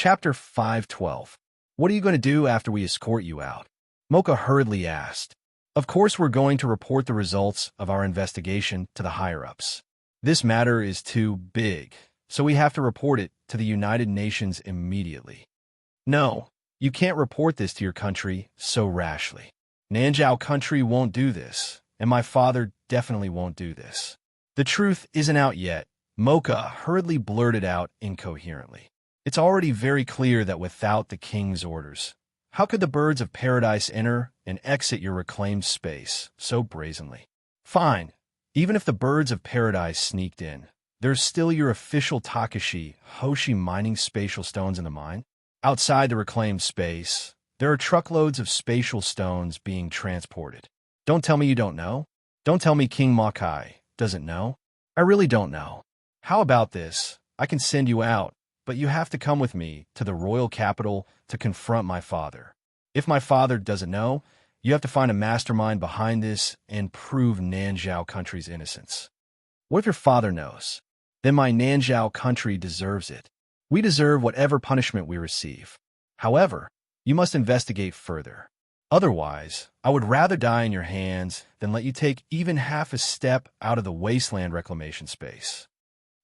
Chapter 512. What are you going to do after we escort you out? Mocha hurriedly asked. Of course we're going to report the results of our investigation to the higher-ups. This matter is too big, so we have to report it to the United Nations immediately. No, you can't report this to your country so rashly. Nanjiao country won't do this, and my father definitely won't do this. The truth isn't out yet, Mocha hurriedly blurted out incoherently. It's already very clear that without the king's orders, how could the birds of paradise enter and exit your reclaimed space so brazenly? Fine, even if the birds of paradise sneaked in, there's still your official Takashi Hoshi mining spatial stones in the mine. Outside the reclaimed space, there are truckloads of spatial stones being transported. Don't tell me you don't know. Don't tell me King Makai doesn't know. I really don't know. How about this? I can send you out, but you have to come with me to the royal capital to confront my father. If my father doesn't know, you have to find a mastermind behind this and prove Nanjiao country's innocence. What if your father knows? Then my Nanjiao country deserves it. We deserve whatever punishment we receive. However, you must investigate further. Otherwise, I would rather die in your hands than let you take even half a step out of the wasteland reclamation space.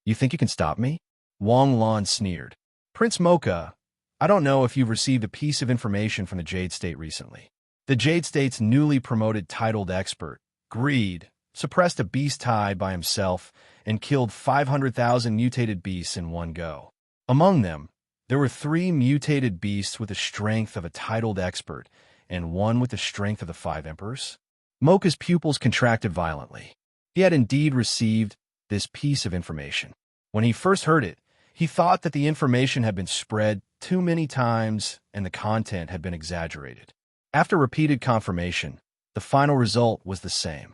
You think you can stop me? Wang Lan sneered. Prince Mocha, I don't know if you've received a piece of information from the Jade State recently. The Jade State's newly promoted titled expert, Greed, suppressed a beast tide by himself and killed 500,000 mutated beasts in one go. Among them, there were 3 mutated beasts with the strength of a titled expert and 1 with the strength of the 5 emperors. Mocha's pupils contracted violently. He had indeed received this piece of information. When he first heard it, he thought that the information had been spread too many times and the content had been exaggerated. After repeated confirmation, the final result was the same.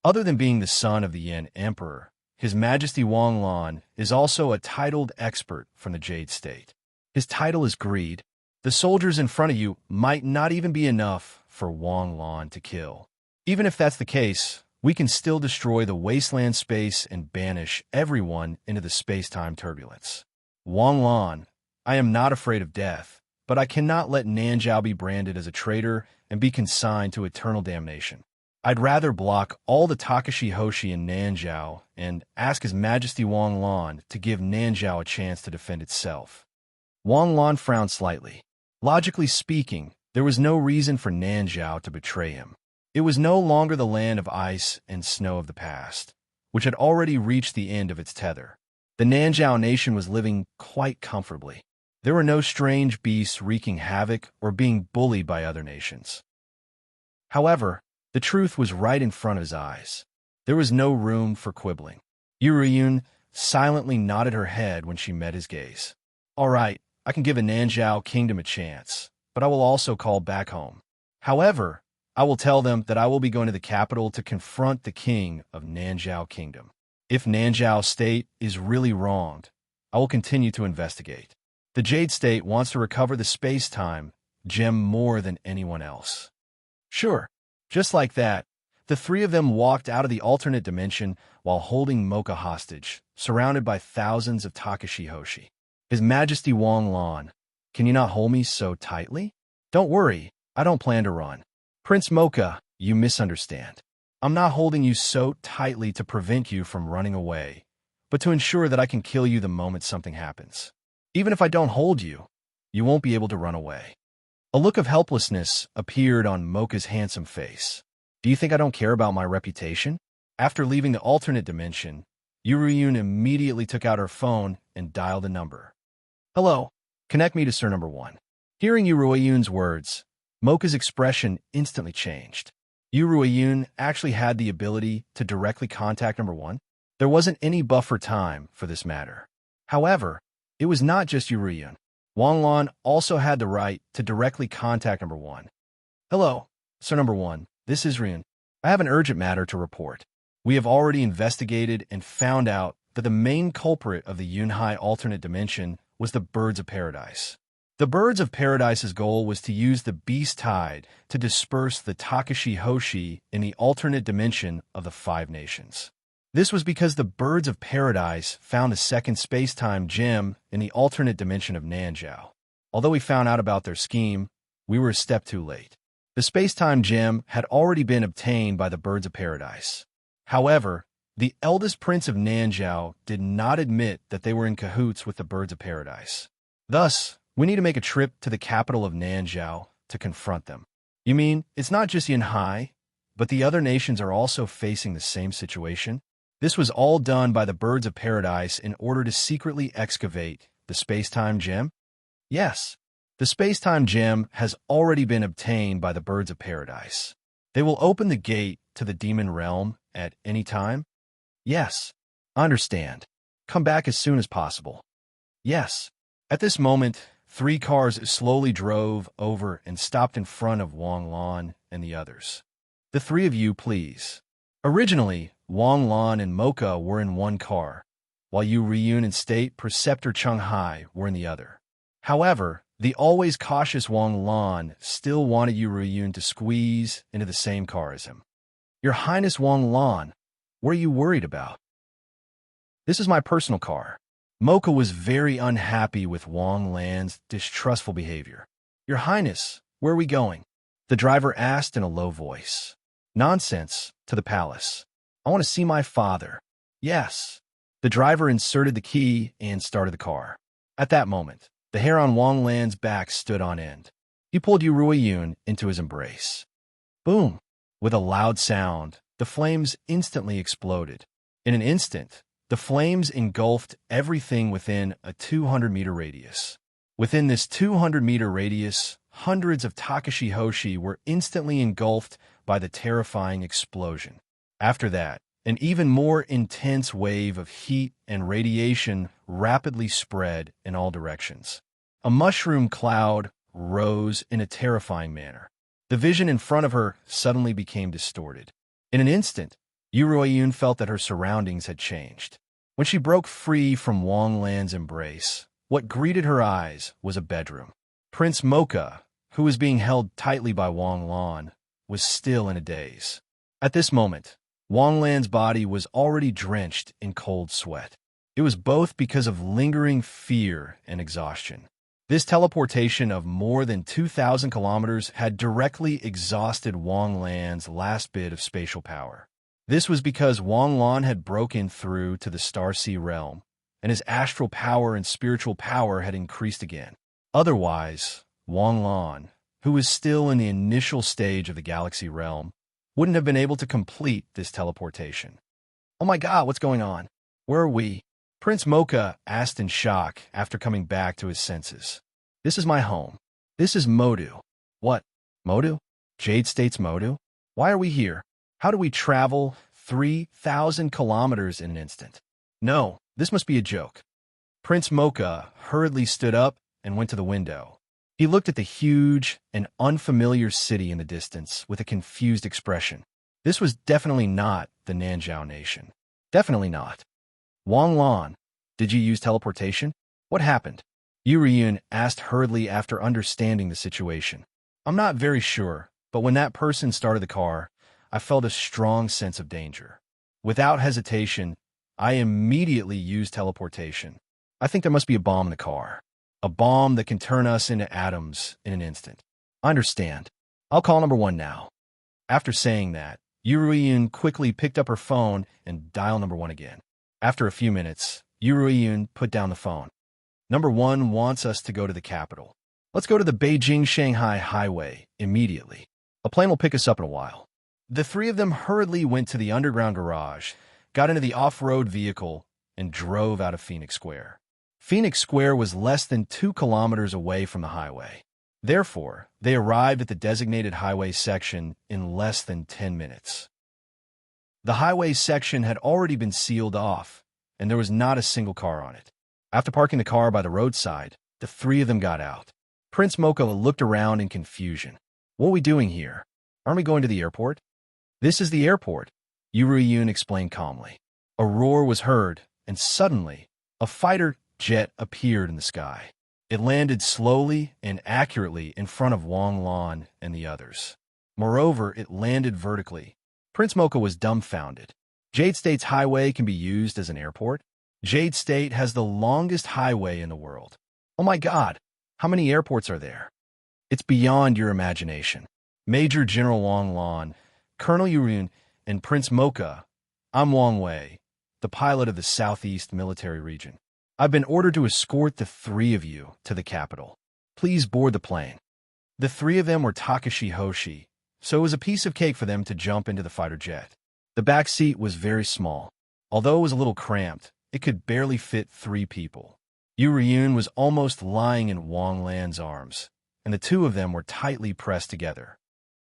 Other than being the son of the Yin Emperor, His Majesty Wang Lan is also a titled expert from the Jade State. His title is Greed. The soldiers in front of you might not even be enough for Wang Lan to kill. Even if that's the case, we can still destroy the wasteland space and banish everyone into the space-time turbulence. Wang Lan, I am not afraid of death, but I cannot let Nanjiao be branded as a traitor and be consigned to eternal damnation. I'd rather block all the Takashi Hoshi in Nanjiao and ask His Majesty Wang Lan to give Nanjiao a chance to defend itself. Wang Lan frowned slightly. Logically speaking, there was no reason for Nanjiao to betray him. It was no longer the land of ice and snow of the past, which had already reached the end of its tether. The Nanjiao nation was living quite comfortably. There were no strange beasts wreaking havoc or being bullied by other nations. However, the truth was right in front of his eyes. There was no room for quibbling. Yuriyun silently nodded her head when she met his gaze. All right, I can give a Nanjiao kingdom a chance, but I will also call back home. However, I will tell them that I will be going to the capital to confront the king of Nanjiao Kingdom. If Nanjiao State is really wronged, I will continue to investigate. The Jade State wants to recover the space-time gem more than anyone else. Sure, just like that, the 3 of them walked out of the alternate dimension while holding Mocha hostage, surrounded by thousands of Takashi Hoshi. His Majesty Wang Lan, can you not hold me so tightly? Don't worry, I don't plan to run. Prince Mocha, you misunderstand. I'm not holding you so tightly to prevent you from running away, but to ensure that I can kill you the moment something happens. Even if I don't hold you, you won't be able to run away. A look of helplessness appeared on Mocha's handsome face. Do you think I don't care about my reputation? After leaving the alternate dimension, Yuriyun immediately took out her phone and dialed a number. Hello, connect me to Sir Number 1. Hearing Yuriyun's words, Mocha's expression instantly changed. Yuriyun actually had the ability to directly contact Number 1. There wasn't any buffer time for this matter. However, it was not just Yuriyun. Wang Lan also had the right to directly contact Number 1. Hello, Sir Number 1, this is Ryun. I have an urgent matter to report. We have already investigated and found out that the main culprit of the Yunhai alternate dimension was the Birds of Paradise. The Birds of Paradise's goal was to use the Beast Tide to disperse the Takashi Hoshi in the alternate dimension of the 5 nations. This was because the Birds of Paradise found a second space-time gem in the alternate dimension of Nanjiao. Although we found out about their scheme, we were a step too late. The space-time gem had already been obtained by the birds of paradise. However, the eldest prince of Nanjiao did not admit that they were in cahoots with the birds of paradise. Thus, we need to make a trip to the capital of Nanjiao to confront them. You mean, it's not just Yanhai, but the other nations are also facing the same situation? This was all done by the birds of paradise in order to secretly excavate the space-time gem? Yes, the space-time gem has already been obtained by the birds of paradise. They will open the gate to the demon realm at any time? Yes, understand. Come back as soon as possible. Yes. At this moment, 3 cars slowly drove over and stopped in front of Wang Lan and the others. The 3 of you, please. Originally, Wang Lan and Mocha were in one car, while Yu Riyun and State Preceptor Cheng-hai were in the other. However, the always cautious Wang Lan still wanted Yu Riyun to squeeze into the same car as him. Your Highness Wang Lan, what are you worried about? This is my personal car. Mocha was very unhappy with Wang Lan's distrustful behavior. Your Highness, where are we going? The driver asked in a low voice. Nonsense, to the palace. I want to see my father. Yes. The driver inserted the key and started the car. At that moment, the hair on Wang Lan's back stood on end. He pulled Yu Ruiyun into his embrace. Boom! With a loud sound, the flames instantly exploded. In an instant, the flames engulfed everything within a 200-meter radius. Within this 200-meter radius, hundreds of Takashi Hoshi were instantly engulfed by the terrifying explosion. After that, an even more intense wave of heat and radiation rapidly spread in all directions. A mushroom cloud rose in a terrifying manner. The vision in front of her suddenly became distorted. In an instant, Yu Ruiyun felt that her surroundings had changed. When she broke free from Wang Lan's embrace, what greeted her eyes was a bedroom. Prince Mocha, who was being held tightly by Wang Lan, was still in a daze. At this moment, Wang Lan's body was already drenched in cold sweat. It was both because of lingering fear and exhaustion. This teleportation of more than 2,000 kilometers had directly exhausted Wang Lan's last bit of spatial power. This was because Wang Lan had broken through to the Starsea realm, and his astral power and spiritual power had increased again. Otherwise, Wang Lan, who was still in the initial stage of the galaxy realm, wouldn't have been able to complete this teleportation. Oh my god, what's going on? Where are we? Prince Mocha asked in shock after coming back to his senses. This is my home. This is Modu. What? Modu? Jade State's Modu? Why are we here? How do we travel 3,000 kilometers in an instant? No, this must be a joke. Prince Mocha hurriedly stood up and went to the window. He looked at the huge and unfamiliar city in the distance with a confused expression. This was definitely not the Nanjiao nation. Definitely not. Wang Lan, did you use teleportation? What happened? Yu Riyun asked hurriedly after understanding the situation. I'm not very sure, but when that person started the car, I felt a strong sense of danger. Without hesitation, I immediately used teleportation. I think there must be a bomb in the car. A bomb that can turn us into atoms in an instant. I understand. I'll call number 1 now. After saying that, Yu Ruiyun quickly picked up her phone and dialed number 1 again. After a few minutes, Yu Ruiyun put down the phone. Number 1 wants us to go to the capital. Let's go to the Beijing-Shanghai highway immediately. A plane will pick us up in a while. The 3 of them hurriedly went to the underground garage, got into the off-road vehicle, and drove out of Phoenix Square. Phoenix Square was less than 2 kilometers away from the highway. Therefore, they arrived at the designated highway section in less than 10 minutes. The highway section had already been sealed off, and there was not a single car on it. After parking the car by the roadside, the 3 of them got out. Prince Mocha looked around in confusion. What are we doing here? Aren't we going to the airport? This is the airport, Yu Ruiyun explained calmly. A roar was heard, and suddenly, a fighter jet appeared in the sky. It landed slowly and accurately in front of Wang Lan and the others. Moreover, it landed vertically. Prince Mocha was dumbfounded. Jade State's highway can be used as an airport? Jade State has the longest highway in the world. Oh my god, How many airports are there? It's beyond your imagination. Major General Wang Lan, Colonel Yurun, and Prince Mocha. I'm Wang Wei, the pilot of the Southeast Military Region. I've been ordered to escort the three of you to the capital. Please board the plane. The three of them were Takashi Hoshi, so it was a piece of cake for them to jump into the fighter jet. The back seat was very small. Although it was a little cramped, it could barely fit 3 people. Yu Ryun was almost lying in Wang Lan's arms, and the two of them were tightly pressed together.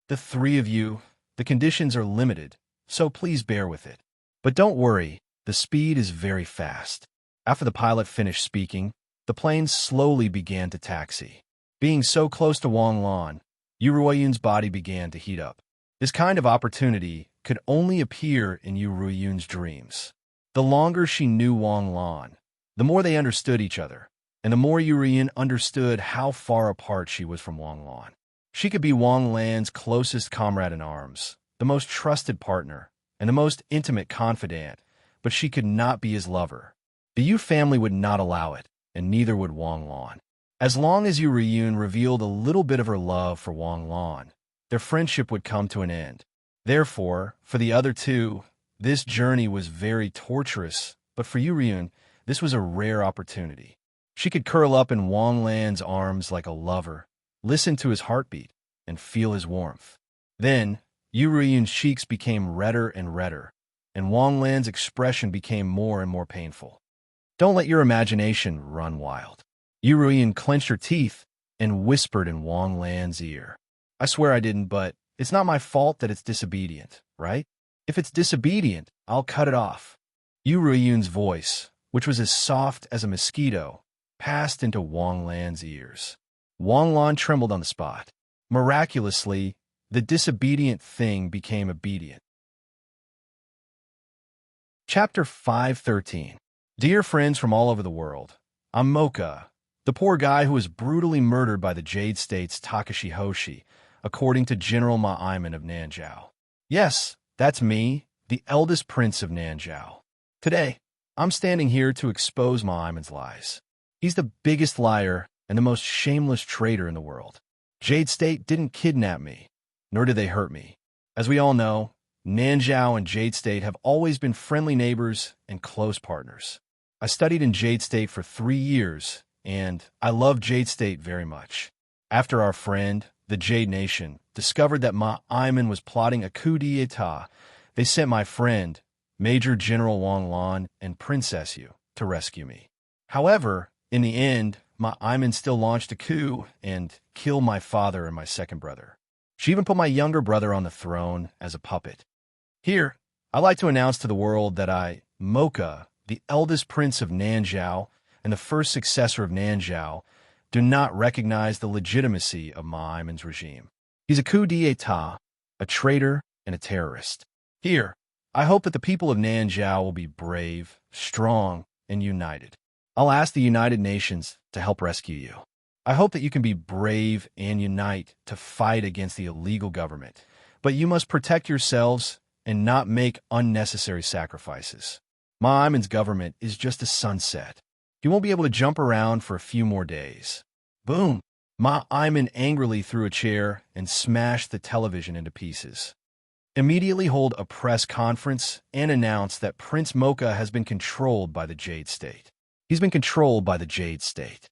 The three of you, the conditions are limited, so please bear with it. But don't worry, the speed is very fast. After the pilot finished speaking, the plane slowly began to taxi. Being so close to Wang Lan, Yu Ruiyun's body began to heat up. This kind of opportunity could only appear in Yu Ruiyun's dreams. The longer she knew Wang Lan, the more they understood each other, and the more Yu Ruiyun understood how far apart she was from Wang Lan. She could be Wang Lan's closest comrade in arms, the most trusted partner, and the most intimate confidant, but she could not be his lover. The Yu family would not allow it, and neither would Wang Lan. As long as Yu Ruiyun revealed a little bit of her love for Wang Lan, their friendship would come to an end. Therefore, for the other two, this journey was very torturous, but for Yu Ruiyun, this was a rare opportunity. She could curl up in Wang Lan's arms like a lover, listen to his heartbeat, and feel his warmth. Then, Yu Ruiyun's cheeks became redder and redder, and Wang Lan's expression became more and more painful. Don't let your imagination run wild. Yu Ruiyun clenched her teeth and whispered in Wang Lan's ear. I swear I didn't, but it's not my fault that it's disobedient, right? If it's disobedient, I'll cut it off. Yu Ruiyun's voice, which was as soft as a mosquito, passed into Wang Lan's ears. Wang Lan trembled on the spot. Miraculously, the disobedient thing became obedient. Chapter 513. Dear friends from all over the world, I'm Mocha, the poor guy who was brutally murdered by the Jade State's Takashi Hoshi, according to General Ma Iman of Nanzhao. Yes, that's me, the eldest prince of Nanzhao. Today, I'm standing here to expose Ma Iman's lies. He's the biggest liar and the most shameless traitor in the world. Jade State didn't kidnap me, nor did they hurt me. As we all know, Nanzhao and Jade State have always been friendly neighbors and close partners. I studied in Jade State for 3 years, and I love Jade State very much. After our friend, the Jade Nation, discovered that Ma Iman was plotting a coup d'etat, they sent my friend, Major General Wang Lan, and Princess Yu to rescue me. However, in the end, Ma Iman still launched a coup and killed my father and my second brother. She even put my younger brother on the throne as a puppet. Here, I'd like to announce to the world that I, Mocha, the eldest prince of Nanzhao and the first successor of Nanzhao, do not recognize the legitimacy of Ma Iman's regime. He's a coup d'etat, a traitor, and a terrorist. Here, I hope that the people of Nanzhao will be brave, strong, and united. I'll ask the United Nations to help rescue you. I hope that you can be brave and unite to fight against the illegal government, but you must protect yourselves and not make unnecessary sacrifices. Ma Iman's government is just a sunset. He won't be able to jump around for a few more days. Boom! Ma Iman angrily threw a chair and smashed the television into pieces. Immediately hold a press conference and announce that Prince Mocha has been controlled by the Jade State. He's been controlled by the Jade State.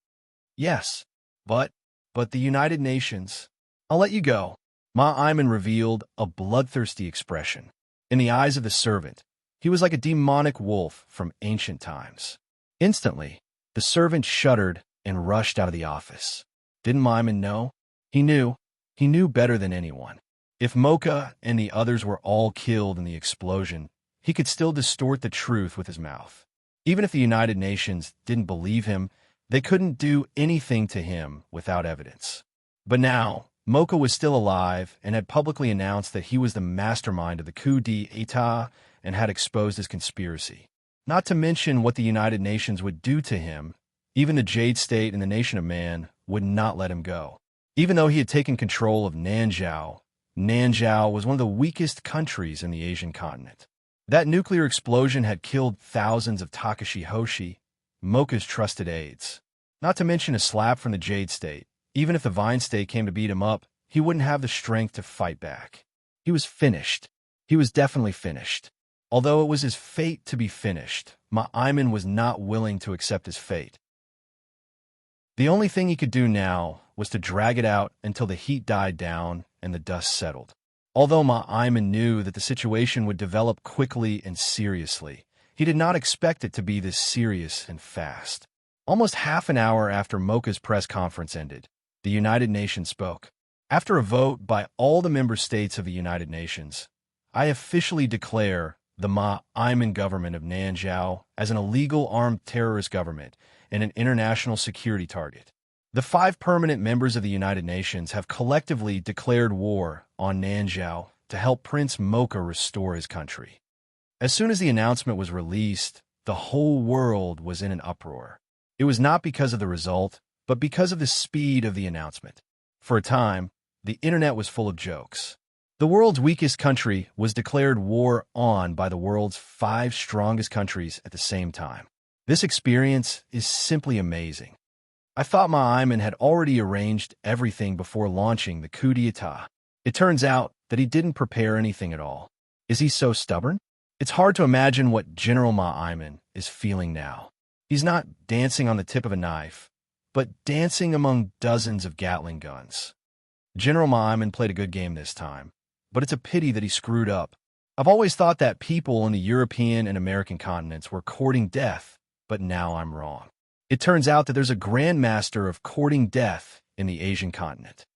Yes, but the United Nations. I'll let you go. Ma Iman revealed a bloodthirsty expression. In the eyes of the servant, he was like a demonic wolf from ancient times. Instantly, the servant shuddered and rushed out of the office. Didn't Ma Iman know? He knew. He knew better than anyone. If Mocha and the others were all killed in the explosion, he could still distort the truth with his mouth. Even if the United Nations didn't believe him, they couldn't do anything to him without evidence. But now, Mocha was still alive and had publicly announced that he was the mastermind of the coup d'etat and had exposed his conspiracy. Not to mention what the United Nations would do to him, even the Jade State and the Nation of Man would not let him go. Even though he had taken control of Nanzhao, Nanzhao was one of the weakest countries in the Asian continent. That nuclear explosion had killed thousands of Takashi Hoshi, Mocha's trusted aides. Not to mention a slap from the Jade State. Even if the Vine State came to beat him up, he wouldn't have the strength to fight back. He was finished. He was definitely finished. Although it was his fate to be finished, Ma'aiman was not willing to accept his fate. The only thing he could do now was to drag it out until the heat died down and the dust settled. Although Ma'aiman knew that the situation would develop quickly and seriously, he did not expect it to be this serious and fast. Almost half an hour after Mocha's press conference ended, the United Nations spoke. After a vote by all the member states of the United Nations, I officially declare the Ma'aiman government of Nanzhao as an illegal armed terrorist government and an international security target. The 5 permanent members of the United Nations have collectively declared war on Nanzhao to help Prince Mocha restore his country. As soon as the announcement was released, the whole world was in an uproar. It was not because of the result, but because of the speed of the announcement. For a time, the internet was full of jokes. The world's weakest country was declared war on by the world's 5 strongest countries at the same time. This experience is simply amazing. I thought Ma'aiman had already arranged everything before launching the coup d'etat. It turns out that he didn't prepare anything at all. Is he so stubborn? It's hard to imagine what General Ma'aiman is feeling now. He's not dancing on the tip of a knife, but dancing among dozens of Gatling guns. General Ma'aiman played a good game this time, but it's a pity that he screwed up. I've always thought that people on the European and American continents were courting death, but now I'm wrong. It turns out that there's a grandmaster of courting death in the Asian continent.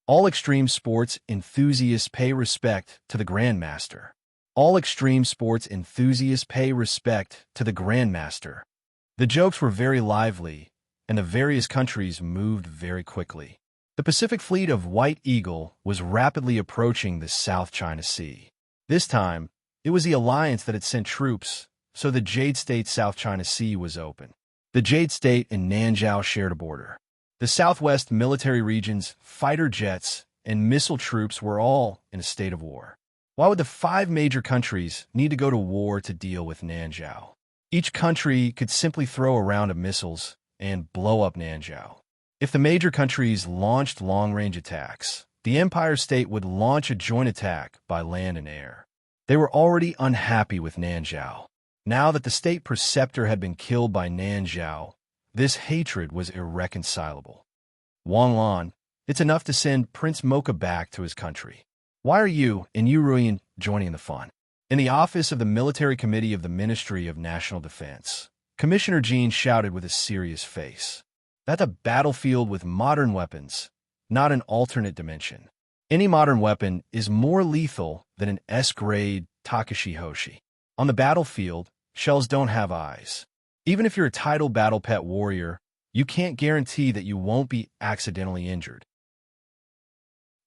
All extreme sports enthusiasts pay respect to the grandmaster. All extreme sports enthusiasts pay respect to the grandmaster. The jokes were very lively, and the various countries moved very quickly. The Pacific Fleet of White Eagle was rapidly approaching the South China Sea. This time, it was the alliance that had sent troops, so the Jade State South China Sea was open. The Jade State and Nanzhao shared a border. The Southwest military region's fighter jets and missile troops were all in a state of war. Why would the 5 major countries need to go to war to deal with Nanzhao? Each country could simply throw a round of missiles and blow up Nanzhao. If the major countries launched long-range attacks, the Empire State would launch a joint attack by land and air. They were already unhappy with Nanzhao. Now that the state preceptor had been killed by Nanzhao, this hatred was irreconcilable. Wang Lan, it's enough to send Prince Mocha back to his country. Why are you and Yuruyan joining the fun? In the office of the Military Committee of the Ministry of National Defense, Commissioner Jean shouted with a serious face. That's a battlefield with modern weapons, not an alternate dimension. Any modern weapon is more lethal than an S-grade Takashi Hoshi. On the battlefield, shells don't have eyes. Even if you're a title battle pet warrior, you can't guarantee that you won't be accidentally injured.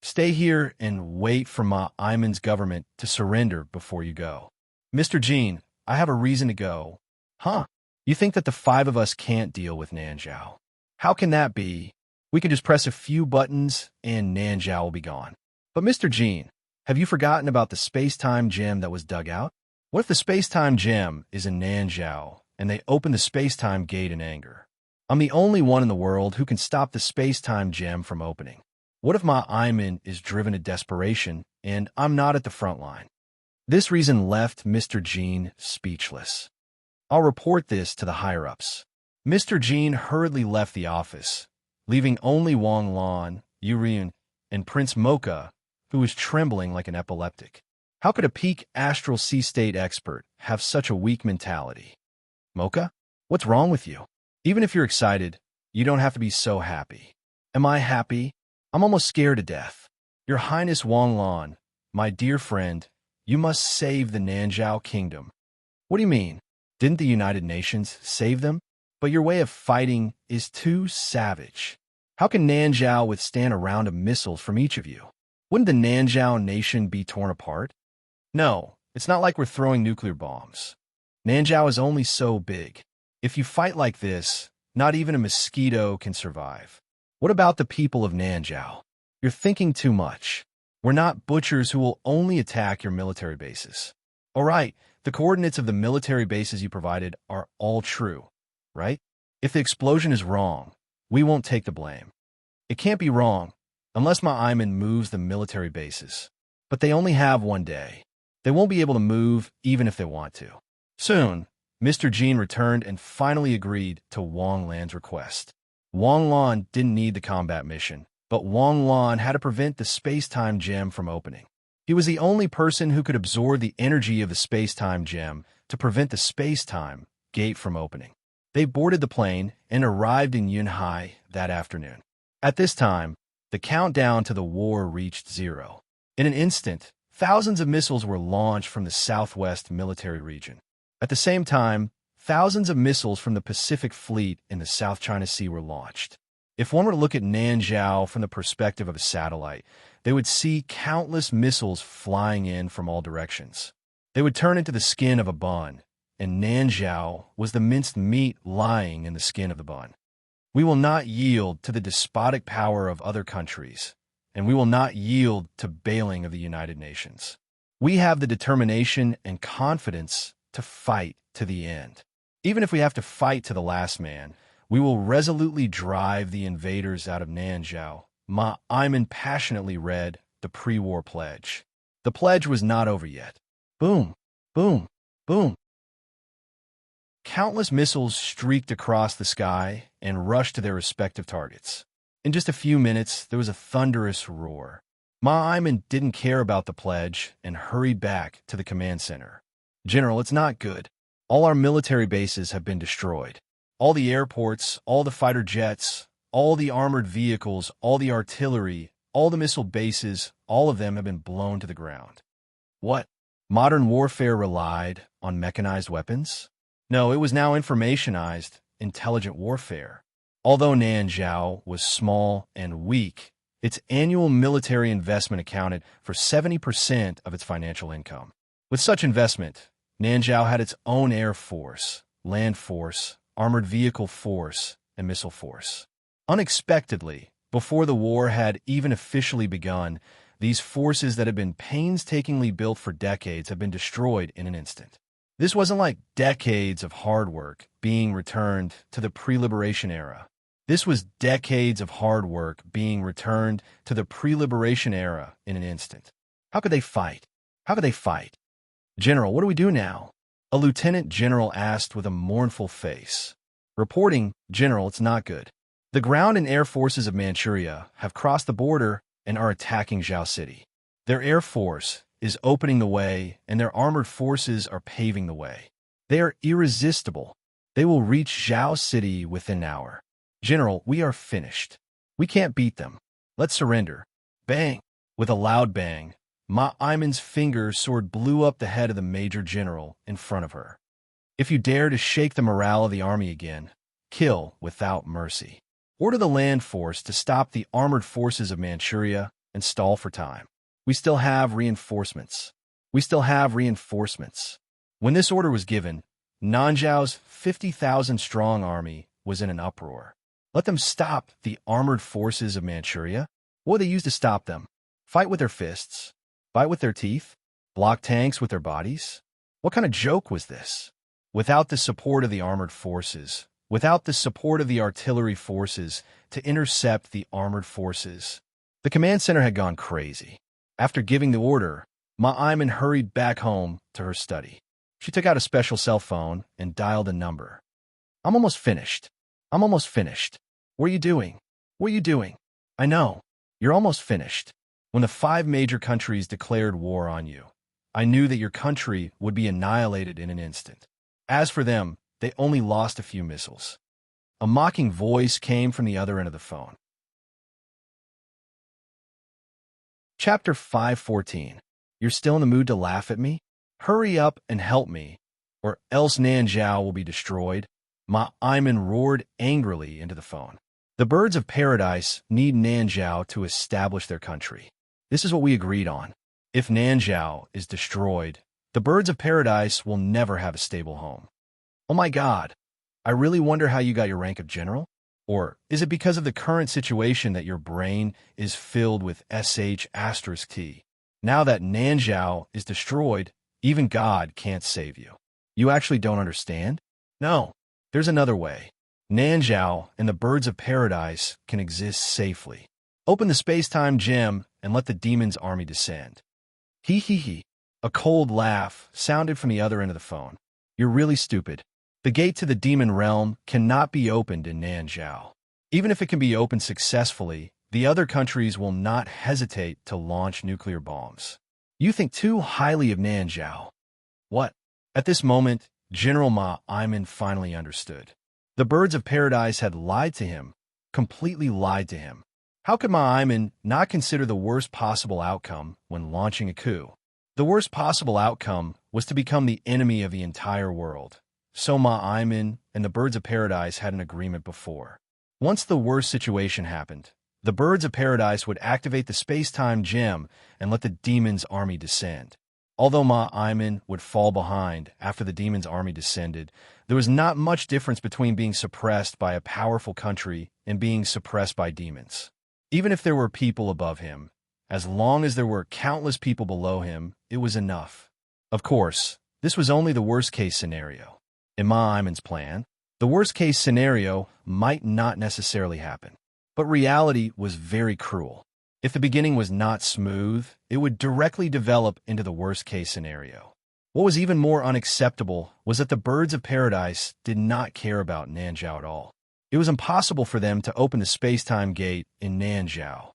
Stay here and wait for Ma'aiman's government to surrender before you go. Mr. Jean, I have a reason to go. Huh? You think that the 5 of us can't deal with Nanzhao? How can that be? We can just press a few buttons and Nanzhao will be gone. But Mr. Jean, have you forgotten about the space-time gem that was dug out? What if the space-time gem is in Nanzhao and they open the space-time gate in anger? I'm the only one in the world who can stop the space-time gem from opening. What if Ma'aiman is driven to desperation and I'm not at the front line? This reason left Mr. Jean speechless. I'll report this to the higher-ups. Mr. Jean hurriedly left the office, leaving only Wang Lan, Yuryun, and Prince Mocha, who was trembling like an epileptic. How could a peak astral sea state expert have such a weak mentality? Mocha, what's wrong with you? Even if you're excited, you don't have to be so happy. Am I happy? I'm almost scared to death. Your Highness Wang Lan, my dear friend, you must save the Nanzhao kingdom. What do you mean? Didn't the United Nations save them? But your way of fighting is too savage. How can Nanzhao withstand a round of missiles from each of you? Wouldn't the Nanzhao nation be torn apart? No, it's not like we're throwing nuclear bombs. Nanzhao is only so big. If you fight like this, not even a mosquito can survive. What about the people of Nanzhao? You're thinking too much. We're not butchers who will only attack your military bases. All right, the coordinates of the military bases you provided are all true, right? If the explosion is wrong, We won't take the blame. It can't be wrong, unless my Ayman moves the military bases. But they only have one day. They won't be able to move even if they want to. Soon, Mr. Jean returned and finally agreed to Wang Lan's request. Wang Lan didn't need the combat mission, but Wang Lan had to prevent the space-time gem from opening. He was the only person who could absorb the energy of the space-time gem to prevent the space-time gate from opening. They boarded the plane and arrived in Yunhai that afternoon. At this time, the countdown to the war reached 0. In an instant, thousands of missiles were launched from the southwest military region. At the same time, thousands of missiles from the Pacific Fleet in the South China Sea were launched. If one were to look at Nanzhao from the perspective of a satellite, they would see countless missiles flying in from all directions. They would turn into the skin of a bun, and Nanzhao was the minced meat lying in the skin of the bun. We will not yield to the despotic power of other countries, and we will not yield to bailing of the United Nations. We have the determination and confidence to fight to the end. Even if we have to fight to the last man, we will resolutely drive the invaders out of Nanzhao. Ma Ayman passionately read the pre-war pledge. The pledge was not over yet. Boom, boom, boom. Countless missiles streaked across the sky and rushed to their respective targets. In just a few minutes, there was a thunderous roar. Ma Ayman didn't care about the pledge and hurried back to the command center. General, it's not good. All our military bases have been destroyed. All the airports, all the fighter jets, all the armored vehicles, all the artillery, all the missile bases, all of them have been blown to the ground. What? Modern warfare relied on mechanized weapons? No, it was now informationized, intelligent warfare. Although Nanzhao was small and weak, its annual military investment accounted for 70% of its financial income. With such investment, Nanzhao had its own air force, land force, armored vehicle force, and missile force. Unexpectedly, before the war had even officially begun, these forces that had been painstakingly built for decades have been destroyed in an instant. This wasn't like decades of hard work being returned to the pre-liberation era. This was decades of hard work being returned to the pre-liberation era in an instant. How could they fight? How could they fight? General, what do we do now? A lieutenant general asked with a mournful face. Reporting, General, it's not good. The ground and air forces of Manchuria have crossed the border and are attacking Zhao City. Their air force is opening the way, and their armored forces are paving the way. They are irresistible. They will reach Zhao City within an hour. General, we are finished. We can't beat them. Let's surrender. Bang! With a loud bang, Ma Ayman's finger sword blew up the head of the major general in front of her. If you dare to shake the morale of the army again, kill without mercy. Order the land force to stop the armored forces of Manchuria and stall for time. We still have reinforcements. We still have reinforcements. When this order was given, Nanzhao's 50,000-strong army was in an uproar. Let them stop the armored forces of Manchuria? What would they use to stop them? Fight with their fists? Bite with their teeth? Block tanks with their bodies? What kind of joke was this? Without the support of the armored forces, without the support of the artillery forces to intercept the armored forces, the command center had gone crazy. After giving the order, Ma Ayman hurried back home to her study. She took out a special cell phone and dialed a number. I'm almost finished. I'm almost finished. What are you doing? What are you doing? I know. You're almost finished. When the 5 major countries declared war on you, I knew that your country would be annihilated in an instant. As for them, they only lost a few missiles. A mocking voice came from the other end of the phone. Chapter 514. You're still in the mood to laugh at me? Hurry up and help me, or else Nanzhao will be destroyed. Ma Ayman roared angrily into the phone. The birds of paradise need Nanzhao to establish their country. This is what we agreed on. If Nanzhao is destroyed, the birds of paradise will never have a stable home. Oh my God, I really wonder how you got your rank of general? Or is it because of the current situation that your brain is filled with sh*T? Now that Nanzhao is destroyed, even God can't save you. You actually don't understand? No, there's another way. Nanzhao and the birds of paradise can exist safely. Open the space-time gem and let the demon's army descend. Hee hee hee. A cold laugh sounded from the other end of the phone. You're really stupid. The gate to the demon realm cannot be opened in Nanzhao. Even if it can be opened successfully, the other countries will not hesitate to launch nuclear bombs. You think too highly of Nanzhao. What? At this moment, General Ma Iman finally understood. The birds of paradise had lied to him, completely lied to him. How could Ma Iman not consider the worst possible outcome when launching a coup? The worst possible outcome was to become the enemy of the entire world. So Ma Iman and the birds of paradise had an agreement before. Once the worst situation happened, the birds of paradise would activate the space-time gem and let the demon's army descend. Although Ma Iman would fall behind after the demon's army descended, there was not much difference between being suppressed by a powerful country and being suppressed by demons. Even if there were people above him, as long as there were countless people below him, it was enough. Of course, this was only the worst-case scenario. In Ma Iman's plan, the worst-case scenario might not necessarily happen. But reality was very cruel. If the beginning was not smooth, it would directly develop into the worst-case scenario. What was even more unacceptable was that the birds of paradise did not care about Nanzhao at all. It was impossible for them to open the space-time gate in Nanzhao.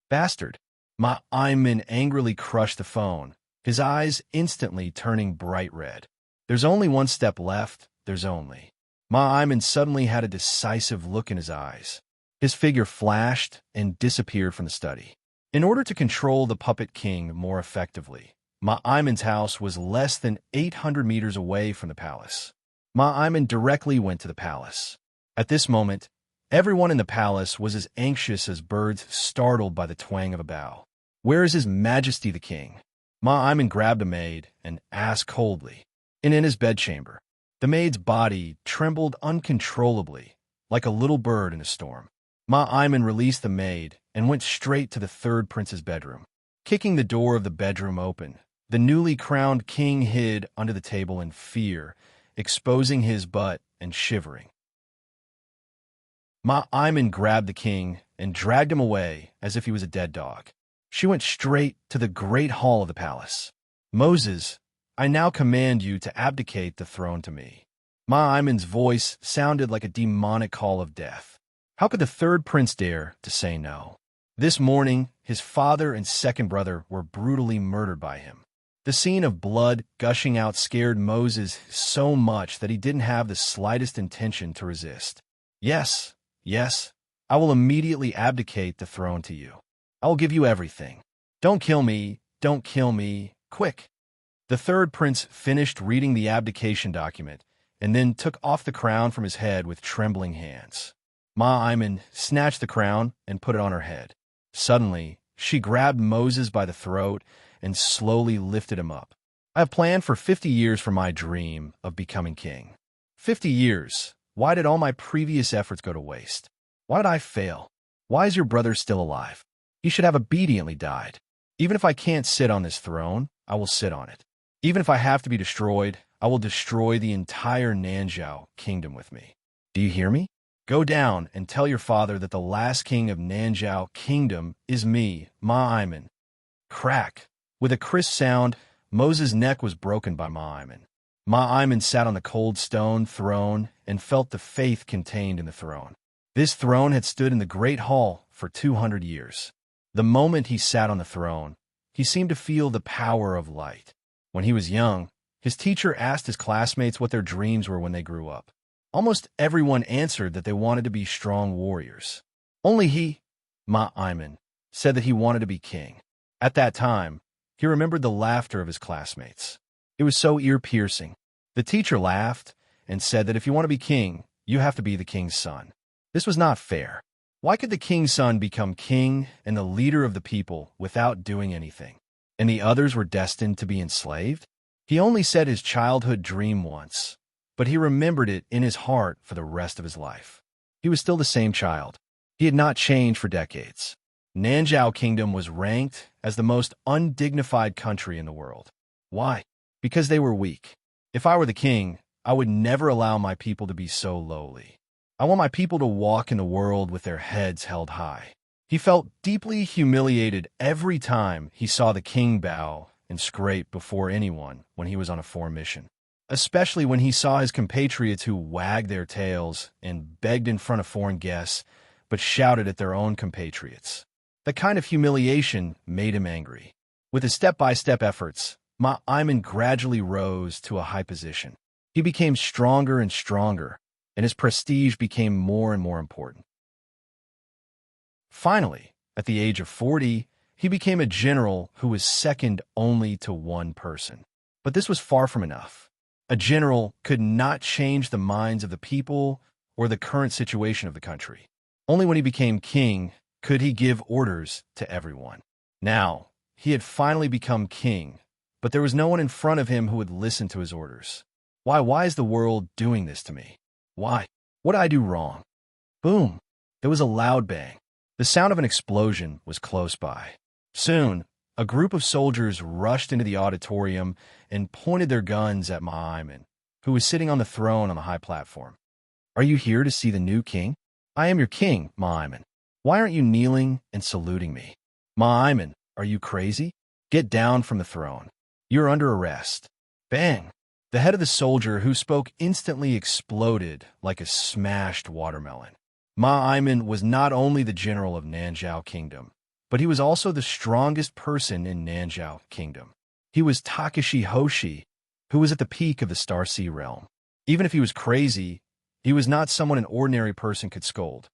Bastard! Ma Iman angrily crushed the phone, his eyes instantly turning bright red. There's only one step left, there's only. Ma Iman suddenly had a decisive look in his eyes. His figure flashed and disappeared from the study. In order to control the puppet king more effectively, Ma Iman's house was less than 800 meters away from the palace. Ma Iman directly went to the palace. At this moment, everyone in the palace was as anxious as birds startled by the twang of a bow. Where is His Majesty the King? Ma Iman grabbed a maid and asked coldly. In his bedchamber, the maid's body trembled uncontrollably, like a little bird in a storm. Ma Iman released the maid and went straight to the third prince's bedroom. Kicking the door of the bedroom open, the newly crowned king hid under the table in fear, exposing his butt and shivering. Ma Iman grabbed the king and dragged him away as if he was a dead dog. She went straight to the great hall of the palace. Moses, I now command you to abdicate the throne to me. Ma Iman's voice sounded like a demonic call of death. How could the third prince dare to say no? This morning, his father and second brother were brutally murdered by him. The scene of blood gushing out scared Moses so much that he didn't have the slightest intention to resist. Yes, I will immediately abdicate the throne to you. I will give you everything. Don't kill me, quick. The third prince finished reading the abdication document and then took off the crown from his head with trembling hands. Ma Iman snatched the crown and put it on her head. Suddenly, she grabbed Moses by the throat and slowly lifted him up. I have planned for 50 years for my dream of becoming king. 50 years. Why did all my previous efforts go to waste? Why did I fail? Why is your brother still alive? He should have obediently died. Even if I can't sit on this throne, I will sit on it. Even if I have to be destroyed, I will destroy the entire Nanzhao kingdom with me. Do you hear me? Go down and tell your father that the last king of Nanzhao kingdom is me, Ma Iman. Crack! With a crisp sound, Moses' neck was broken by Ma Iman. Ma Iman sat on the cold stone throne and felt the faith contained in the throne. This throne had stood in the great hall for 200 years. The moment he sat on the throne, he seemed to feel the power of light. When he was young, his teacher asked his classmates what their dreams were when they grew up. Almost everyone answered that they wanted to be strong warriors. Only he, Ma Iman, said that he wanted to be king. At that time, he remembered the laughter of his classmates. It was so ear-piercing. The teacher laughed and said that if you want to be king, you have to be the king's son. This was not fair. Why could the king's son become king and the leader of the people without doing anything? And the others were destined to be enslaved? He only said his childhood dream once, but he remembered it in his heart for the rest of his life. He was still the same child. He had not changed for decades. Nanzhao Kingdom was ranked as the most undignified country in the world. Why? Because they were weak. If I were the king, I would never allow my people to be so lowly. I want my people to walk in the world with their heads held high. He felt deeply humiliated every time he saw the king bow and scrape before anyone when he was on a foreign mission, especially when he saw his compatriots who wagged their tails and begged in front of foreign guests, but shouted at their own compatriots. That kind of humiliation made him angry. With his step-by-step efforts, Ma'aiman gradually rose to a high position. He became stronger and stronger, and his prestige became more and more important. Finally, at the age of 40, he became a general who was second only to one person. But this was far from enough. A general could not change the minds of the people or the current situation of the country. Only when he became king could he give orders to everyone. Now, he had finally become king, but there was no one in front of him who would listen to his orders. Why is the world doing this to me? Why? What did I do wrong? Boom! There was a loud bang. The sound of an explosion was close by. Soon, a group of soldiers rushed into the auditorium and pointed their guns at Ma'aiman, who was sitting on the throne on the high platform. Are you here to see the new king? I am your king, Ma'aiman. Why aren't you kneeling and saluting me? Ma'aiman, are you crazy? Get down from the throne. You're under arrest. Bang! The head of the soldier who spoke instantly exploded like a smashed watermelon. Ma'aiman was not only the general of Nanzhao Kingdom, but he was also the strongest person in Nanzhao Kingdom. He was Takashi Hoshi, who was at the peak of the Star Sea realm. Even if he was crazy, he was not someone an ordinary person could scold.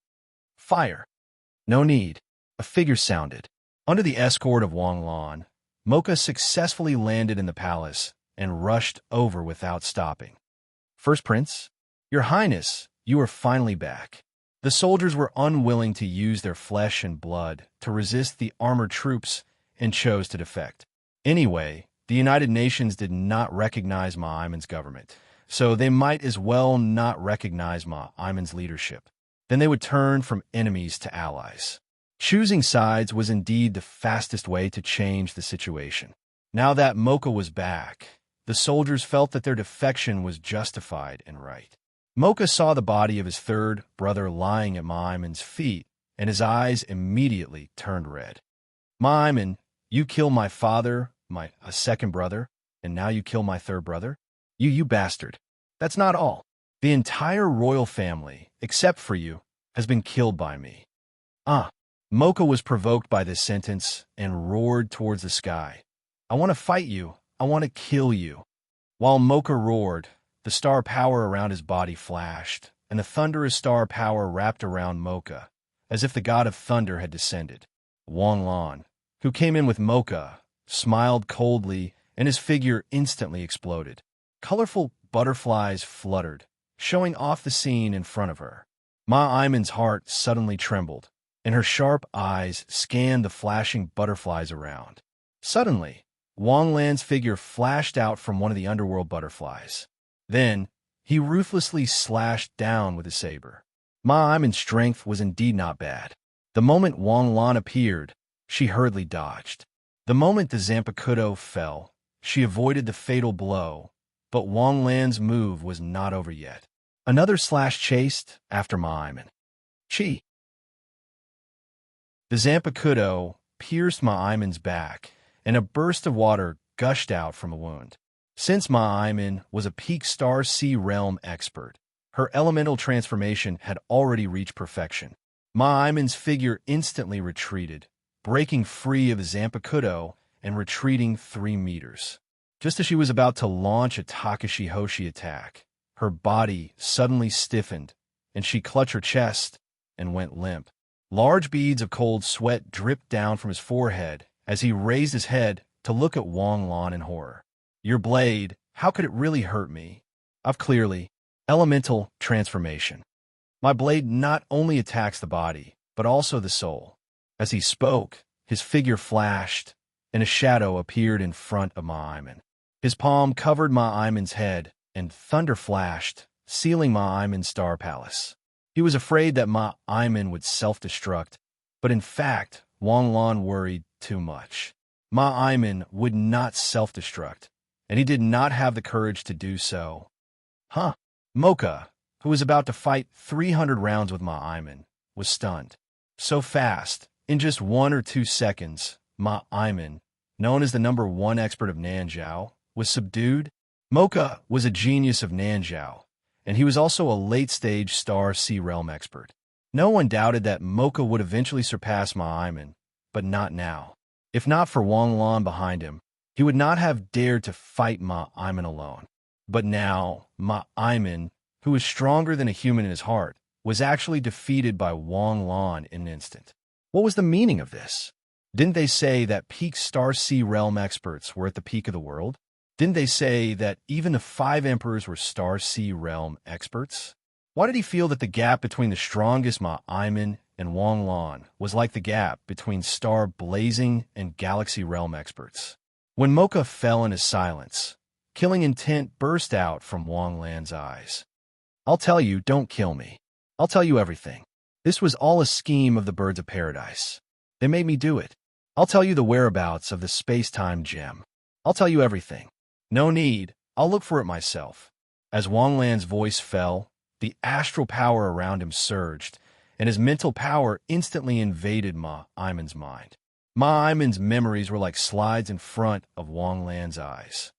Fire. No need. A figure sounded. Under the escort of Wang Lan, Mocha successfully landed in the palace and rushed over without stopping. First Prince, Your Highness, you are finally back. The soldiers were unwilling to use their flesh and blood to resist the armored troops and chose to defect. Anyway, the United Nations did not recognize Ma'aiman's government, so they might as well not recognize Ma'aiman's leadership. Then they would turn from enemies to allies. Choosing sides was indeed the fastest way to change the situation. Now that Mocha was back, the soldiers felt that their defection was justified and right. Mocha saw the body of his third brother lying at Ma'aiman's feet, and his eyes immediately turned red. Ma'aiman, you kill my father, my second brother, and now you kill my third brother? You bastard. That's not all. The entire royal family, except for you, has been killed by me. Mocha was provoked by this sentence and roared towards the sky. I want to fight you. I want to kill you. While Mocha roared, the star power around his body flashed, and the thunderous star power wrapped around Mocha, as if the god of thunder had descended. Wang Lan, who came in with Mocha, smiled coldly, and his figure instantly exploded. Colorful butterflies fluttered, showing off the scene in front of her. Ma'aiman's heart suddenly trembled, and her sharp eyes scanned the flashing butterflies around. Suddenly, Wang Lan's figure flashed out from one of the underworld butterflies. Then, he ruthlessly slashed down with his saber. Ma'aiman's strength was indeed not bad. The moment Wang Lan appeared, she hurriedly dodged. The moment the Zanpakuto fell, she avoided the fatal blow, but Wang Lan's move was not over yet. Another slash chased after Ma'aiman. Chi! The Zanpakuto pierced Ma'aiman's back, and a burst of water gushed out from a wound. Since Ma'aiman was a peak Star Sea realm expert, her elemental transformation had already reached perfection. Ma'aiman's figure instantly retreated, breaking free of the Zanpakuto and retreating 3 meters. Just as she was about to launch a Takashi Hoshi attack, her body suddenly stiffened, and she clutched her chest and went limp. Large beads of cold sweat dripped down from his forehead as he raised his head to look at Wang Lan in horror. Your blade, how could it really hurt me? I've clearly elemental transformation. My blade not only attacks the body, but also the soul. As he spoke, his figure flashed, and a shadow appeared in front of Ma'aiman. His palm covered Ma'aiman's head, and thunder flashed, sealing Ma'aiman's star palace. He was afraid that Ma'aiman would self-destruct, but in fact, Wang Lan worried too much. Ma'aiman would not self-destruct, and he did not have the courage to do so. Mocha, who was about to fight 300 rounds with Ma Iman, was stunned. So fast, in just 1 or 2 seconds, Ma Iman, known as the #1 expert of Nanzhao, was subdued. Mocha was a genius of Nanzhao, and he was also a late-stage Star Sea Realm expert. No one doubted that Mocha would eventually surpass Ma Iman, but not now. If not for Wang Lan behind him, he would not have dared to fight Ma Iman alone. But now, Ma Iman, who was stronger than a human in his heart, was actually defeated by Wang Lan in an instant. What was the meaning of this? Didn't they say that peak Star Sea Realm experts were at the peak of the world? Didn't they say that even the 5 emperors were Star Sea Realm experts? Why did he feel that the gap between the strongest Ma Iman and Wang Lan was like the gap between Star Blazing and Galaxy Realm experts? When Mocha fell into silence, killing intent burst out from Wang Lan's eyes. I'll tell you, don't kill me. I'll tell you everything. This was all a scheme of the Birds of Paradise. They made me do it. I'll tell you the whereabouts of the space-time gem. I'll tell you everything. No need, I'll look for it myself. As Wang Lan's voice fell, the astral power around him surged, and his mental power instantly invaded Ma Iman's mind. Ma Iman's memories were like slides in front of Wang Lan's eyes.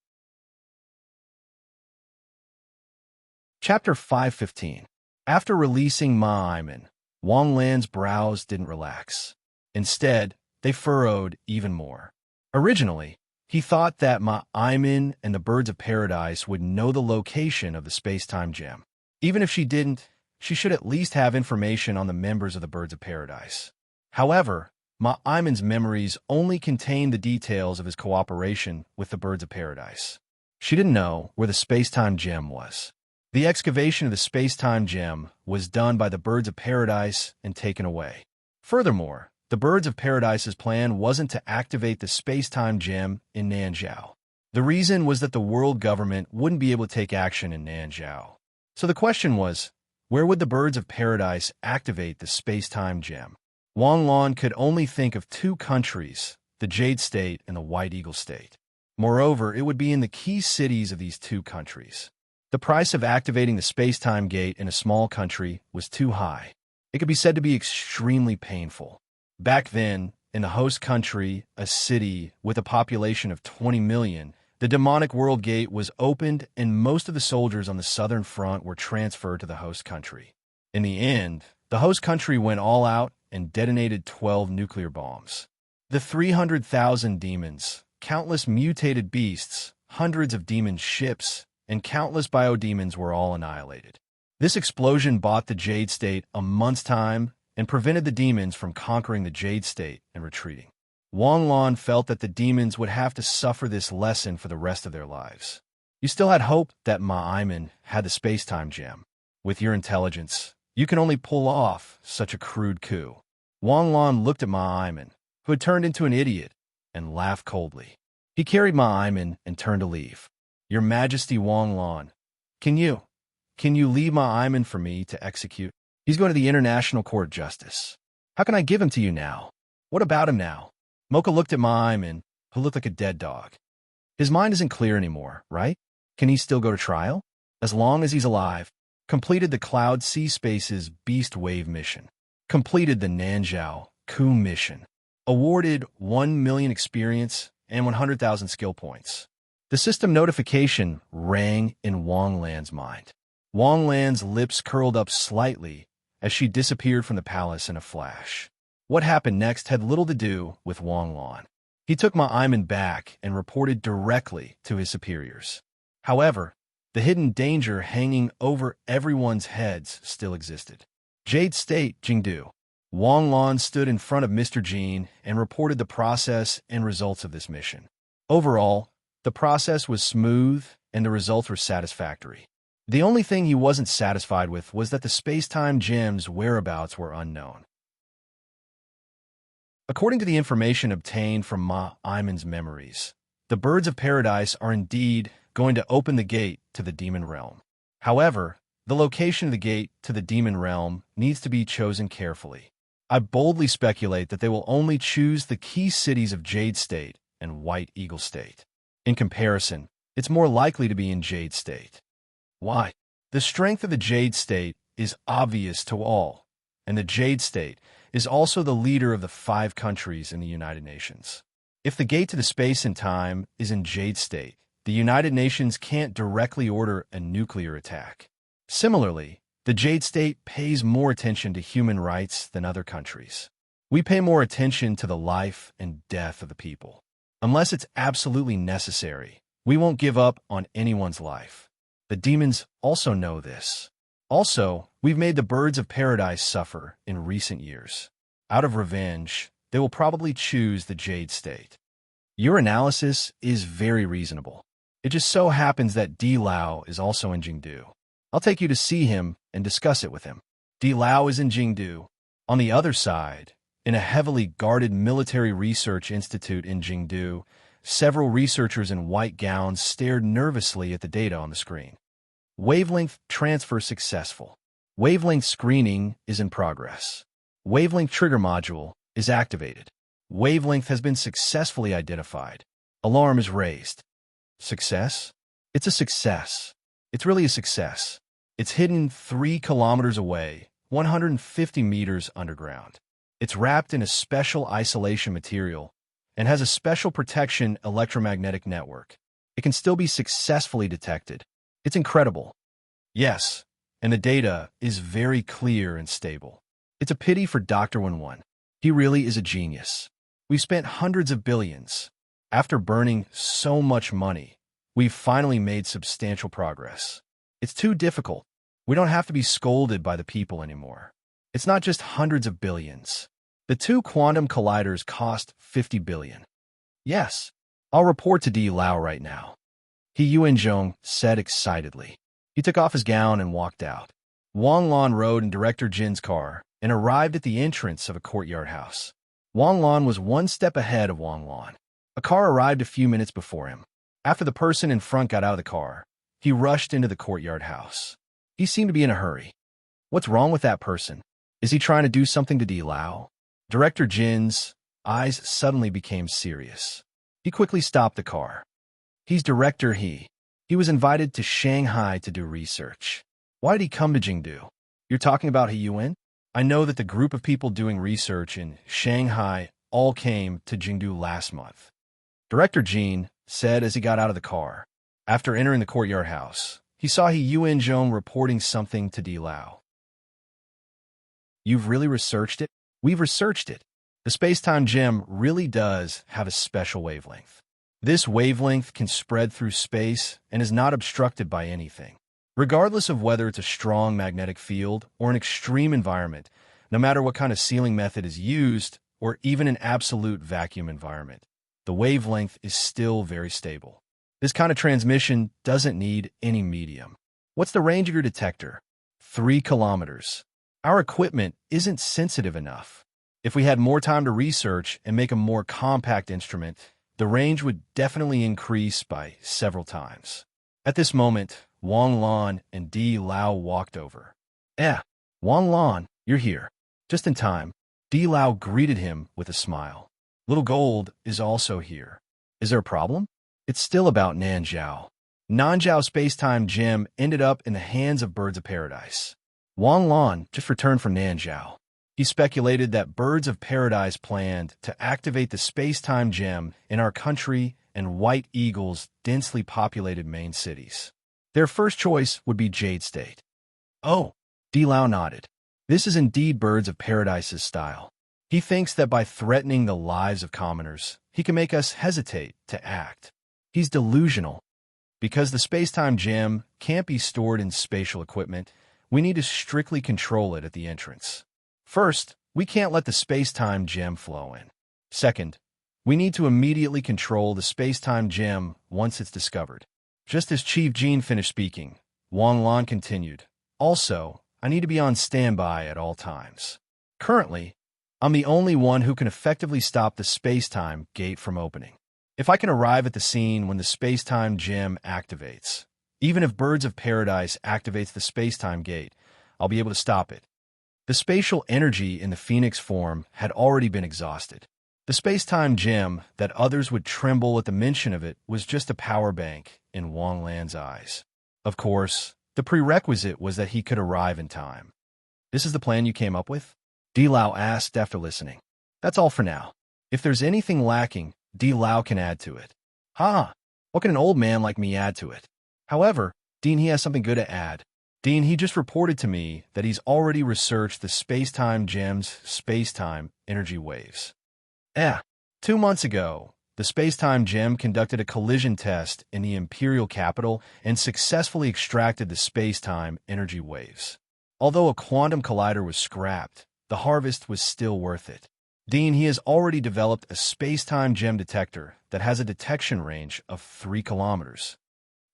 Chapter 515. After releasing Ma Iman, Wang Lan's brows didn't relax. Instead, they furrowed even more. Originally, he thought that Ma Iman and the Birds of Paradise would know the location of the space-time gem. Even if she didn't, she should at least have information on the members of the Birds of Paradise. However, Ma Iman's memories only contained the details of his cooperation with the Birds of Paradise. She didn't know where the space-time gem was. The excavation of the space-time gem was done by the Birds of Paradise and taken away. Furthermore, the Birds of Paradise's plan wasn't to activate the space-time gem in Nanzhao. The reason was that the world government wouldn't be able to take action in Nanzhao. So the question was, where would the Birds of Paradise activate the space-time gem? Wang Lan could only think of 2 countries, the Jade State and the White Eagle State. Moreover, it would be in the key cities of these 2 countries. The price of activating the space-time gate in a small country was too high. It could be said to be extremely painful. Back then, in the host country, a city with a population of 20 million, the demonic world gate was opened and most of the soldiers on the southern front were transferred to the host country. In the end, the host country went all out and detonated 12 nuclear bombs. The 300,000 demons, countless mutated beasts, hundreds of demon ships, and countless biodemons were all annihilated. This explosion bought the Jade State a month's time and prevented the demons from conquering the Jade State and retreating. Wang Lan felt that the demons would have to suffer this lesson for the rest of their lives. You still had hope that Ma Iman had the space-time gem. With your intelligence, you can only pull off such a crude coup. Wang Lan looked at Ma Iman, who had turned into an idiot, and laughed coldly. He carried Ma Iman and turned to leave. Your Majesty Wang Lan, can you leave Ma Iman for me to execute? He's going to the International Court of Justice. How can I give him to you now? What about him now? Mocha looked at Ma Iman, who looked like a dead dog. His mind isn't clear anymore, right? Can he still go to trial? As long as he's alive. Completed the Cloud Sea Space's Beast Wave mission. Completed the Nanzhao coup mission. Awarded 1 million experience and 100,000 skill points. The system notification rang in Wang Lan's mind. Wang Lan's lips curled up slightly as she disappeared from the palace in a flash. What happened next had little to do with Wang Lan. He took Ma Iman back and reported directly to his superiors. However, the hidden danger hanging over everyone's heads still existed. Jade State, Jingdu. Wang Lan stood in front of Mr. Jean and reported the process and results of this mission. Overall, the process was smooth and the results were satisfactory. The only thing he wasn't satisfied with was that the space-time gem's whereabouts were unknown. According to the information obtained from Ma Iman's memories, the Birds of Paradise are indeed going to open the gate to the demon realm. However, the location of the gate to the demon realm needs to be chosen carefully. I boldly speculate that they will only choose the key cities of Jade State and White Eagle State. In comparison, it's more likely to be in Jade State. Why? The strength of the Jade State is obvious to all, and the Jade State is also the leader of the 5 countries in the United Nations. If the gate to the space and time is in Jade State, the United Nations can't directly order a nuclear attack. Similarly, the Jade State pays more attention to human rights than other countries. We pay more attention to the life and death of the people. Unless it's absolutely necessary, we won't give up on anyone's life. The demons also know this. Also, we've made the birds of paradise suffer in recent years. Out of revenge, they will probably choose the Jade State. Your analysis is very reasonable. It just so happens that Di Lao is also in Jingdu. I'll take you to see him and discuss it with him. Di Lao is in Jingdu. On the other side, in a heavily guarded military research institute in Jingdu, several researchers in white gowns stared nervously at the data on the screen. Wavelength transfer successful. Wavelength screening is in progress. Wavelength trigger module is activated. Wavelength has been successfully identified. Alarm is raised. Success? It's a success. It's really a success. It's hidden 3 kilometers away, 150 meters underground. It's wrapped in a special isolation material and has a special protection electromagnetic network. It can still be successfully detected. It's incredible. Yes, and the data is very clear and stable. It's a pity for Dr. Wen. He really is a genius. We've spent hundreds of billions. After burning so much money, we've finally made substantial progress. It's too difficult. We don't have to be scolded by the people anymore. It's not just hundreds of billions. The 2 quantum colliders cost 50 billion. Yes, I'll report to Di Lao right now. He Yuanzhong said excitedly. He took off his gown and walked out. Wang Lan rode in Director Jin's car and arrived at the entrance of a courtyard house. Wang Lan was 1 step ahead of Wang Lan. A car arrived a few minutes before him. After the person in front got out of the car, he rushed into the courtyard house. He seemed to be in a hurry. What's wrong with that person? Is he trying to do something to Di Lao? Director Jin's eyes suddenly became serious. He quickly stopped the car. He's Director He. He was invited to Shanghai to do research. Why did he come to Jingdu? You're talking about He Yuan? I know that the group of people doing research in Shanghai all came to Jingdu last month. Director Jin said as he got out of the car. After entering the courtyard house, he saw He Yuanzhong reporting something to Di Lao. You've really researched it? We've researched it. The space-time gem really does have a special wavelength. This wavelength can spread through space and is not obstructed by anything. Regardless of whether it's a strong magnetic field or an extreme environment, no matter what kind of sealing method is used, or even an absolute vacuum environment, the wavelength is still very stable. This kind of transmission doesn't need any medium. What's the range of your detector? 3 kilometers. Our equipment isn't sensitive enough. If we had more time to research and make a more compact instrument, the range would definitely increase by several times. At this moment, Wang Lan and Di Lao walked over. Wang Lan, you're here. Just in time. Di Lao greeted him with a smile. Little Gold is also here. Is there a problem? It's still about Nanjiao. Nanjiao space-time gem ended up in the hands of birds of paradise. Wang Lan just returned from Nanjiao. He speculated that birds of paradise planned to activate the space-time gem in our country and White Eagle's densely populated main cities. Their first choice would be Jade State. Oh, Di Lao nodded. This is indeed birds of paradise's style. He thinks that by threatening the lives of commoners, he can make us hesitate to act. He's delusional. Because the space-time gem can't be stored in spatial equipment, we need to strictly control it at the entrance. First, we can't let the space-time gem flow in. Second, we need to immediately control the space-time gem once it's discovered. Just as Chief Jean finished speaking, Wang Lan continued, Also, I need to be on standby at all times. Currently, I'm the only one who can effectively stop the space-time gate from opening. If I can arrive at the scene when the space-time gem activates, even if Birds of Paradise activates the space-time gate, I'll be able to stop it. The spatial energy in the Phoenix form had already been exhausted. The space-time gem that others would tremble at the mention of it was just a power bank in Wang Lan's eyes. Of course, The prerequisite was that he could arrive in time. This is the plan you came up with? Di Lao asked after listening. That's all for now. If there's anything lacking, Di Lao can add to it. Ha! What can an old man like me add to it? However, Dean, he has something good to add. Dean, he just reported to me that he's already researched the space-time gem's space-time energy waves. 2 months ago, the space-time gem conducted a collision test in the imperial capital and successfully extracted the space-time energy waves. Although a quantum collider was scrapped, the harvest was still worth it. Dean, he has already developed a space-time gem detector that has a detection range of 3 kilometers.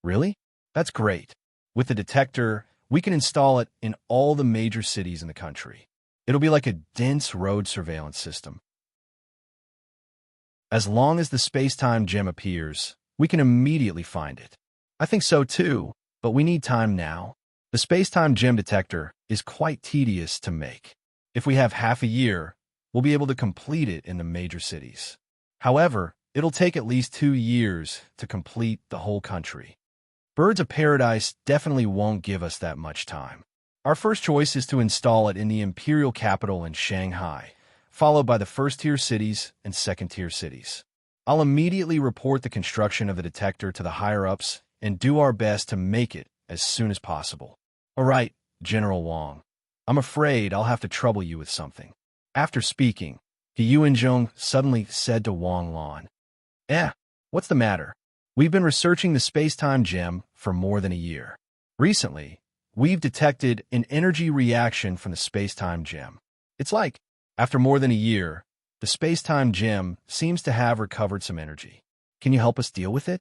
Really? That's great. With the detector, we can install it in all the major cities in the country. It'll be like a dense road surveillance system. As long as the space-time gem appears, we can immediately find it. I think so too, but we need time now. The space-time gem detector is quite tedious to make. If we have half a year, we'll be able to complete it in the major cities. However, it'll take at least 2 years to complete the whole country. Birds of Paradise definitely won't give us that much time. Our first choice is to install it in the imperial capital in Shanghai, followed by the first-tier cities and second-tier cities. I'll immediately report the construction of the detector to the higher-ups and do our best to make it as soon as possible. All right, General Wang. I'm afraid I'll have to trouble you with something. After speaking, He Yuanzhong suddenly said to Wang Lan, what's the matter? We've been researching the space-time gem for more than a year. Recently, we've detected an energy reaction from the space-time gem. It's like, after more than a year, the space-time gem seems to have recovered some energy. Can you help us deal with it?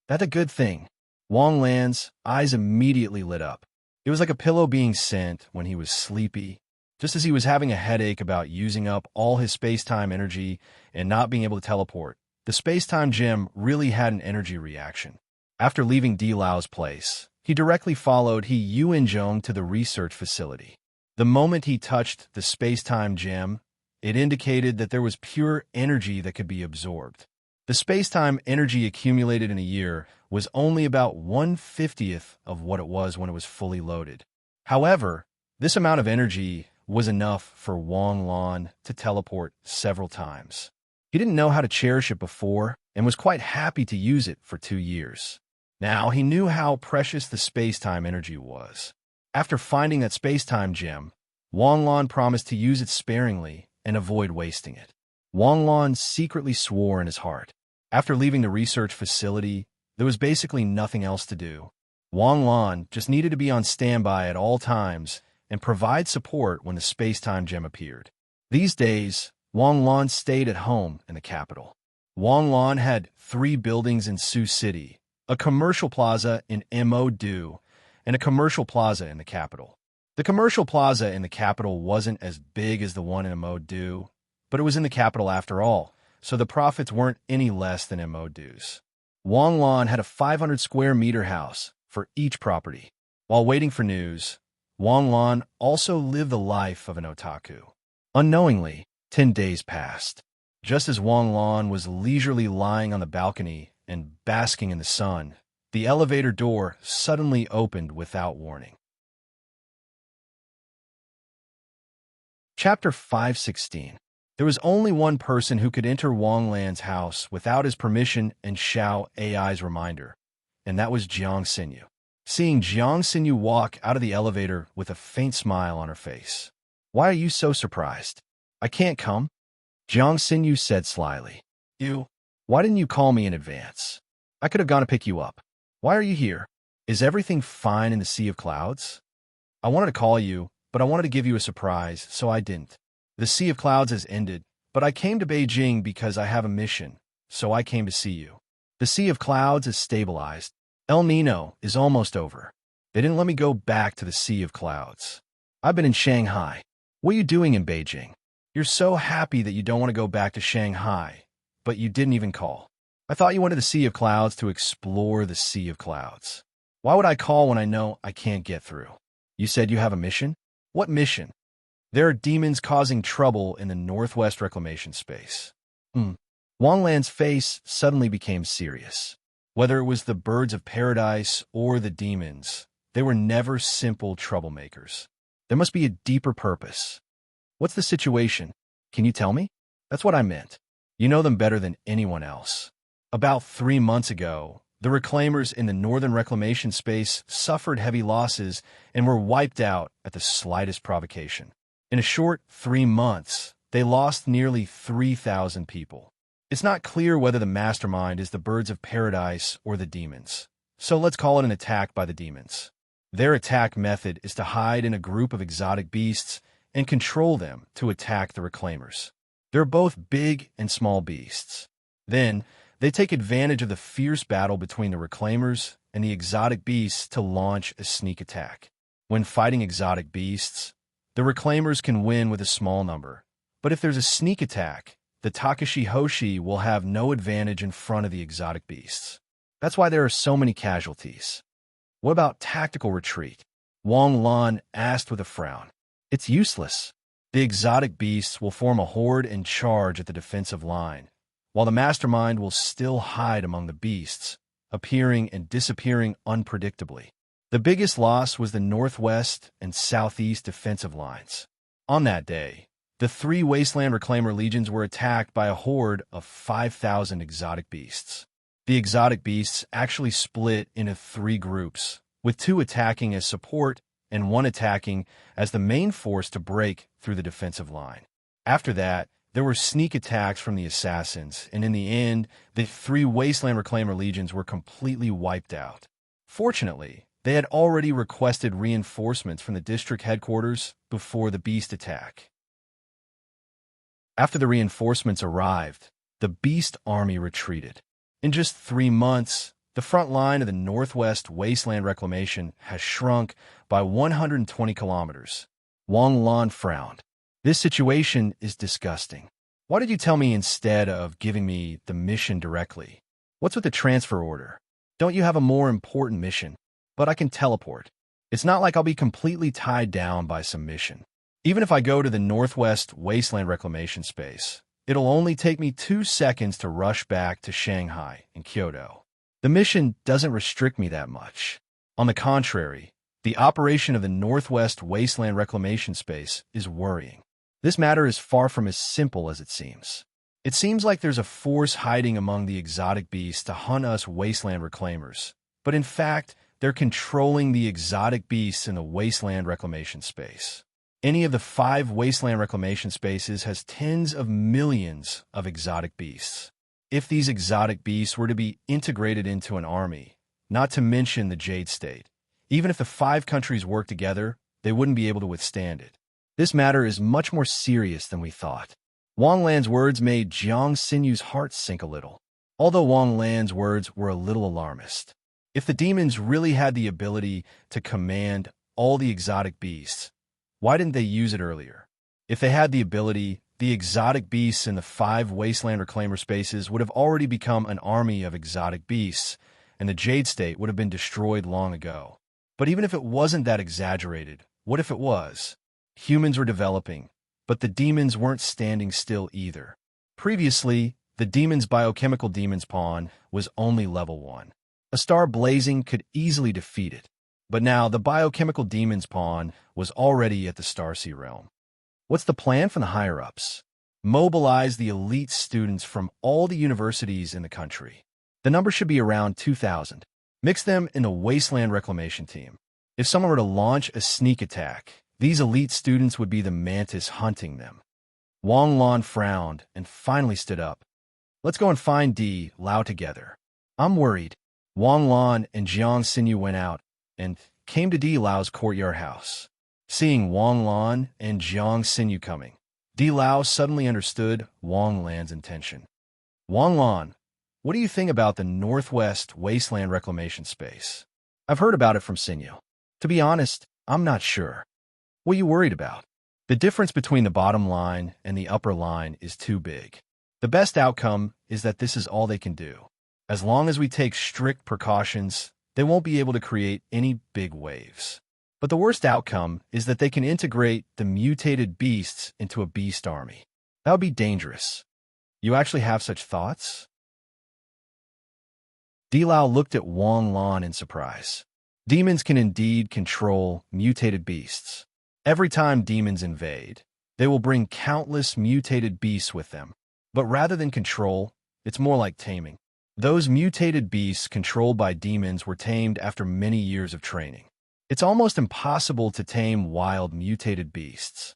That's a good thing. Wang Lan's eyes immediately lit up. It was like a pillow being sent when he was sleepy, just as he was having a headache about using up all his space-time energy and not being able to teleport. The space-time gem really had an energy reaction. After leaving Di Lao's place, he directly followed He Yuanzhong to the research facility. The moment he touched the space-time gem, it indicated that there was pure energy that could be absorbed. The space-time energy accumulated in a year was only about 1/50th of what it was when it was fully loaded. However, this amount of energy was enough for Wang Lan to teleport several times. He didn't know how to cherish it before and was quite happy to use it for 2 years. Now he knew how precious the space-time energy was. After finding that space-time gem, Wang Lan promised to use it sparingly and avoid wasting it. Wang Lan secretly swore in his heart. After leaving the research facility, there was basically nothing else to do. Wang Lan just needed to be on standby at all times and provide support when the space-time gem appeared. These days, Wang Lan stayed at home in the capital. Wang Lan had 3 buildings in Sioux City, a commercial plaza in Mo, and a commercial plaza in the capital. The commercial plaza in the capital wasn't as big as the one in Mo, but it was in the capital after all, so the profits weren't any less than Mo's. Wang Lan had a 500-square-meter house for each property. While waiting for news, Wang Lan also lived the life of an otaku. Unknowingly, 10 days passed. Just as Wang Lan was leisurely lying on the balcony and basking in the sun, the elevator door suddenly opened without warning. Chapter 516. There was only one person who could enter Wang Lan's house without his permission and Xiao AI's reminder, and that was Jiang Xinyu. Seeing Jiang Xinyu walk out of the elevator with a faint smile on her face. Why are you so surprised? I can't come? Jiang Xinyu said slyly. Why didn't you call me in advance? I could have gone to pick you up. Why are you here? Is everything fine in the Sea of Clouds? I wanted to call you, but I wanted to give you a surprise, so I didn't. The Sea of Clouds has ended, but I came to Beijing because I have a mission, so I came to see you. The Sea of Clouds is stabilized. El Nino is almost over. They didn't let me go back to the Sea of Clouds. I've been in Shanghai. What are you doing in Beijing? You're so happy that you don't want to go back to Shanghai, but you didn't even call. I thought you went to the Sea of Clouds to explore the Sea of Clouds. Why would I call when I know I can't get through? You said you have a mission? What mission? There are demons causing trouble in the Northwest Reclamation Space. Wang Lan's face suddenly became serious. Whether it was the birds of paradise or the demons, They were never simple troublemakers. There must be a deeper purpose. What's the situation? Can you tell me? That's what I meant. You know them better than anyone else. About 3 months ago, the reclaimers in the Northern Reclamation Space suffered heavy losses and were wiped out at the slightest provocation. In a short 3 months, they lost nearly 3,000 people. It's not clear whether the mastermind is the birds of paradise or the demons, so let's call it an attack by the demons. Their attack method is to hide in a group of exotic beasts and control them to attack the reclaimers. They're both big and small beasts. Then, they take advantage of the fierce battle between the reclaimers and the exotic beasts to launch a sneak attack. When fighting exotic beasts, the reclaimers can win with a small number, but if there's a sneak attack, the Takashi Hoshi will have no advantage in front of the exotic beasts. That's why there are so many casualties. What about tactical retreat? Wang Lan asked with a frown. It's useless. The exotic beasts will form a horde and charge at the defensive line, while the mastermind will still hide among the beasts, appearing and disappearing unpredictably. The biggest loss was the northwest and southeast defensive lines. On that day, the 3 Wasteland Reclaimer legions were attacked by a horde of 5,000 exotic beasts. The exotic beasts actually split into 3 groups, with 2 attacking as support and 1 attacking as the main force to break through the defensive line. After that, there were sneak attacks from the assassins, and in the end, the 3 Wasteland Reclaimer legions were completely wiped out. Fortunately, they had already requested reinforcements from the district headquarters before the beast attack. After the reinforcements arrived, the beast army retreated. In just 3 months, the front line of the Northwest Wasteland Reclamation has shrunk by 120 kilometers. Wang Lan frowned. This situation is disgusting. Why did you tell me instead of giving me the mission directly? What's with the transfer order? Don't you have a more important mission? But I can teleport. It's not like I'll be completely tied down by some mission. Even if I go to the Northwest Wasteland Reclamation Space, it'll only take me 2 seconds to rush back to Shanghai and Kyoto. The mission doesn't restrict me that much. On the contrary, the operation of the Northwest Wasteland Reclamation Space is worrying. This matter is far from as simple as it seems. It seems like there's a force hiding among the exotic beasts to hunt us Wasteland Reclaimers, but in fact, they're controlling the exotic beasts in the Wasteland Reclamation Space. Any of the 5 Wasteland Reclamation Spaces has tens of millions of exotic beasts. If these exotic beasts were to be integrated into an army, not to mention the Jade State, even if the 5 countries worked together, they wouldn't be able to withstand it. This matter is much more serious than we thought. Wang Lan's words made Jiang Xinyu's heart sink a little, although Wang Lan's words were a little alarmist. If the demons really had the ability to command all the exotic beasts, why didn't they use it earlier? If they had the ability, the exotic beasts in the 5 Wasteland Reclaimer spaces would have already become an army of exotic beasts, and the Jade State would have been destroyed long ago. But even if it wasn't that exaggerated, what if it was? Humans were developing, but the demons weren't standing still either. Previously, the demon's biochemical demon's pawn was only level 1. A star blazing could easily defeat it. But now the biochemical demon's pawn was already at the Starsea realm. What's the plan from the higher-ups? Mobilize the elite students from all the universities in the country. The number should be around 2,000. Mix them in the Wasteland Reclamation team. If someone were to launch a sneak attack, these elite students would be the mantis hunting them. Wang Lan frowned and finally stood up. Let's go and find Di Lao together. I'm worried. Wang Lan and Jiang Xinyu went out and came to Di Lao's courtyard house. Seeing Wang Lan and Jiang Xinyu coming, Di Lao suddenly understood Wang Lan's intention. Wang Lan, what do you think about the Northwest Wasteland Reclamation Space? I've heard about it from Xinyu. To be honest, I'm not sure. What are you worried about? The difference between the bottom line and the upper line is too big. The best outcome is that this is all they can do. As long as we take strict precautions, they won't be able to create any big waves. But the worst outcome is that they can integrate the mutated beasts into a beast army. That would be dangerous. You actually have such thoughts? Di Lao looked at Wang Lan in surprise. Demons can indeed control mutated beasts. Every time demons invade, they will bring countless mutated beasts with them. But rather than control, it's more like taming. Those mutated beasts controlled by demons were tamed after many years of training. It's almost impossible to tame wild mutated beasts.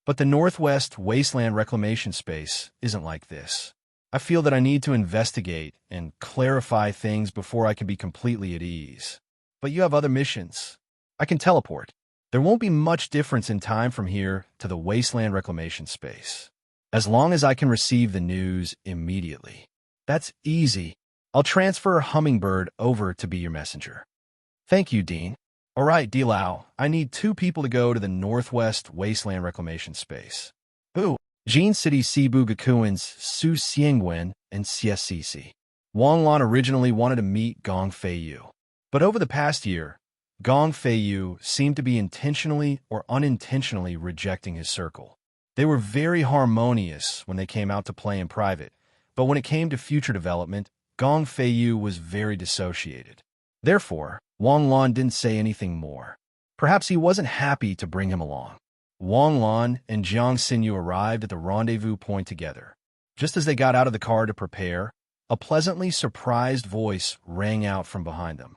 But the Northwest Wasteland Reclamation Space isn't like this. I feel that I need to investigate and clarify things before I can be completely at ease. But you have other missions. I can teleport. There won't be much difference in time from here to the Wasteland Reclamation Space, as long as I can receive the news immediately. That's easy. I'll transfer Hummingbird over to be your messenger. Thank you, Dean. All right, Dilau, I need 2 people to go to the Northwest Wasteland Reclamation Space. Who? Jean City Cebu Gakuin's Su Xiangwen and CSCC. Wang Lan originally wanted to meet Gong Feiyu. But over the past year, Gong Feiyu seemed to be intentionally or unintentionally rejecting his circle. They were very harmonious when they came out to play in private, but when it came to future development, Gong Feiyu was very dissociated. Therefore, Wang Lan didn't say anything more. Perhaps he wasn't happy to bring him along. Wang Lan and Jiang Xinyu arrived at the rendezvous point together. Just as they got out of the car to prepare, a pleasantly surprised voice rang out from behind them.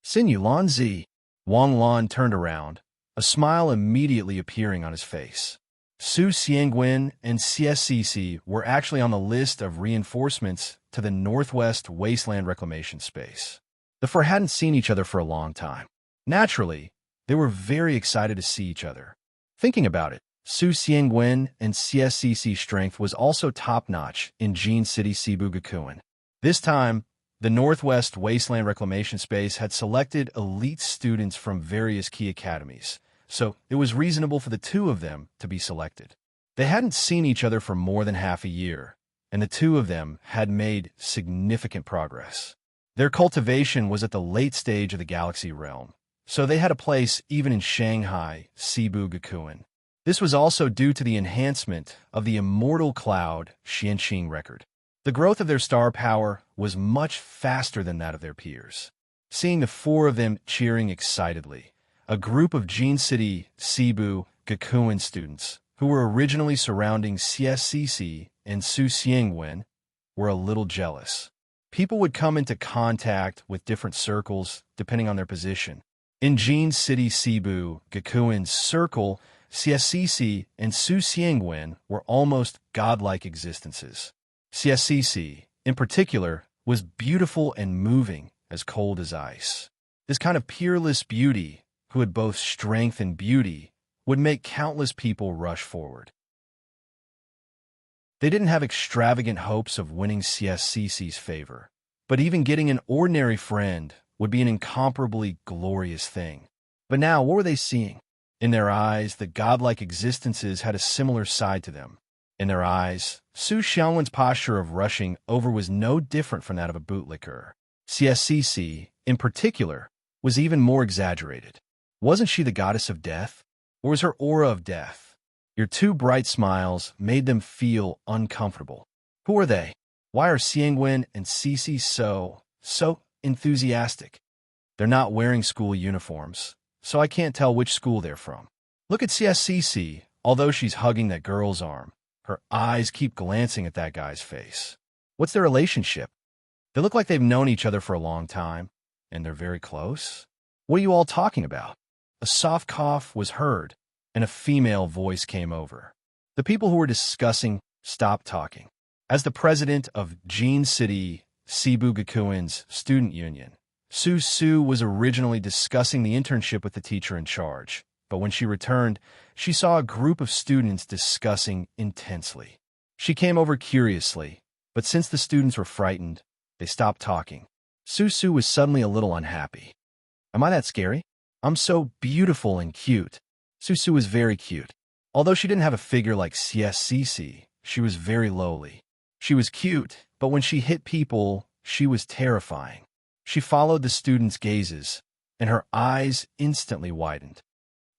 Xinyu Lan Zi. Wang Lan turned around, a smile immediately appearing on his face. Su Xiangwen and CSCC were actually on the list of reinforcements to the Northwest Wasteland Reclamation Space. The four hadn't seen each other for a long time. Naturally, they were very excited to see each other. Thinking about it, Su Xiangwen and CSCC's strength was also top-notch in Jean City Cebu Gakuin. This time, the Northwest Wasteland Reclamation Space had selected elite students from various key academies, so it was reasonable for the 2 of them to be selected. They hadn't seen each other for more than half a year, and the 2 of them had made significant progress. Their cultivation was at the late stage of the galaxy realm, so they had a place even in Shanghai, Cebu Gakuin. This was also due to the enhancement of the immortal cloud Xianqing record. The growth of their star power was much faster than that of their peers. Seeing the 4 of them cheering excitedly, a group of Jean City Cebu Gakuin students, who were originally surrounding CSCC and Su Xiangwen, were a little jealous. People would come into contact with different circles depending on their position. In Jean City Cebu Gakuin's circle, CSCC and Su Xiangwen were almost godlike existences. CSCC, in particular, was beautiful and moving, as cold as ice. This kind of peerless beauty, who had both strength and beauty, would make countless people rush forward. They didn't have extravagant hopes of winning CSCC's favor, but even getting an ordinary friend would be an incomparably glorious thing. But now, what were they seeing? In their eyes, the godlike existences had a similar side to them. In their eyes, Su Xiangwen's posture of rushing over was no different from that of a bootlicker. CSCC, in particular, was even more exaggerated. Wasn't she the goddess of death? Or was her aura of death? Your 2 bright smiles made them feel uncomfortable. Who are they? Why are Xiangwen and Cici so enthusiastic? They're not wearing school uniforms, so I can't tell which school they're from. Look at CSCC. Although she's hugging that girl's arm, her eyes keep glancing at that guy's face. What's their relationship? They look like they've known each other for a long time, and they're very close. What are you all talking about? A soft cough was heard, and a female voice came over. The people who were discussing stopped talking. As the president of Jean City Cebu Gakuin's student union, Su was originally discussing the internship with the teacher in charge, but when she returned, she saw a group of students discussing intensely. She came over curiously, but since the students were frightened, they stopped talking. Su was suddenly a little unhappy. Am I that scary? I'm so beautiful and cute. Su was very cute. Although she didn't have a figure like CSCC, she was very lowly. She was cute, but when she hit people, she was terrifying. She followed the students' gazes, and her eyes instantly widened.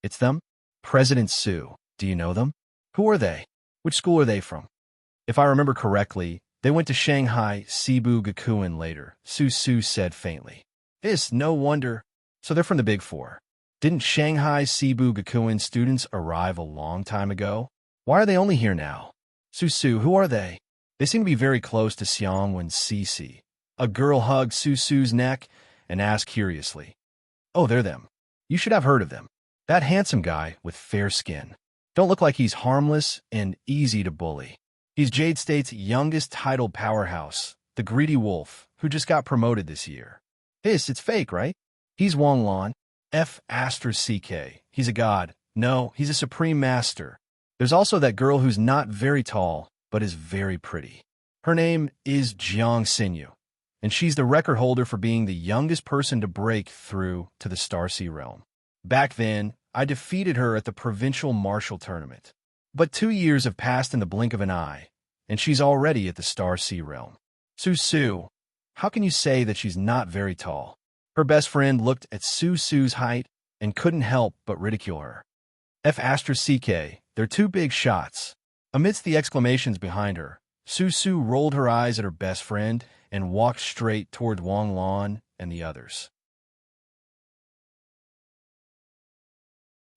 It's them? President Su. Do you know them? Who are they? Which school are they from? If I remember correctly, they went to Shanghai Cebu Gakuin later, Su said faintly. It's no wonder. So they're from the Big Four. Didn't Shanghai Cebu Gakuen students arrive a long time ago? Why are they only here now? Su, who are they? They seem to be very close to Xiang when Cici. A girl hugged Su's neck and asked curiously. Oh, they're them. You should have heard of them. That handsome guy with fair skin. Don't look like he's harmless and easy to bully. He's Jade State's youngest titled powerhouse, the Greedy Wolf, who just got promoted this year. It's fake, right? He's Wang Lan, F***CK. He's a god. No, he's a supreme master. There's also that girl who's not very tall, but is very pretty. Her name is Jiang Xinyu, and she's the record holder for being the youngest person to break through to the Star Sea realm. Back then, I defeated her at the provincial martial tournament. But 2 years have passed in the blink of an eye, and she's already at the Star Sea realm. Su, how can you say that she's not very tall? Her best friend looked at Su's height and couldn't help but ridicule her. F***CK, they're two big shots. Amidst the exclamations behind her, Su rolled her eyes at her best friend and walked straight toward Wang Lan and the others.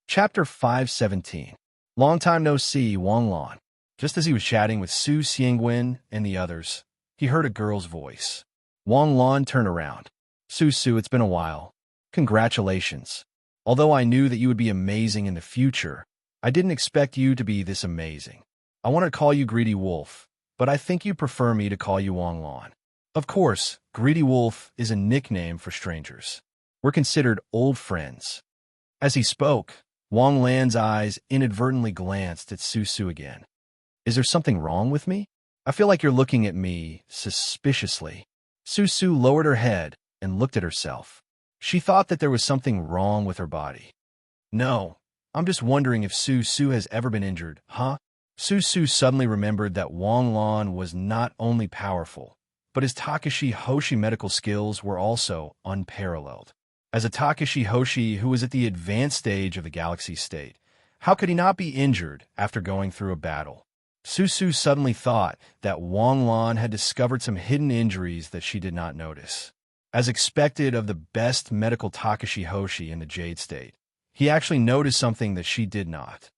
Chapter 517. Long time no see, Wang Lan. Just as he was chatting with Su Xiangwen and the others, he heard a girl's voice. Wang Lan turned around. Su, it's been a while. Congratulations. Although I knew that you would be amazing in the future, I didn't expect you to be this amazing. I want to call you Greedy Wolf, but I think you prefer me to call you Wang Lan. Of course, Greedy Wolf is a nickname for strangers. We're considered old friends. As he spoke, Wang Lan's eyes inadvertently glanced at Su again. Is there something wrong with me? I feel like you're looking at me suspiciously. Su lowered her head and looked at herself. She thought that there was something wrong with her body. No, I'm just wondering if Su has ever been injured, huh? Su suddenly remembered that Wang Lan was not only powerful, but his Takashi Hoshi medical skills were also unparalleled. As a Takashi Hoshi who was at the advanced stage of the galaxy state, how could he not be injured after going through a battle? Su suddenly thought that Wang Lan had discovered some hidden injuries that she did not notice. As expected of the best medical Takashi Hoshi in the Jade State, he actually noticed something that she did not.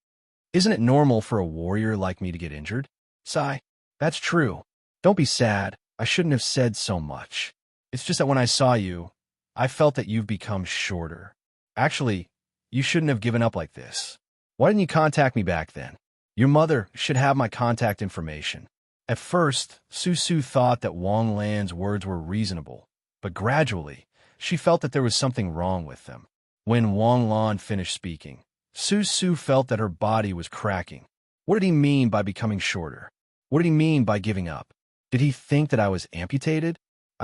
Isn't it normal for a warrior like me to get injured? Sigh. That's true. Don't be sad. I shouldn't have said so much. It's just that when I saw you, I felt that you've become shorter. Actually, you shouldn't have given up like this. Why didn't you contact me back then? Your mother should have my contact information. At first, Su thought that Wang Lan's words were reasonable, but gradually, she felt that there was something wrong with them. When Wang Lan finished speaking, Su felt that her body was cracking. What did he mean by becoming shorter? What did he mean by giving up? Did he think that I was amputated?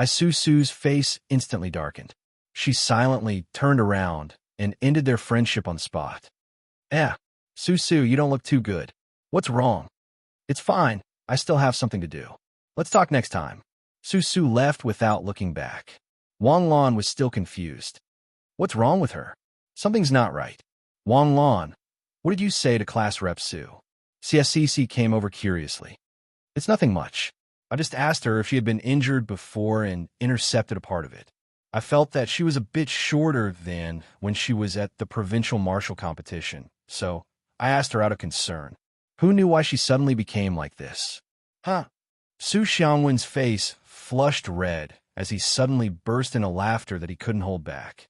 Su's face instantly darkened. She silently turned around and ended their friendship on the spot. Su, you don't look too good. What's wrong? It's fine. I still have something to do. Let's talk next time. Su left without looking back. Wang Lan was still confused. What's wrong with her? Something's not right. Wang Lan, what did you say to class rep Su? CSCC came over curiously. It's nothing much. I just asked her if she had been injured before and intercepted a part of it. I felt that she was a bit shorter than when she was at the provincial martial competition, so I asked her out of concern. Who knew why she suddenly became like this? Huh? Su Xiangwen's face flushed red as he suddenly burst into laughter that he couldn't hold back.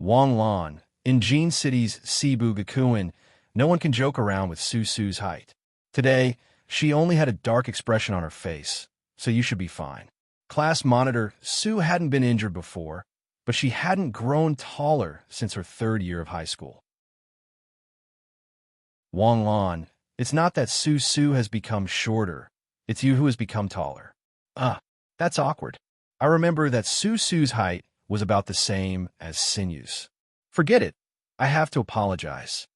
Wang Lan, in Jin City's Cebu Gakuen, no one can joke around with Su's height. Today, she only had a dark expression on her face, so you should be fine. Class monitor, Su hadn't been injured before, but she hadn't grown taller since her 3rd year of high school. Wang Lan, it's not that Su has become shorter, it's you who has become taller. That's awkward. I remember that Su's height was about the same as Sinyu's. Forget it. I have to apologize.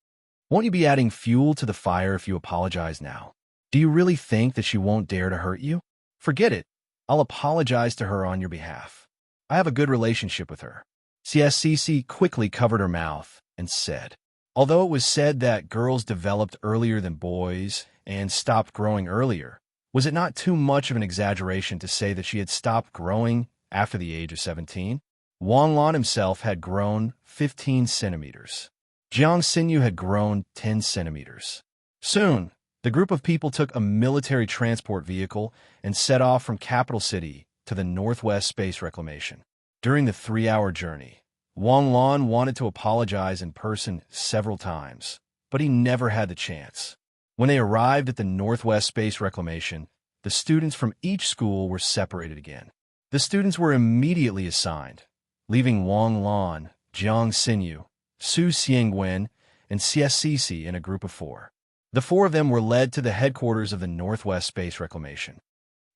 Won't you be adding fuel to the fire if you apologize now? Do you really think that she won't dare to hurt you? Forget it. I'll apologize to her on your behalf. I have a good relationship with her. CSCC quickly covered her mouth and said, although it was said that girls developed earlier than boys and stopped growing earlier, was it not too much of an exaggeration to say that she had stopped growing after the age of 17? Wang Lan himself had grown 15 centimeters. Jiang Xinyu had grown 10 centimeters. Soon, the group of people took a military transport vehicle and set off from Capital City to the Northwest Space Reclamation. During the 3-hour journey, Wang Lan wanted to apologize in person several times, but he never had the chance. When they arrived at the Northwest Space Reclamation, the students from each school were separated again. The students were immediately assigned, leaving Wang Lan, Jiang Xinyu, Su Xiangwen, and CSCC in a group of 4. The 4 of them were led to the headquarters of the Northwest Space Reclamation.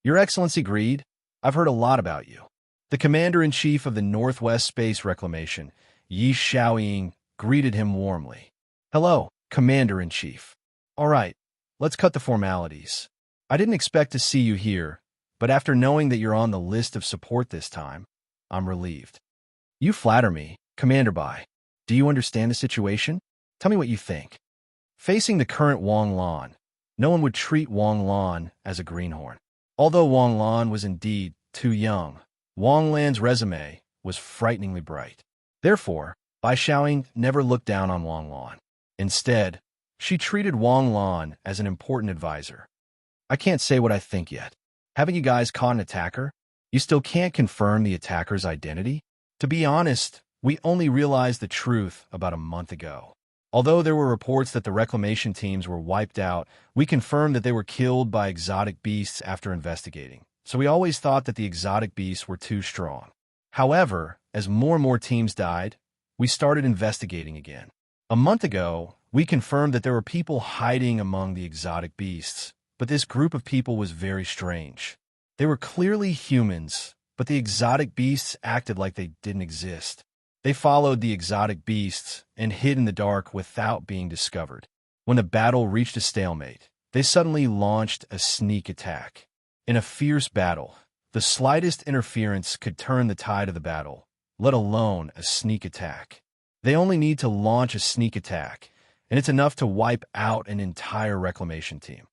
Your Excellency Greed, I've heard a lot about you. The Commander-in-Chief of the Northwest Space Reclamation, Yi Xiaoying, greeted him warmly. Hello, Commander-in-Chief. All right, let's cut the formalities. I didn't expect to see you here, but after knowing that you're on the list of support this time, I'm relieved. You flatter me, Commander Bai. Do you understand the situation? Tell me what you think. Facing the current Wang Lan, no one would treat Wang Lan as a greenhorn. Although Wang Lan was indeed too young, Wang Lan's resume was frighteningly bright. Therefore, Bai Xiaoying never looked down on Wang Lan. Instead, she treated Wang Lan as an important advisor. I can't say what I think yet. Haven't you guys caught an attacker? You still can't confirm the attacker's identity? To be honest, we only realized the truth about a month ago. Although there were reports that the reclamation teams were wiped out, we confirmed that they were killed by exotic beasts after investigating. So we always thought that the exotic beasts were too strong. However, as more and more teams died, we started investigating again. A month ago, we confirmed that there were people hiding among the exotic beasts, but this group of people was very strange. They were clearly humans, but the exotic beasts acted like they didn't exist. They followed the exotic beasts and hid in the dark without being discovered. When the battle reached a stalemate, they suddenly launched a sneak attack. In a fierce battle, the slightest interference could turn the tide of the battle, let alone a sneak attack. They only need to launch a sneak attack, and it's enough to wipe out an entire reclamation team.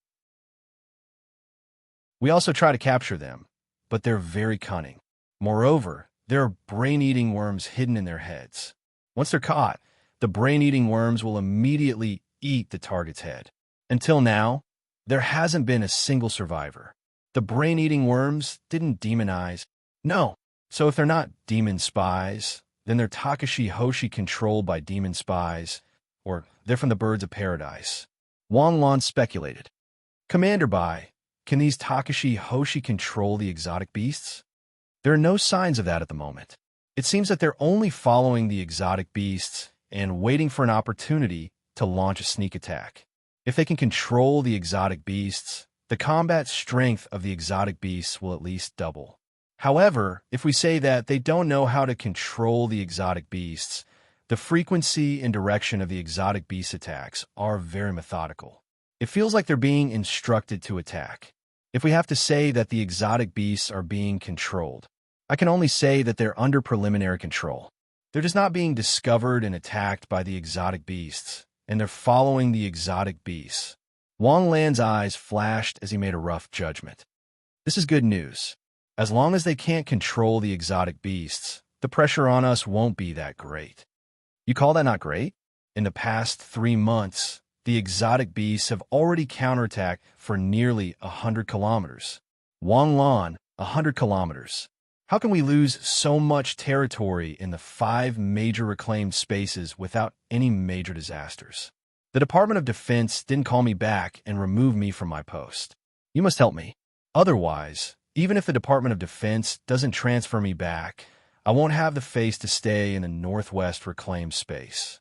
We also try to capture them, but they're very cunning. Moreover, there are brain-eating worms hidden in their heads. Once they're caught, the brain-eating worms will immediately eat the target's head. Until now, there hasn't been a single survivor. The brain-eating worms didn't demonize. No. So if they're not demon spies, then they're Takashi Hoshi controlled by demon spies, or they're from the birds of paradise. Wang Lan speculated. Commander Bai, can these Takashi Hoshi control the exotic beasts? There are no signs of that at the moment. It seems that they're only following the exotic beasts and waiting for an opportunity to launch a sneak attack. If they can control the exotic beasts, the combat strength of the exotic beasts will at least double. However, if we say that they don't know how to control the exotic beasts, the frequency and direction of the exotic beast attacks are very methodical. It feels like they're being instructed to attack. If we have to say that the exotic beasts are being controlled, I can only say that they're under preliminary control. They're just not being discovered and attacked by the exotic beasts, and they're following the exotic beasts. Wang Lan's eyes flashed as he made a rough judgment. This is good news. As long as they can't control the exotic beasts, the pressure on us won't be that great. You call that not great? In the past 3 months, the exotic beasts have already counterattacked for nearly 100 kilometers. Wang Lan, 100 kilometers. How can we lose so much territory in the 5 major reclaimed spaces without any major disasters? The Department of Defense didn't call me back and remove me from my post. You must help me. Otherwise, even if the Department of Defense doesn't transfer me back, I won't have the face to stay in the Northwest reclaimed space.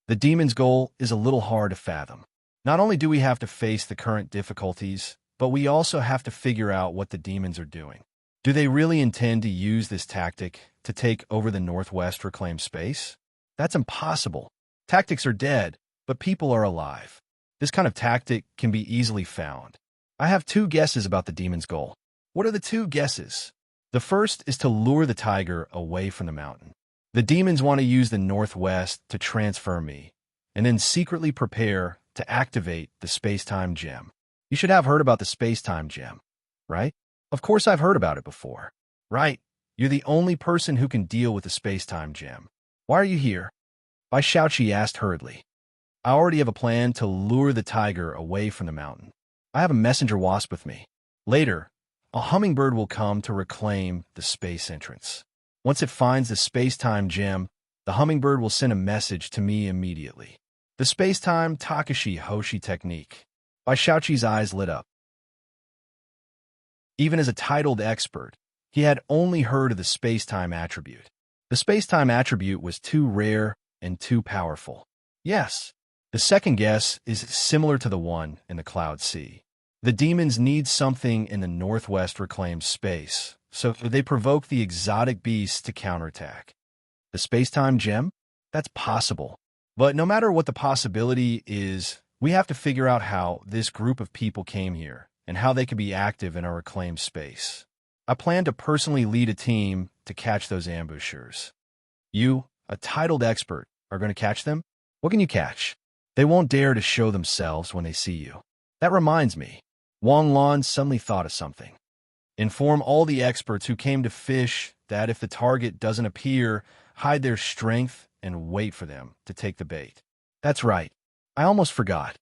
The demon's goal is a little hard to fathom. Not only do we have to face the current difficulties, but we also have to figure out what the demons are doing. Do they really intend to use this tactic to take over the Northwest reclaimed space? That's impossible. Tactics are dead, but people are alive. This kind of tactic can be easily found. I have 2 guesses about the demon's goal. What are the 2 guesses? The first is to lure the tiger away from the mountain. The demons want to use the Northwest to transfer me, and then secretly prepare to activate the space-time gem. You should have heard about the space-time gem, right? Of course I've heard about it before. Right. You're the only person who can deal with the space-time gem. Why are you here? Bai Shaoqi asked hurriedly. I already have a plan to lure the tiger away from the mountain. I have a messenger wasp with me. Later, a hummingbird will come to reclaim the space entrance. Once it finds the space-time gem, the hummingbird will send a message to me immediately. The space-time Takashi Hoshi technique. Bai Shaoqi's eyes lit up. Even as a titled expert, he had only heard of the space-time attribute. The space-time attribute was too rare and too powerful. Yes, the second guess is similar to the one in the Cloud Sea. The demons need something in the northwest reclaimed space, so they provoke the exotic beasts to counterattack. The space-time gem? That's possible. But no matter what the possibility is, we have to figure out how this group of people came here and how they could be active in our reclaimed space. I plan to personally lead a team to catch those ambushers. You, a titled expert, are going to catch them? What can you catch? They won't dare to show themselves when they see you. That reminds me. Wang Lan suddenly thought of something. Inform all the experts who came to fish that if the target doesn't appear, hide their strength and wait for them to take the bait. That's right. I almost forgot.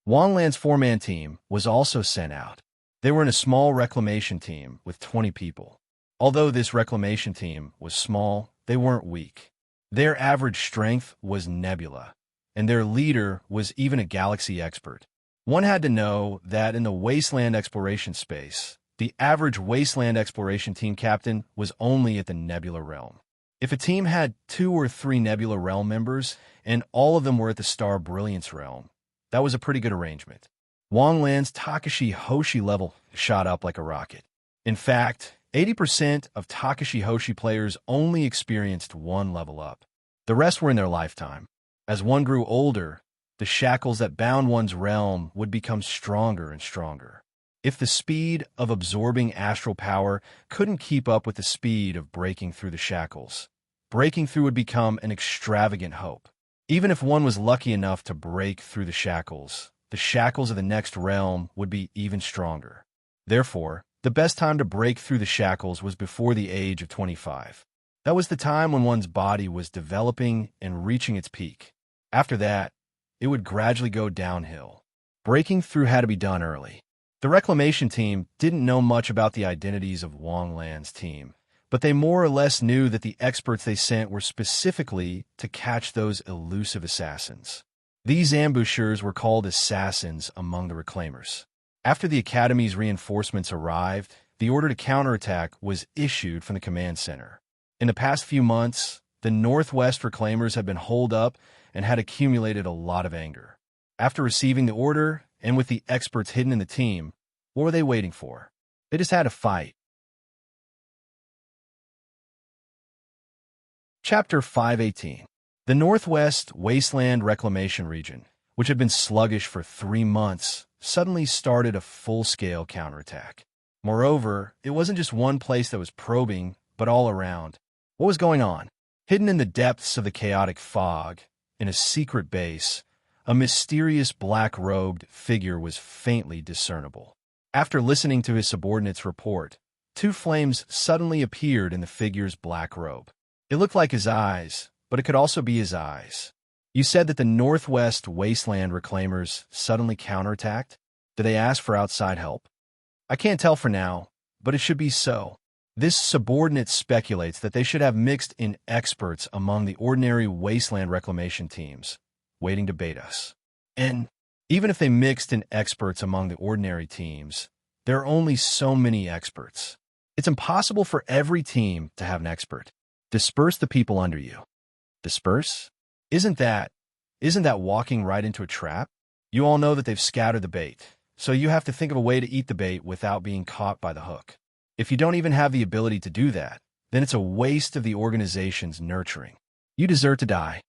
Wang Lan's four-man team was also sent out. They were in a small reclamation team with 20 people. Although this reclamation team was small, they weren't weak. Their average strength was nebula, and their leader was even a galaxy expert. One had to know that in the wasteland exploration space, the average wasteland exploration team captain was only at the nebula realm. If a team had 2 or 3 nebula realm members, and all of them were at the star brilliance realm, that was a pretty good arrangement. Wang Lan's Takashi Hoshi level shot up like a rocket. In fact, 80% of Takashi Hoshi players only experienced 1 level up. The rest were in their lifetime. As one grew older, the shackles that bound one's realm would become stronger and stronger. If the speed of absorbing astral power couldn't keep up with the speed of breaking through the shackles, breaking through would become an extravagant hope. Even if one was lucky enough to break through the shackles of the next realm would be even stronger. Therefore, the best time to break through the shackles was before the age of 25. That was the time when one's body was developing and reaching its peak. After that, it would gradually go downhill. Breaking through had to be done early. The reclamation team didn't know much about the identities of Wang Lan's team, but they more or less knew that the experts they sent were specifically to catch those elusive assassins. These ambushers were called assassins among the reclaimers. After the Academy's reinforcements arrived, the order to counterattack was issued from the command center. In the past few months, the Northwest reclaimers had been holed up and had accumulated a lot of anger. After receiving the order, and with the experts hidden in the team, what were they waiting for? They just had to fight. Chapter 518. The Northwest Wasteland Reclamation Region, which had been sluggish for 3 months, suddenly started a full-scale counterattack. Moreover, it wasn't just one place that was probing, but all around. What was going on? Hidden in the depths of the chaotic fog, in a secret base, a mysterious black-robed figure was faintly discernible. After listening to his subordinate's report, 2 flames suddenly appeared in the figure's black robe. It looked like his eyes, but it could also be his eyes. You said that the Northwest Wasteland Reclaimers suddenly counterattacked? Did they ask for outside help? I can't tell for now, but it should be so. This subordinate speculates that they should have mixed in experts among the ordinary Wasteland Reclamation teams, waiting to bait us. And even if they mixed in experts among the ordinary teams, there are only so many experts. It's impossible for every team to have an expert. Disperse the people under you. Disperse? Isn't that walking right into a trap? You all know that they've scattered the bait, so you have to think of a way to eat the bait without being caught by the hook. If you don't even have the ability to do that, then it's a waste of the organization's nurturing. You deserve to die.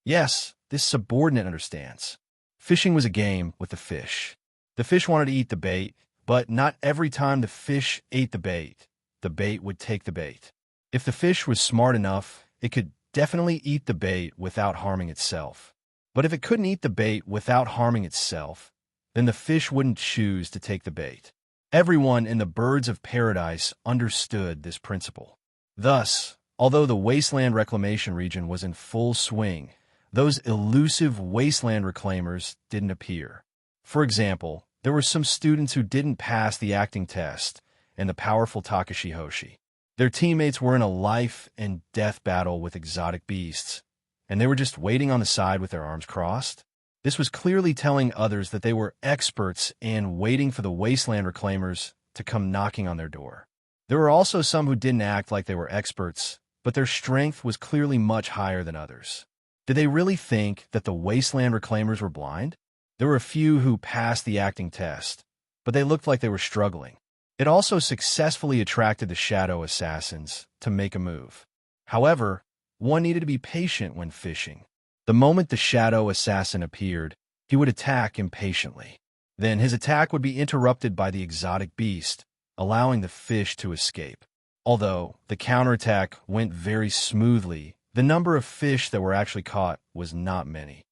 Yes, this subordinate understands. Fishing was a game with the fish. The fish wanted to eat the bait, but not every time the fish ate the bait would take the bait. If the fish was smart enough, it could definitely eat the bait without harming itself. But if it couldn't eat the bait without harming itself, then the fish wouldn't choose to take the bait. Everyone in the birds of paradise understood this principle. Thus, although the wasteland reclamation region was in full swing, those elusive wasteland reclaimers didn't appear. For example, there were some students who didn't pass the acting test, and the powerful Takashi Hoshi. Their teammates were in a life and death battle with exotic beasts, and they were just waiting on the side with their arms crossed. This was clearly telling others that they were experts and waiting for the wasteland reclaimers to come knocking on their door. There were also some who didn't act like they were experts, but their strength was clearly much higher than others. Did they really think that the wasteland reclaimers were blind? There were a few who passed the acting test, but they looked like they were struggling. It also successfully attracted the shadow assassins to make a move. However, one needed to be patient when fishing. The moment the shadow assassin appeared, he would attack impatiently. Then his attack would be interrupted by the exotic beast, allowing the fish to escape. Although the counterattack went very smoothly, the number of fish that were actually caught was not many.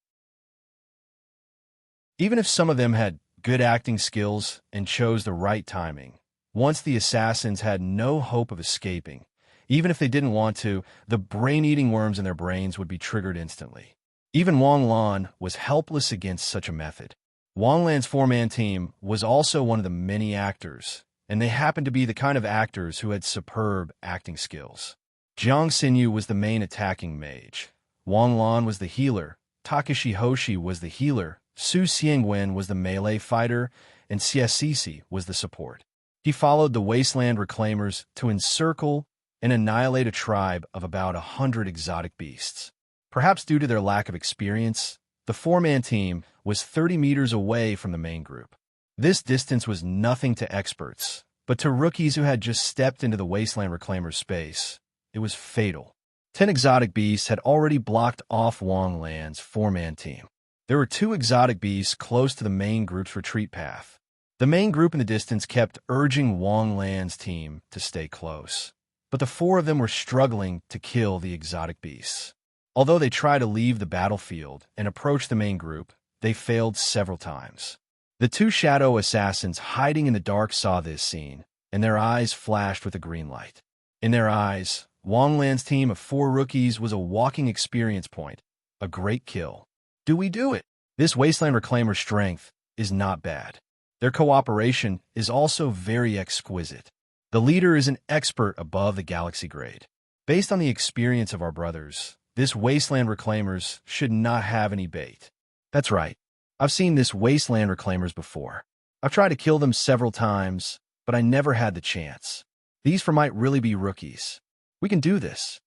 Even if some of them had good acting skills and chose the right timing, once the assassins had no hope of escaping, even if they didn't want to, the brain-eating worms in their brains would be triggered instantly. Even Wang Lan was helpless against such a method. Wang Lan's four-man team was also one of the many actors, and they happened to be the kind of actors who had superb acting skills. Jiang Xinyu was the main attacking mage. Wang Lan was the healer. Takashi Hoshi was the healer. Su Xiangwen was the melee fighter, and Xie was the support. He followed the wasteland reclaimers to encircle and annihilate a tribe of about 100 exotic beasts. Perhaps due to their lack of experience, the four-man team was 30 meters away from the main group. This distance was nothing to experts, but to rookies who had just stepped into the wasteland reclaimer's space, it was fatal. 10 exotic beasts had already blocked off Wang Lan's four-man team. There were 2 exotic beasts close to the main group's retreat path. The main group in the distance kept urging Wang Lan's team to stay close, but the 4 of them were struggling to kill the exotic beasts. Although they tried to leave the battlefield and approach the main group, they failed several times. The 2 shadow assassins hiding in the dark saw this scene, and their eyes flashed with a green light. In their eyes, Wang Lan's team of 4 rookies was a walking experience point, a great kill. Do we do it? This wasteland reclaimer strength is not bad. Their cooperation is also very exquisite. The leader is an expert above the galaxy grade. Based on the experience of our brothers, this wasteland reclaimers should not have any bait. That's right. I've seen this wasteland reclaimers before. I've tried to kill them several times, but I never had the chance. These 4 might really be rookies. We can do this.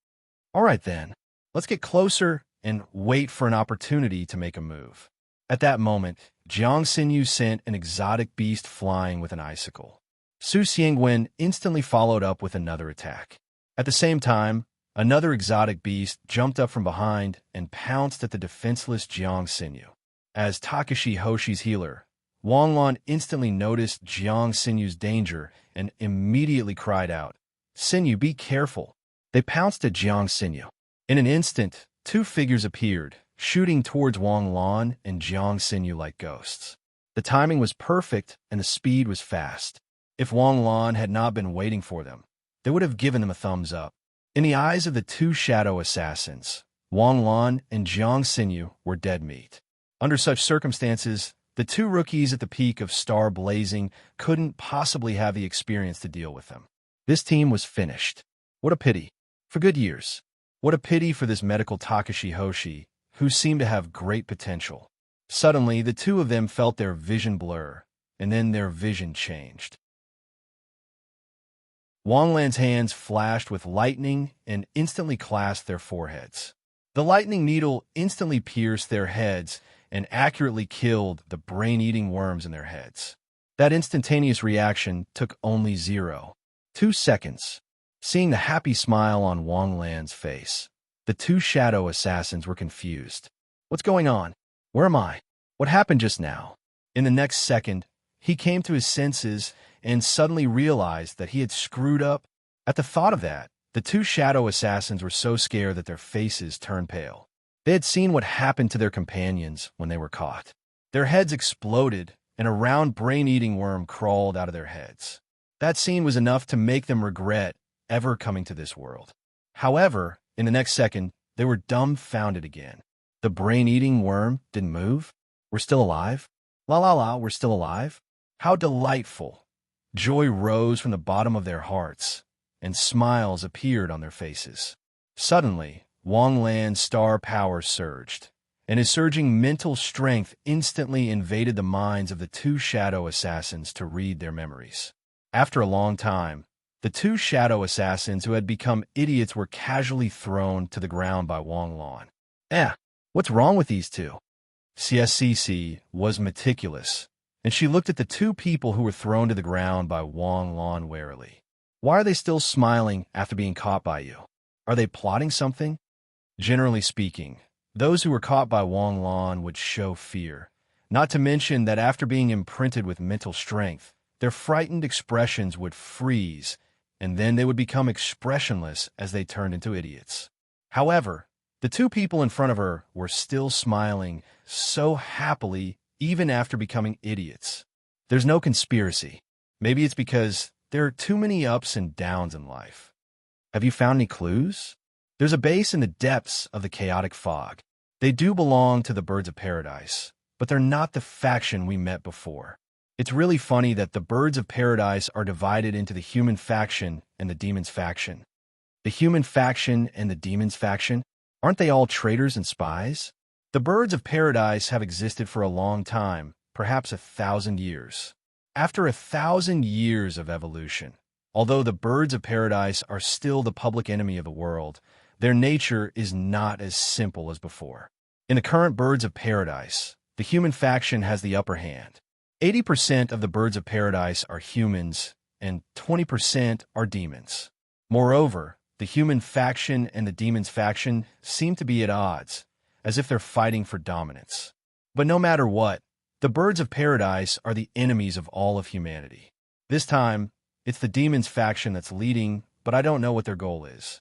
All right then, let's get closer and wait for an opportunity to make a move. At that moment, Jiang Xinyu sent an exotic beast flying with an icicle. Su Xiangwen instantly followed up with another attack. At the same time, another exotic beast jumped up from behind and pounced at the defenseless Jiang Xinyu. As Takashi Hoshi's healer, Wang Lan instantly noticed Jiang Xinyu's danger and immediately cried out, "Xinyu, be careful!" They pounced at Jiang Xinyu. In an instant, 2 figures appeared, shooting towards Wang Lan and Jiang Xinyu like ghosts. The timing was perfect and the speed was fast. If Wang Lan had not been waiting for them, they would have given them a thumbs up. In the eyes of the 2 shadow assassins, Wang Lan and Jiang Xinyu were dead meat. Under such circumstances, the 2 rookies at the peak of star blazing couldn't possibly have the experience to deal with them. This team was finished. What a pity. For good years. What a pity for this medical Takashi Hoshi, who seemed to have great potential. Suddenly, the 2 of them felt their vision blur, and then their vision changed. Wang Lan's hands flashed with lightning and instantly clasped their foreheads. The lightning needle instantly pierced their heads and accurately killed the brain-eating worms in their heads. That instantaneous reaction took only 0.2 seconds. Seeing the happy smile on Wang Lan's face, the 2 shadow assassins were confused. What's going on? Where am I? What happened just now? In the next second, he came to his senses and suddenly realized that he had screwed up. At the thought of that, the 2 shadow assassins were so scared that their faces turned pale. They had seen what happened to their companions when they were caught. Their heads exploded, and a round brain-eating worm crawled out of their heads. That scene was enough to make them regret ever coming to this world. However, in the next second, they were dumbfounded again. The brain-eating worm didn't move? We're still alive? La la la, we're still alive? How delightful! Joy rose from the bottom of their hearts, and smiles appeared on their faces. Suddenly, Wang Lan's star power surged, and his surging mental strength instantly invaded the minds of the two shadow assassins to read their memories. After a long time, the two shadow assassins who had become idiots were casually thrown to the ground by Wang Lan. What's wrong with these two? CSCC was meticulous, and she looked at the two people who were thrown to the ground by Wang Lan warily. Why are they still smiling after being caught by you? Are they plotting something? Generally speaking, those who were caught by Wang Lan would show fear, not to mention that after being imprinted with mental strength, their frightened expressions would freeze, and then they would become expressionless as they turned into idiots. However, the two people in front of her were still smiling so happily even after becoming idiots. There's no conspiracy. Maybe it's because there are too many ups and downs in life. Have you found any clues? There's a base in the depths of the chaotic fog. They do belong to the Birds of Paradise, but they're not the faction we met before. It's really funny that the Birds of Paradise are divided into the human faction and the demons faction. The human faction and the demons faction? Aren't they all traitors and spies? The Birds of Paradise have existed for a long time, perhaps 1,000 years. After 1,000 years of evolution, although the Birds of Paradise are still the public enemy of the world, their nature is not as simple as before. In the current Birds of Paradise, the human faction has the upper hand. 80% of the Birds of Paradise are humans, and 20% are demons. Moreover, the human faction and the demons faction seem to be at odds, as if they're fighting for dominance. But no matter what, the Birds of Paradise are the enemies of all of humanity. This time, it's the demons faction that's leading, but I don't know what their goal is.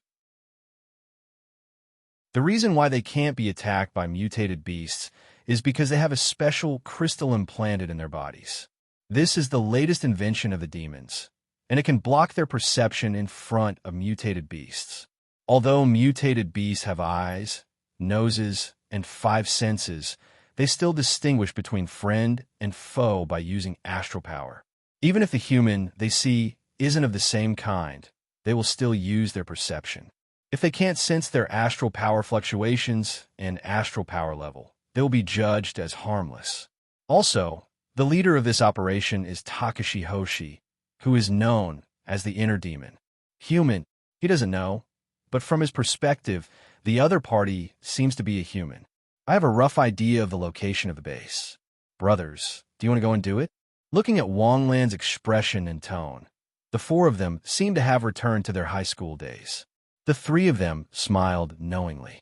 The reason why they can't be attacked by mutated beasts is because they have a special crystal implanted in their bodies. This is the latest invention of the demons, and it can block their perception in front of mutated beasts. Although mutated beasts have eyes, noses, and 5 senses, they still distinguish between friend and foe by using astral power. Even if the human they see isn't of the same kind, they will still use their perception. If they can't sense their astral power fluctuations and astral power level, they will be judged as harmless. Also, the leader of this operation is Takashi Hoshi, who is known as the inner demon. Human, he doesn't know, but from his perspective, the other party seems to be a human. I have a rough idea of the location of the base. Brothers, do you want to go and do it? Looking at Wang Lan's expression and tone, the 4 of them seemed to have returned to their high school days. The 3 of them smiled knowingly.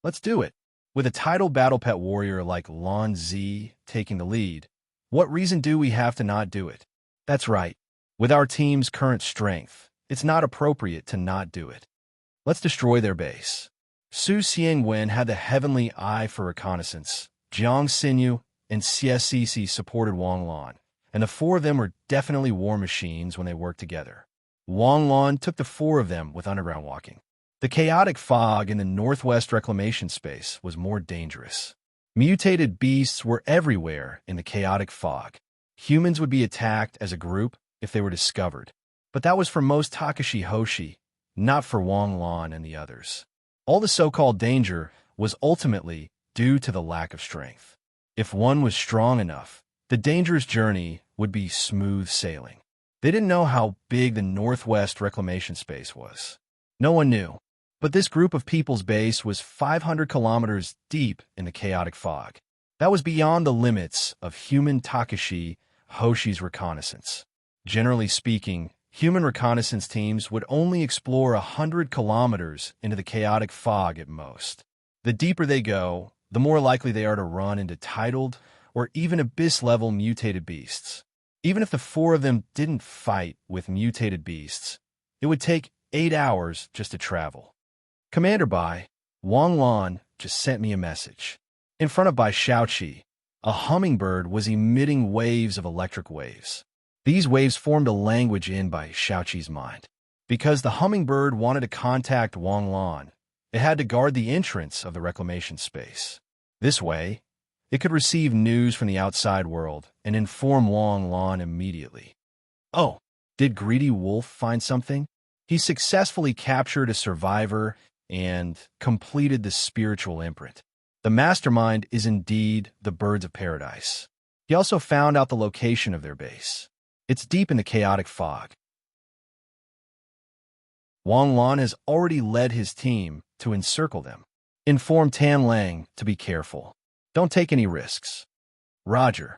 Let's do it. With a title battle pet warrior like Lan Zi taking the lead, what reason do we have to not do it? That's right. With our team's current strength, it's not appropriate to not do it. Let's destroy their base. Su Xiangwen had the heavenly eye for reconnaissance. Jiang Xinyu and CSCC supported Wang Lan, and the 4 of them were definitely war machines when they worked together. Wang Lan took the 4 of them with underground walking. The chaotic fog in the northwest reclamation space was more dangerous. Mutated beasts were everywhere in the chaotic fog. Humans would be attacked as a group if they were discovered, but that was for most Takashi Hoshi, not for Wang Lan and the others. All the so-called danger was ultimately due to the lack of strength. If one was strong enough, the dangerous journey would be smooth sailing. They didn't know how big the Northwest reclamation space was. No one knew, but this group of people's base was 500 kilometers deep in the chaotic fog. That was beyond the limits of human Takashi Hoshi's reconnaissance. Generally speaking, human reconnaissance teams would only explore 100 kilometers into the chaotic fog at most. The deeper they go, the more likely they are to run into titled or even abyss-level mutated beasts. Even if the 4 of them didn't fight with mutated beasts, it would take 8 hours just to travel. Commander Bai, Wang Lan just sent me a message. In front of Bai Shaoqi, a hummingbird was emitting waves of electric waves. These waves formed a language in Bai Shaoqi's mind. Because the hummingbird wanted to contact Wang Lan, it had to guard the entrance of the reclamation space. This way, it could receive news from the outside world and inform Wang Lan immediately. Oh, did Greedy Wolf find something? He successfully captured a survivor and completed the spiritual imprint. The mastermind is indeed the birds of paradise. He also found out the location of their base. It's deep in the chaotic fog. Wang Lan has already led his team to encircle them. Inform Tan Lang to be careful. Don't take any risks. Roger.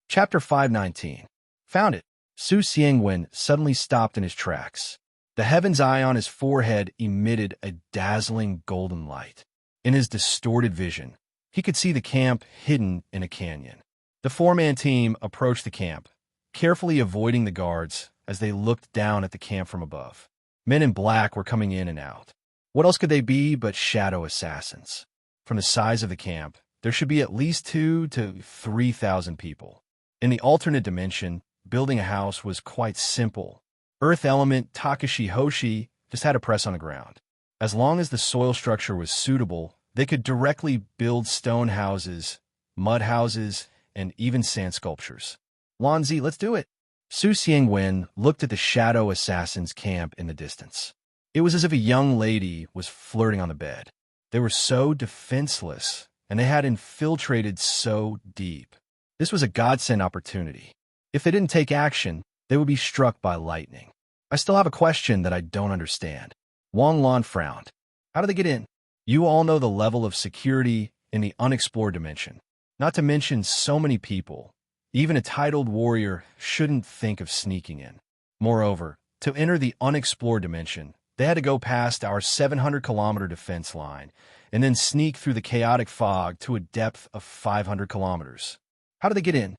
Chapter 519. Found it. Su Xiangwen suddenly stopped in his tracks. The heaven's eye on his forehead emitted a dazzling golden light. In his distorted vision, he could see the camp hidden in a canyon. The four-man team approached the camp, carefully avoiding the guards as they looked down at the camp from above. Men in black were coming in and out. What else could they be but shadow assassins? From the size of the camp, there should be at least 2,000 to 3,000 people. In the alternate dimension, building a house was quite simple. Earth element Takashi Hoshi just had to press on the ground. As long as the soil structure was suitable, they could directly build stone houses, mud houses, and even sand sculptures. Lanzi, let's do it. Su Xiangwen looked at the shadow assassin's camp in the distance. It was as if a young lady was flirting on the bed. They were so defenseless, and they had infiltrated so deep. This was a godsend opportunity. If they didn't take action, they would be struck by lightning. I still have a question that I don't understand. Wang Lan frowned. How did they get in? You all know the level of security in the unexplored dimension. Not to mention so many people. Even a titled warrior shouldn't think of sneaking in. Moreover, to enter the unexplored dimension, they had to go past our 700-kilometer defense line and then sneak through the chaotic fog to a depth of 500 kilometers. How did they get in?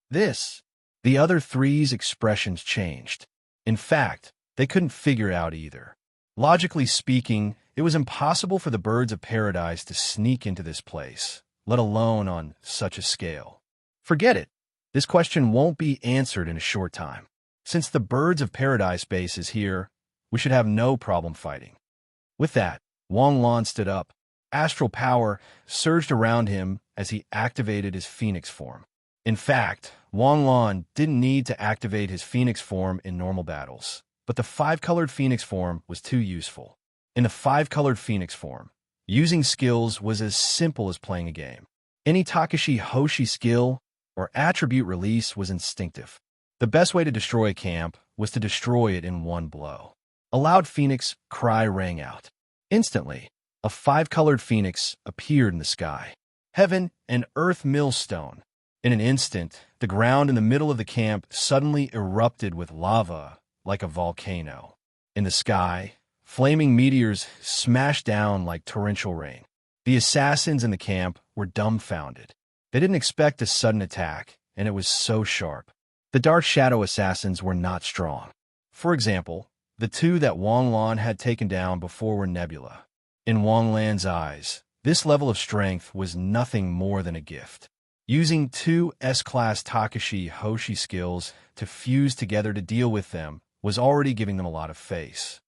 The other three's expressions changed. In fact, they couldn't figure out either. Logically speaking, it was impossible for the birds of paradise to sneak into this place, let alone on such a scale. Forget it. This question won't be answered in a short time. Since the birds of paradise base is here, we should have no problem fighting. With that, Wang Lan stood up. Astral power surged around him as he activated his phoenix form. In fact, Wang Lan didn't need to activate his phoenix form in normal battles, but the five-colored phoenix form was too useful. In the five-colored phoenix form, using skills was as simple as playing a game. Any Takashi Hoshi skill or attribute release was instinctive. The best way to destroy a camp was to destroy it in one blow. A loud phoenix cry rang out. Instantly, a five-colored phoenix appeared in the sky. Heaven and earth millstone. In an instant, the ground in the middle of the camp suddenly erupted with lava like a volcano. In the sky, flaming meteors smashed down like torrential rain. The assassins in the camp were dumbfounded. They didn't expect a sudden attack, and it was so sharp. The dark shadow assassins were not strong. For example, the two that Wang Lan had taken down before were Nebula. In Wang Lan's eyes, this level of strength was nothing more than a gift. Using two S-class Takashi Hoshi skills to fuse together to deal with them was already giving them a lot of face.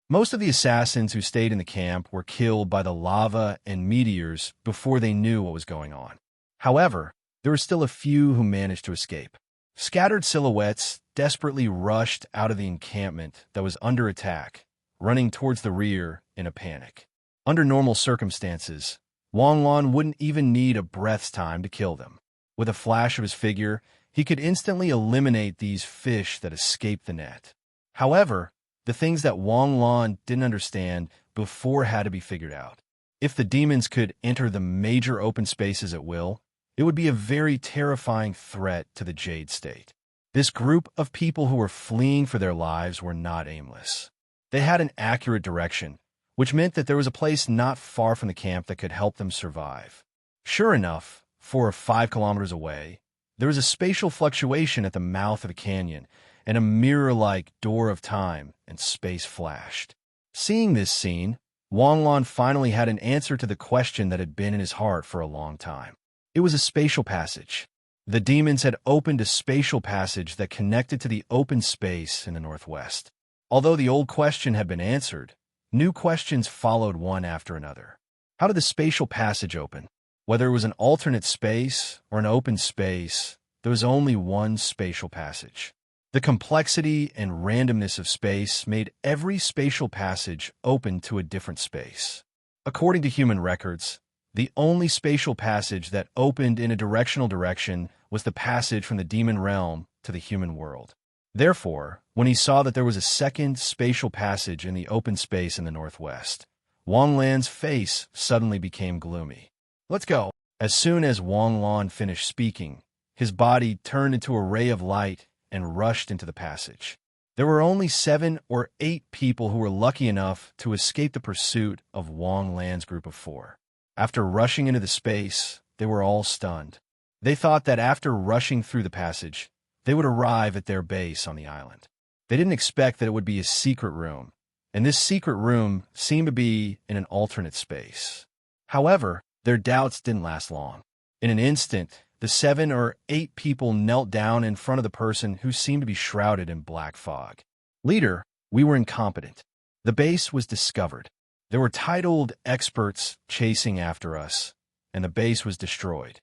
Most of the assassins who stayed in the camp were killed by the lava and meteors before they knew what was going on. However, there were still a few who managed to escape. Scattered silhouettes desperately rushed out of the encampment that was under attack, running towards the rear in a panic. Under normal circumstances, Wang Lan wouldn't even need a breath's time to kill them. With a flash of his figure, he could instantly eliminate these fish that escaped the net. However, the things that Wang Lan didn't understand before had to be figured out. If the demons could enter the major open spaces at will, it would be a very terrifying threat to the Jade State. This group of people who were fleeing for their lives were not aimless. They had an accurate direction, which meant that there was a place not far from the camp that could help them survive. Sure enough, 4 or 5 kilometers away, there was a spatial fluctuation at the mouth of a canyon, and a mirror-like door of time and space flashed. Seeing this scene, Wang Lan finally had an answer to the question that had been in his heart for a long time. It was a spatial passage. The demons had opened a spatial passage that connected to the open space in the northwest. Although the old question had been answered, new questions followed one after another. How did the spatial passage open? Whether it was an alternate space or an open space, there was only one spatial passage. The complexity and randomness of space made every spatial passage open to a different space. According to human records, the only spatial passage that opened in a directional direction was the passage from the demon realm to the human world. Therefore, when he saw that there was a second spatial passage in the open space in the northwest, Wang Lan's face suddenly became gloomy. Let's go. As soon as Wang Lan finished speaking, his body turned into a ray of light and rushed into the passage. There were only 7 or 8 people who were lucky enough to escape the pursuit of Wang Lan's group of 4. After rushing into the space, they were all stunned. They thought that after rushing through the passage, they would arrive at their base on the island. They didn't expect that it would be a secret room, and this secret room seemed to be in an alternate space. However, their doubts didn't last long. In an instant, the 7 or 8 people knelt down in front of the person who seemed to be shrouded in black fog. Leader, we were incompetent. The base was discovered. There were titled experts chasing after us, and the base was destroyed.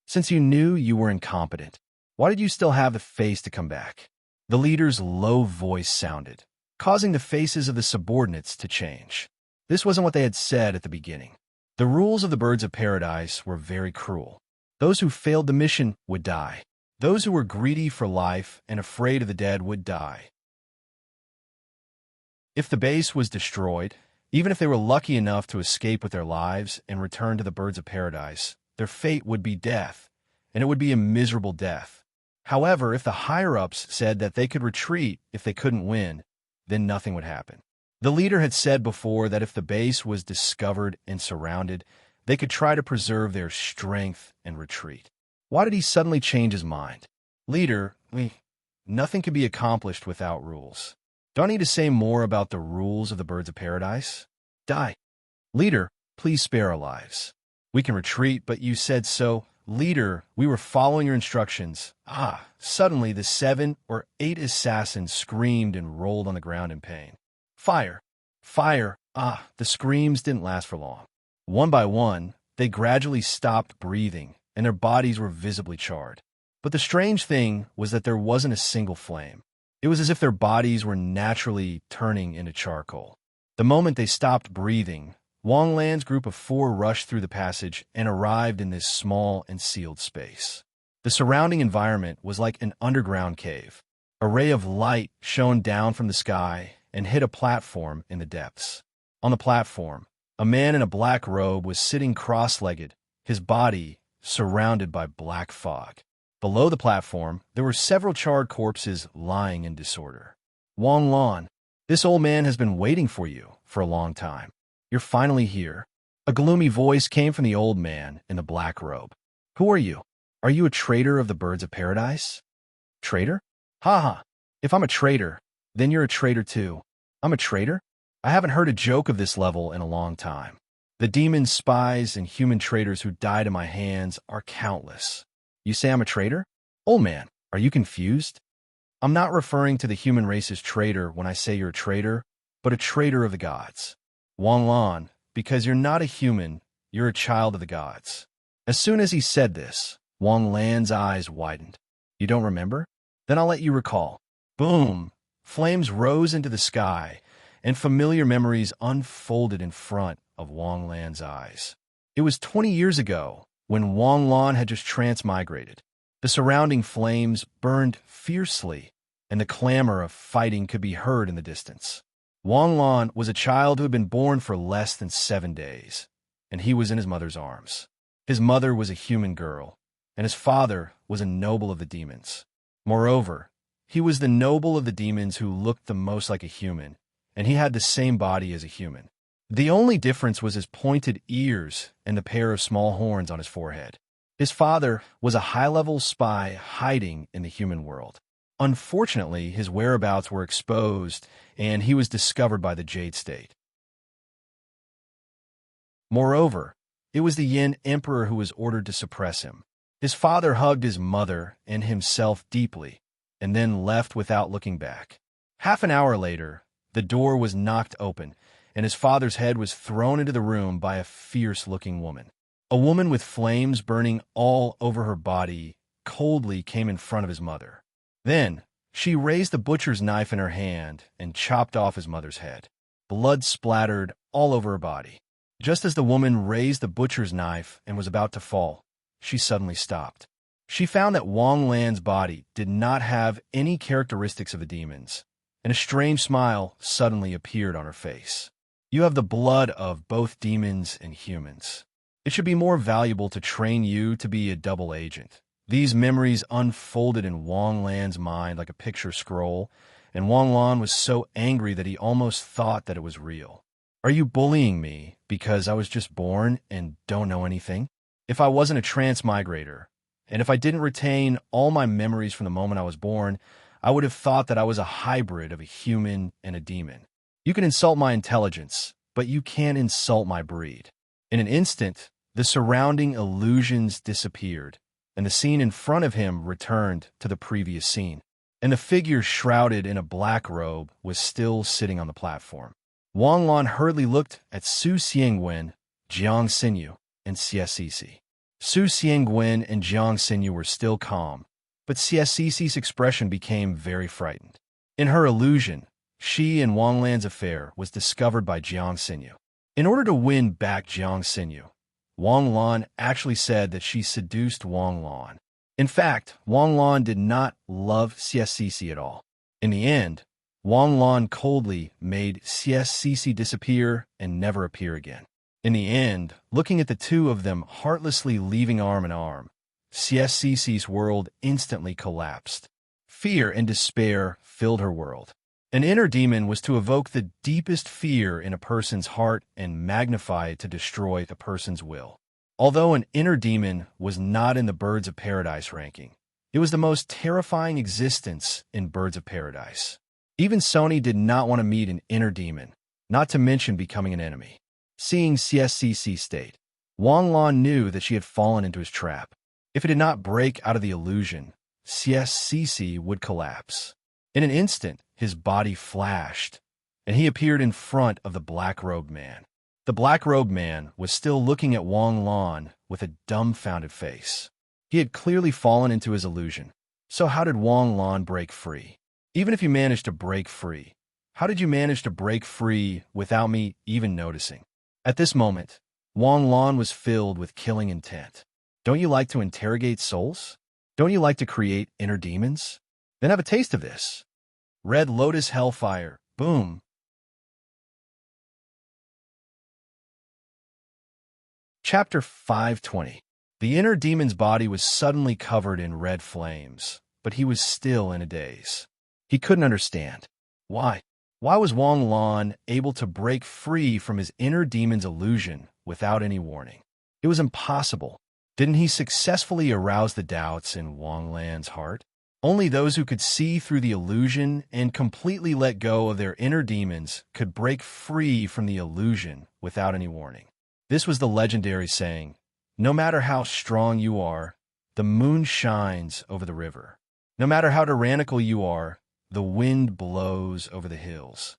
Since you knew you were incompetent, why did you still have the face to come back? The leader's low voice sounded, causing the faces of the subordinates to change. This wasn't what they had said at the beginning. The rules of the birds of paradise were very cruel. Those who failed the mission would die. Those who were greedy for life and afraid of the dead would die. If the base was destroyed, even if they were lucky enough to escape with their lives and return to the birds of paradise, their fate would be death, and it would be a miserable death. However, if the higher-ups said that they could retreat if they couldn't win, then nothing would happen. The leader had said before that if the base was discovered and surrounded, they could try to preserve their strength and retreat. Why did he suddenly change his mind? Leader, nothing can be accomplished without rules. Do I need to say more about the rules of the birds of paradise? Die. Leader, please spare our lives. We can retreat, but you said so. Leader, we were following your instructions. Suddenly the 7 or 8 assassins screamed and rolled on the ground in pain. Fire! Fire! The screams didn't last for long. One by one, they gradually stopped breathing, and their bodies were visibly charred. But the strange thing was that there wasn't a single flame. It was as if their bodies were naturally turning into charcoal. The moment they stopped breathing, Wang Lan's group of 4 rushed through the passage and arrived in this small and sealed space. The surrounding environment was like an underground cave. A ray of light shone down from the sky and hit a platform in the depths. On the platform, a man in a black robe was sitting cross-legged, his body surrounded by black fog. Below the platform, there were several charred corpses lying in disorder. Wang Lan, this old man has been waiting for you for a long time. You're finally here. A gloomy voice came from the old man in the black robe. Who are you? Are you a traitor of the birds of paradise? Traitor? Ha! If I'm a traitor, then you're a traitor too. I'm a traitor? I haven't heard a joke of this level in a long time. The demon spies and human traitors who died in my hands are countless. You say I'm a traitor? Old man, are you confused? I'm not referring to the human race's traitor when I say you're a traitor, but a traitor of the gods. Wang Lan, because you're not a human, you're a child of the gods. As soon as he said this, Wang Lan's eyes widened. You don't remember? Then I'll let you recall. Boom! Flames rose into the sky, and familiar memories unfolded in front of Wang Lan's eyes. It was 20 years ago, when Wang Lan had just transmigrated. The surrounding flames burned fiercely, and the clamor of fighting could be heard in the distance. Wang Lan was a child who had been born for less than 7 days, and he was in his mother's arms. His mother was a human girl, and his father was a noble of the demons. Moreover, he was the noble of the demons who looked the most like a human, and he had the same body as a human. The only difference was his pointed ears and the pair of small horns on his forehead. His father was a high-level spy hiding in the human world. Unfortunately, his whereabouts were exposed, and he was discovered by the Jade State. Moreover, it was the Yin Emperor who was ordered to suppress him. His father hugged his mother and himself deeply, and then left without looking back. Half an hour later, the door was knocked open, and his father's head was thrown into the room by a fierce-looking woman. A woman with flames burning all over her body coldly came in front of his mother. Then, she raised the butcher's knife in her hand and chopped off his mother's head. Blood splattered all over her body. Just as the woman raised the butcher's knife and was about to fall, she suddenly stopped. She found that Wang Lan's body did not have any characteristics of a demon's, and a strange smile suddenly appeared on her face. You have the blood of both demons and humans. It should be more valuable to train you to be a double agent. These memories unfolded in Wang Lan's mind like a picture scroll, and Wang Lan was so angry that he almost thought that it was real. Are you bullying me because I was just born and don't know anything? If I wasn't a transmigrator, and if I didn't retain all my memories from the moment I was born, I would have thought that I was a hybrid of a human and a demon. You can insult my intelligence, but you can't insult my breed. In an instant, the surrounding illusions disappeared, and the scene in front of him returned to the previous scene, and the figure shrouded in a black robe was still sitting on the platform. Wang Lan hurriedly looked at Su Xiangwen, Jiang Xinyu, and CSCC. Su Xiangwen and Jiang Xinyu were still calm, but CSCC's expression became very frightened. In her illusion, she and Wang Lan's affair was discovered by Jiang Xinyu. In order to win back Jiang Xinyu, Wang Lan actually said that she seduced Wang Lan. In fact, Wang Lan did not love CSCC at all. In the end, Wang Lan coldly made CSCC disappear and never appear again. In the end, looking at the two of them heartlessly leaving arm in arm, CSCC's world instantly collapsed. Fear and despair filled her world. An inner demon was to evoke the deepest fear in a person's heart and magnify it to destroy a person's will. Although an inner demon was not in the Birds of Paradise ranking, it was the most terrifying existence in Birds of Paradise. Even Sony did not want to meet an inner demon, not to mention becoming an enemy. Seeing CSCC state, Wang Lan knew that she had fallen into his trap. If it did not break out of the illusion, CSCC would collapse. In an instant, his body flashed, and he appeared in front of the black-robed man. The black-robed man was still looking at Wang Lan with a dumbfounded face. He had clearly fallen into his illusion. So how did Wang Lan break free? Even if you managed to break free, how did you manage to break free without me even noticing? At this moment, Wang Lan was filled with killing intent. Don't you like to interrogate souls? Don't you like to create inner demons? Then have a taste of this. Red Lotus Hellfire. Boom. Chapter 520. The inner demon's body was suddenly covered in red flames, but he was still in a daze. He couldn't understand. Why? Why was Wang Lan able to break free from his inner demon's illusion without any warning? It was impossible. Didn't he successfully arouse the doubts in Wang Lan's heart? Only those who could see through the illusion and completely let go of their inner demons could break free from the illusion without any warning. This was the legendary saying, no matter how strong you are, the moon shines over the river. No matter how tyrannical you are, the wind blows over the hills.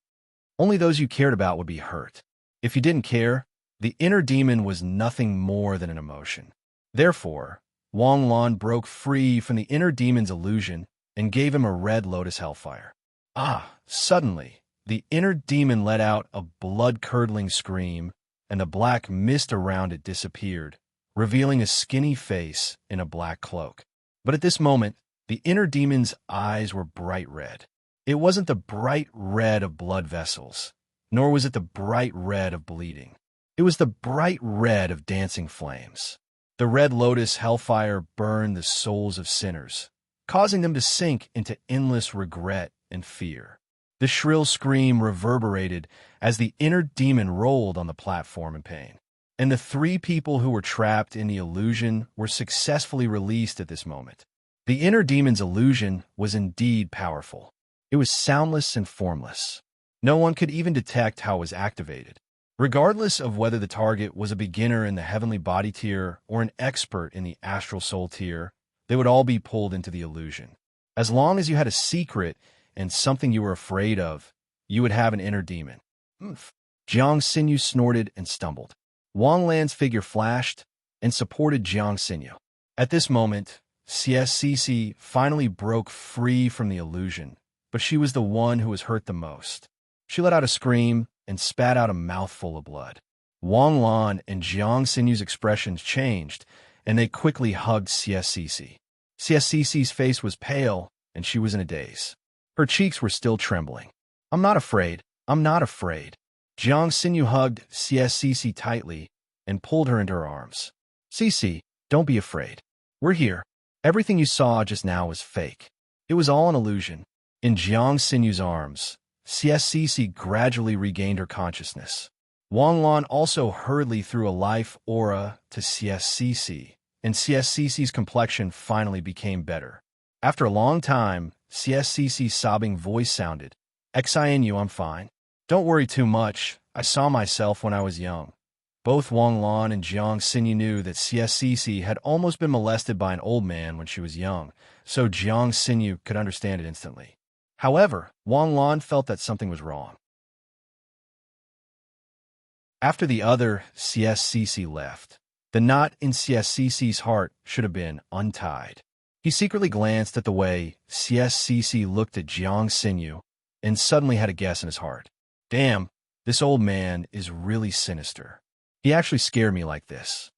Only those you cared about would be hurt. If you didn't care, the inner demon was nothing more than an emotion. Therefore, Wang Lan broke free from the inner demon's illusion and gave him a red lotus hellfire. Suddenly, the inner demon let out a blood-curdling scream, and the black mist around it disappeared, revealing a skinny face in a black cloak. But at this moment, the inner demon's eyes were bright red. It wasn't the bright red of blood vessels, nor was it the bright red of bleeding. It was the bright red of dancing flames. The red lotus hellfire burned the souls of sinners, causing them to sink into endless regret and fear. The shrill scream reverberated as the inner demon rolled on the platform in pain. And the three people who were trapped in the illusion were successfully released at this moment. The inner demon's illusion was indeed powerful. It was soundless and formless. No one could even detect how it was activated. Regardless of whether the target was a beginner in the heavenly body tier or an expert in the astral soul tier, they would all be pulled into the illusion. As long as you had a secret and something you were afraid of, you would have an inner demon. Oomph. Jiang Xinyu snorted and stumbled. Wang Lan's figure flashed and supported Jiang Xinyu. At this moment, CSCC finally broke free from the illusion, but she was the one who was hurt the most. She let out a scream and spat out a mouthful of blood. Wang Lan and Jiang Xinyu's expressions changed, and they quickly hugged CSCC. CSCC's face was pale, and she was in a daze. Her cheeks were still trembling. "I'm not afraid. I'm not afraid." Jiang Xinyu hugged CSCC tightly and pulled her into her arms. "Cici, don't be afraid. We're here. Everything you saw just now was fake. It was all an illusion." In Jiang Xinyu's arms, CSCC gradually regained her consciousness. Wang Lan also hurriedly threw a life aura to CSCC, and CSCC's complexion finally became better. After a long time, CSCC's sobbing voice sounded, "Xinu, I'm fine. Don't worry too much. I saw myself when I was young." Both Wang Lan and Jiang Xinyu knew that CSCC had almost been molested by an old man when she was young, so Jiang Xinyu could understand it instantly. However, Wang Lan felt that something was wrong. After the other CSCC left, the knot in CSCC's heart should have been untied. He secretly glanced at the way CSCC looked at Jiang Xinyu and suddenly had a guess in his heart. "Damn, this old man is really sinister. He actually scared me like this."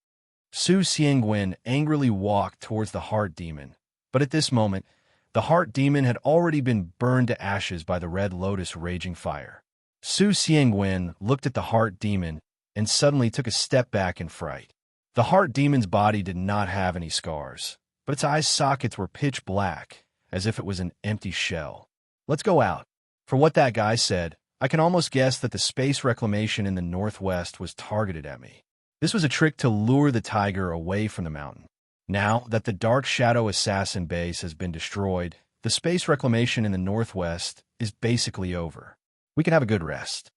Su Xiangwen angrily walked towards the heart demon, but at this moment, the heart demon had already been burned to ashes by the red lotus raging fire. Su Xiangwen looked at the heart demon and suddenly took a step back in fright. The heart demon's body did not have any scars, but its eye sockets were pitch black, as if it was an empty shell. "Let's go out." For what that guy said, I can almost guess that the space reclamation in the northwest was targeted at me. This was a trick to lure the tiger away from the mountain. Now that the Dark Shadow Assassin base has been destroyed, the space reclamation in the northwest is basically over. We can have a good rest.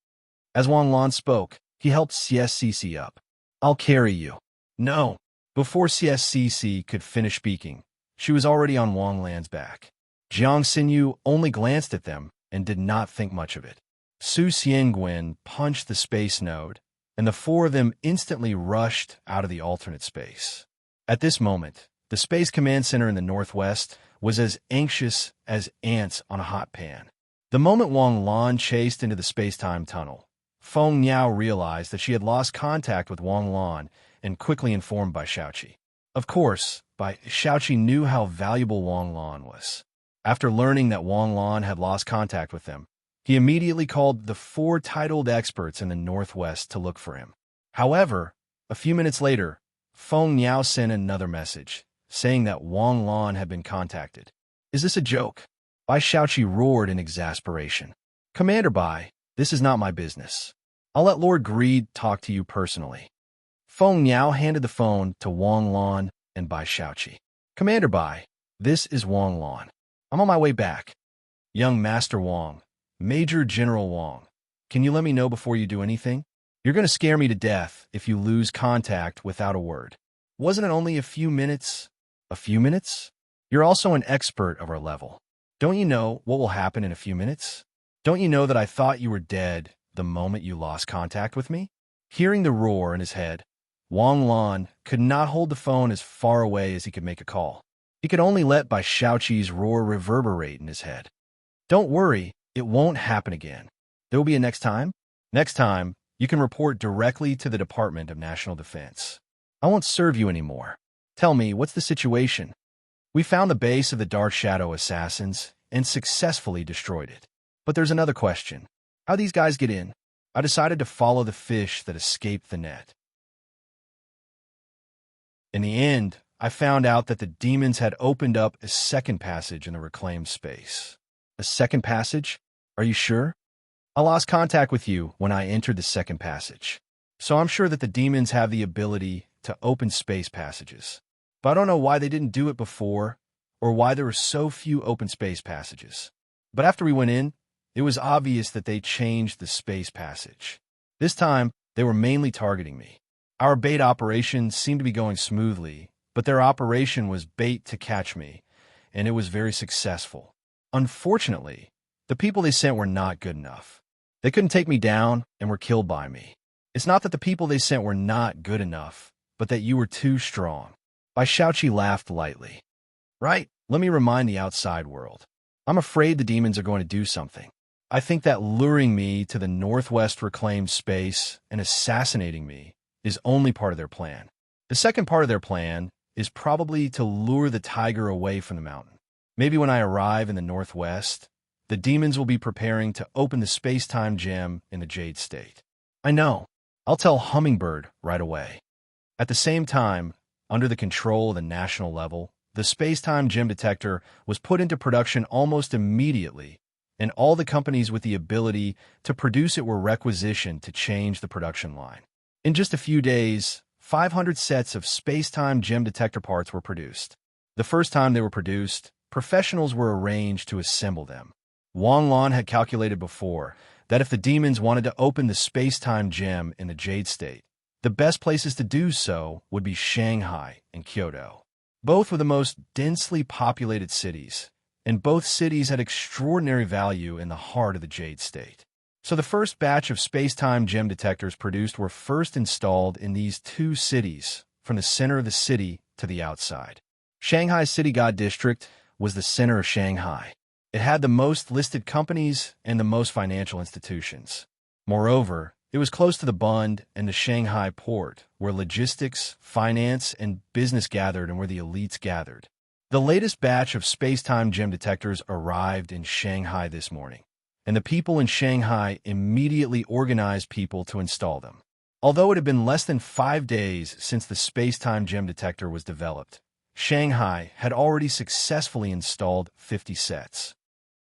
As Wang Lan spoke, he helped CSCC up. "I'll carry you." "No." Before CSCC could finish speaking, she was already on Wang Lan's back. Jiang Xinyu only glanced at them and did not think much of it. Su Xiangwen punched the space node, and the four of them instantly rushed out of the alternate space. At this moment, the Space Command Center in the northwest was as anxious as ants on a hot pan. The moment Wang Lan chased into the space-time tunnel, Feng Niao realized that she had lost contact with Wang Lan and quickly informed Bai Shaoqi. Of course, Bai Shaoqi knew how valuable Wang Lan was. After learning that Wang Lan had lost contact with them, he immediately called the 4 titled experts in the northwest to look for him. However, a few minutes later, Feng Niao sent another message, saying that Wang Lan had been contacted. "Is this a joke?" Bai Shaoqi roared in exasperation. "Commander Bai, this is not my business. I'll let Lord Greed talk to you personally." Feng Niao handed the phone to Wang Lan and Bai Shaoqi. "Commander Bai, this is Wang Lan. I'm on my way back. Young Master Wang, Major General Wang, can you let me know before you do anything? You're going to scare me to death if you lose contact without a word. Wasn't it only a few minutes?" "A few minutes? You're also an expert of our level. Don't you know what will happen in a few minutes? Don't you know that I thought you were dead the moment you lost contact with me?" Hearing the roar in his head, Wang Lan could not hold the phone as far away as he could make a call. He could only let Bai Shaoqi's roar reverberate in his head. "Don't worry, it won't happen again. There will be a next time. Next time, you can report directly to the Department of National Defense. I won't serve you anymore. Tell me, what's the situation?" "We found the base of the Dark Shadow Assassins and successfully destroyed it. But there's another question. How'd these guys get in?" "I decided to follow the fish that escaped the net. In the end, I found out that the demons had opened up a second passage in the reclaimed space." "A second passage? Are you sure?" "I lost contact with you when I entered the second passage. So I'm sure that the demons have the ability to open space passages. But I don't know why they didn't do it before, or why there were so few open space passages. But after we went in, it was obvious that they changed the space passage. This time, They were mainly targeting me. Our bait operation seemed to be going smoothly, but their operation was bait to catch me, and it was very successful. Unfortunately, the people they sent were not good enough. They couldn't take me down and were killed by me. It's not that the people they sent were not good enough, but that you were too strong. Bai Shaoqi laughed lightly. Right, let me remind the outside world. I'm afraid the demons are going to do something. I think that luring me to the northwest reclaimed space and assassinating me is only part of their plan. The second part of their plan is probably to lure the tiger away from the mountain. Maybe when I arrive in the northwest, the demons will be preparing to open the space-time gem in the Jade State. I know. I'll tell Hummingbird right away. At the same time, under the control of the national level, the space-time gem detector was put into production almost immediately, and all the companies with the ability to produce it were requisitioned to change the production line. In just a few days, 500 sets of space-time gem detector parts were produced. The first time they were produced, professionals were arranged to assemble them. Wang Lan had calculated before that if the demons wanted to open the space-time gem in the Jade State, the best places to do so would be Shanghai and Kyoto. Both were the most densely populated cities, and both cities had extraordinary value in the heart of the Jade State. So the first batch of space-time gem detectors produced were first installed in these two cities, from the center of the city to the outside. Shanghai City God District was the center of Shanghai. It had the most listed companies and the most financial institutions. Moreover, it was close to the Bund and the Shanghai port, where logistics, finance, and business gathered and where the elites gathered. The latest batch of space-time gem detectors arrived in Shanghai this morning, and the people in Shanghai immediately organized people to install them. Although it had been less than 5 days since the space-time gem detector was developed, Shanghai had already successfully installed 50 sets.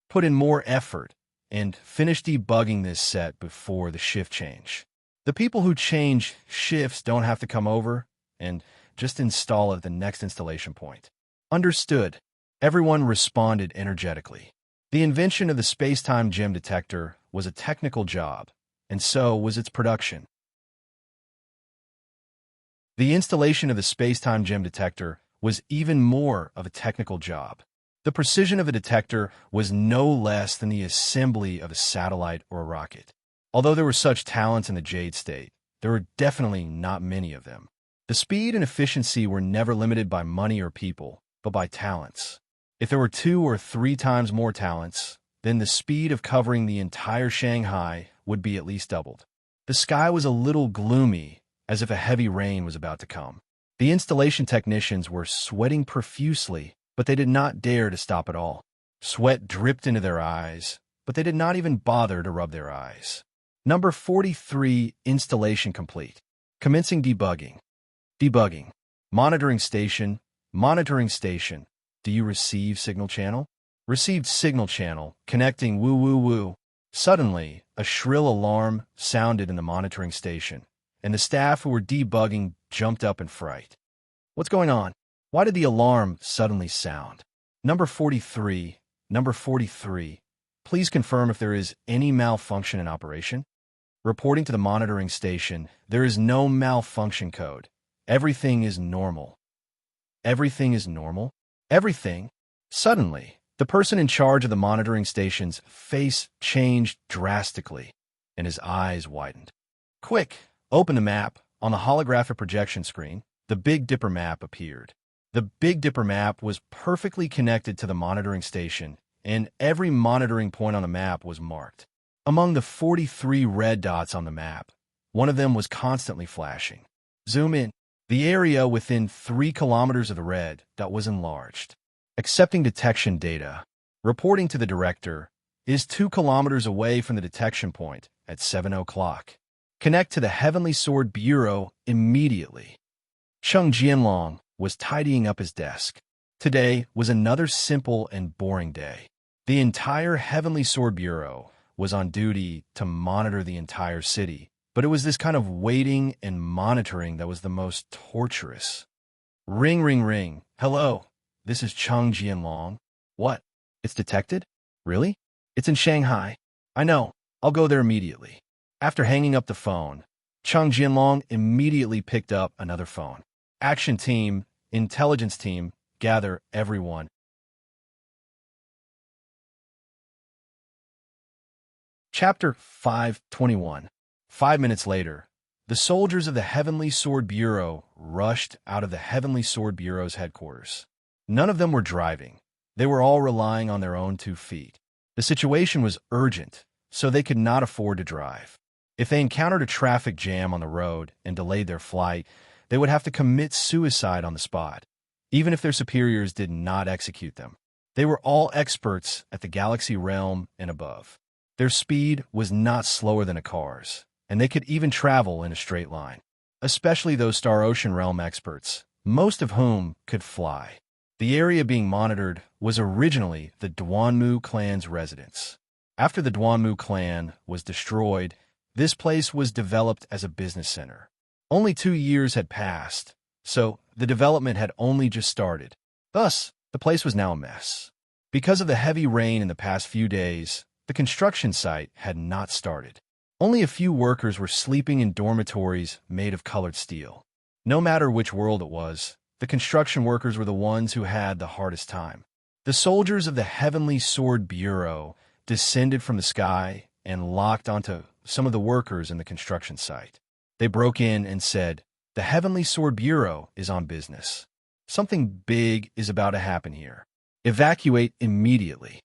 Put in more effort and finished debugging this set before the shift change. The people who change shifts don't have to come over and just install it at the next installation point. Understood. Everyone responded energetically. The invention of the space-time gem detector was a technical job, and so was its production. The installation of the space-time gem detector was even more of a technical job. The precision of a detector was no less than the assembly of a satellite or a rocket. Although there were such talents in the Jade State, there were definitely not many of them. The speed and efficiency were never limited by money or people, but by talents. If there were 2 or 3 times more talents, then the speed of covering the entire Shanghai would be at least doubled. The sky was a little gloomy, as if a heavy rain was about to come. The installation technicians were sweating profusely, but they did not dare to stop at all. Sweat dripped into their eyes, but they did not even bother to rub their eyes. Number 43, installation complete. Commencing debugging. Debugging. Monitoring station. Monitoring station. Do you receive signal channel? Received signal channel. Connecting woo woo woo. Suddenly, a shrill alarm sounded in the monitoring station, and the staff who were debugging jumped up in fright. What's going on? Why did the alarm suddenly sound? Number 43. Number 43. Please confirm if there is any malfunction in operation. Reporting to the monitoring station, there is no malfunction code. Everything is normal. Everything is normal? Everything? Suddenly, the person in charge of the monitoring station's face changed drastically, and his eyes widened. Quick, open the map. On the holographic projection screen, the Big Dipper map appeared. The Big Dipper map was perfectly connected to the monitoring station, and every monitoring point on the map was marked. Among the 43 red dots on the map, one of them was constantly flashing. Zoom in. The area within 3 kilometers of the red dot was enlarged. Accepting detection data. Reporting to the director is 2 kilometers away from the detection point at 7 o'clock. Connect to the Heavenly Sword Bureau immediately. Cheng Jianlong was tidying up his desk. Today was another simple and boring day. The entire Heavenly Sword Bureau was on duty to monitor the entire city, but it was this kind of waiting and monitoring that was the most torturous. Ring, ring, ring. Hello, this is Cheng Jianlong. What? It's detected? Really? It's in Shanghai. I know. I'll go there immediately. After hanging up the phone, Chang Jianlong immediately picked up another phone. Action team, intelligence team, gather everyone. Chapter 521. 5 minutes later, the soldiers of the Heavenly Sword Bureau rushed out of the Heavenly Sword Bureau's headquarters. None of them were driving. They were all relying on their own 2 feet. The situation was urgent, so they could not afford to drive. If they encountered a traffic jam on the road and delayed their flight, they would have to commit suicide on the spot, even if their superiors did not execute them. They were all experts at the galaxy realm and above. Their speed was not slower than a car's, and they could even travel in a straight line, especially those Star Ocean realm experts, most of whom could fly. The area being monitored was originally the Duanmu clan's residence. After the Duanmu clan was destroyed, this place was developed as a business center. Only 2 years had passed, so the development had only just started. Thus, the place was now a mess. Because of the heavy rain in the past few days, the construction site had not started. Only a few workers were sleeping in dormitories made of colored steel. No matter which world it was, the construction workers were the ones who had the hardest time. The soldiers of the Heavenly Sword Bureau descended from the sky and locked onto some of the workers in the construction site. They broke in and said, "The Heavenly Sword Bureau is on business. Something big is about to happen here. Evacuate immediately."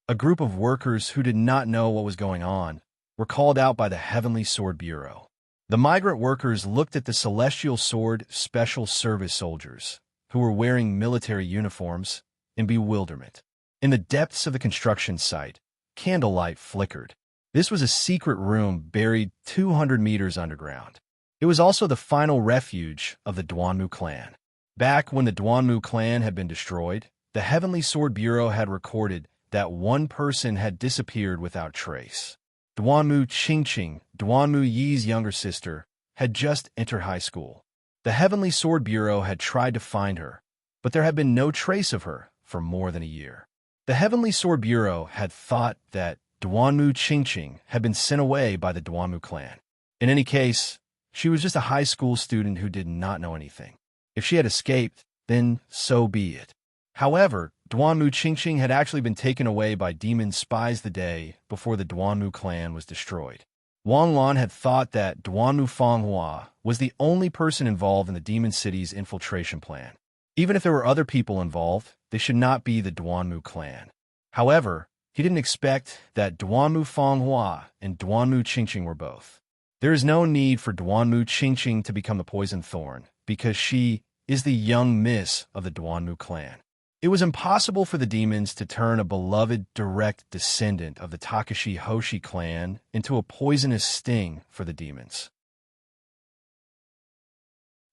A group of workers who did not know what was going on were called out by the Heavenly Sword Bureau. The migrant workers looked at the Celestial Sword Special Service soldiers, who were wearing military uniforms, in bewilderment. In the depths of the construction site, candlelight flickered. This was a secret room buried 200 meters underground. It was also the final refuge of the Duanmu clan. Back when the Duanmu clan had been destroyed, the Heavenly Sword Bureau had recorded that one person had disappeared without trace. Duanmu Qingqing, Duanmu Yi's younger sister, had just entered high school. The Heavenly Sword Bureau had tried to find her, but there had been no trace of her for more than a year. The Heavenly Sword Bureau had thought that Duanmu Qingqing had been sent away by the Duanmu clan. In any case, she was just a high school student who did not know anything. If she had escaped, then so be it. However, Duanmu Qingqing had actually been taken away by demon spies the day before the Duanmu clan was destroyed. Wang Lan had thought that Duanmu Fanghua was the only person involved in the Demon City's infiltration plan. Even if there were other people involved, they should not be the Duanmu clan. However, he didn't expect that Duanmu Fanghua and Duanmu Qingqing were both. There is no need for Duanmu Qingqing to become the poison thorn, because she is the young miss of the Duanmu clan. It was impossible for the demons to turn a beloved direct descendant of the Takashi Hoshi clan into a poisonous sting for the demons.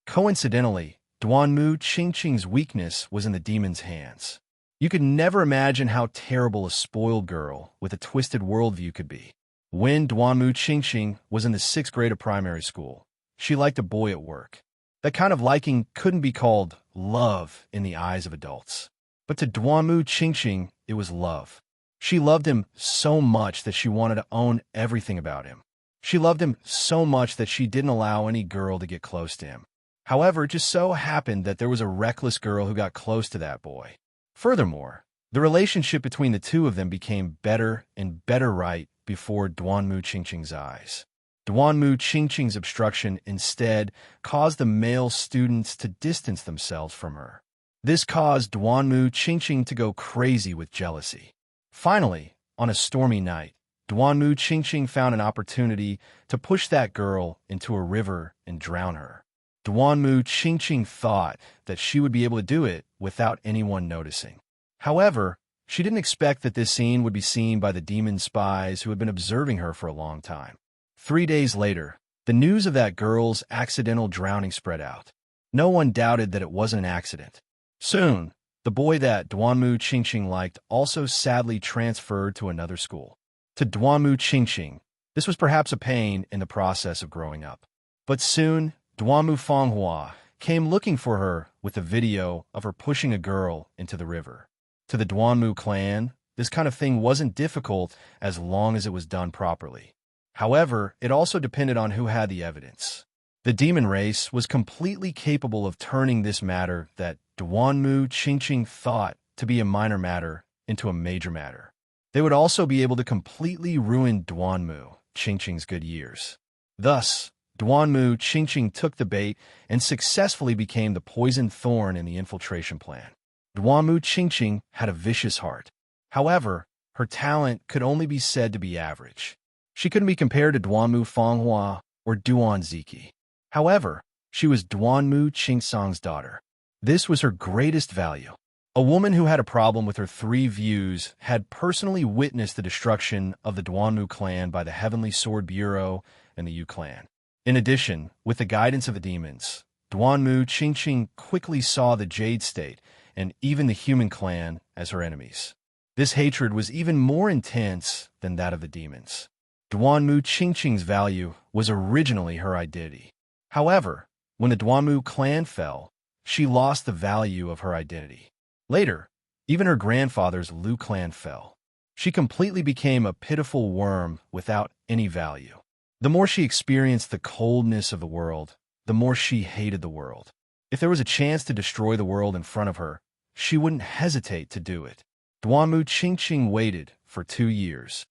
Coincidentally, Duanmu Qingqing's weakness was in the demons' hands. You could never imagine how terrible a spoiled girl with a twisted worldview could be. When Duanmu Qingqing was in the 6th grade of primary school, she liked a boy at work. That kind of liking couldn't be called love in the eyes of adults. But to Duanmu Qingqing, it was love. She loved him so much that she wanted to own everything about him. She loved him so much that she didn't allow any girl to get close to him. However, it just so happened that there was a reckless girl who got close to that boy. Furthermore, the relationship between the two of them became better and better right before Duanmu Qingqing's eyes. Duanmu Qingqing's obstruction instead caused the male students to distance themselves from her. This caused Duanmu Qingqing to go crazy with jealousy. Finally, on a stormy night, Duanmu Qingqing found an opportunity to push that girl into a river and drown her. Duanmu Qingqing thought that she would be able to do it without anyone noticing. However, she didn't expect that this scene would be seen by the demon spies who had been observing her for a long time. 3 days later, the news of that girl's accidental drowning spread out. No one doubted that it wasn't an accident. Soon, the boy that Duanmu Qingqing liked also sadly transferred to another school. To Duanmu Qingqing, this was perhaps a pain in the process of growing up. But soon, Duanmu Fanghua came looking for her with a video of her pushing a girl into the river. To the Duanmu clan, this kind of thing wasn't difficult as long as it was done properly. However, it also depended on who had the evidence. The demon race was completely capable of turning this matter that Duanmu Qingqing thought to be a minor matter into a major matter. They would also be able to completely ruin Duanmu Qingqing's good years. Thus, Duanmu Qingqing took the bait and successfully became the poisoned thorn in the infiltration plan. Duanmu Qingqing had a vicious heart. However, her talent could only be said to be average. She couldn't be compared to Duanmu Fanghua or Duan Ziki. However, she was Duanmu Qingsong's daughter. This was her greatest value. A woman who had a problem with her 3 views had personally witnessed the destruction of the Duanmu clan by the Heavenly Sword Bureau and the Yu clan. In addition, with the guidance of the demons, Duanmu Qingqing quickly saw the Jade State and even the human clan as her enemies. This hatred was even more intense than that of the demons. Duanmu Qingqing's value was originally her identity. However, when the Duanmu clan fell, she lost the value of her identity. Later, even her grandfather's Liu clan fell. She completely became a pitiful worm without any value. The more she experienced the coldness of the world, the more she hated the world. If there was a chance to destroy the world in front of her, she wouldn't hesitate to do it. Duanmu Qingqing waited for 2 years.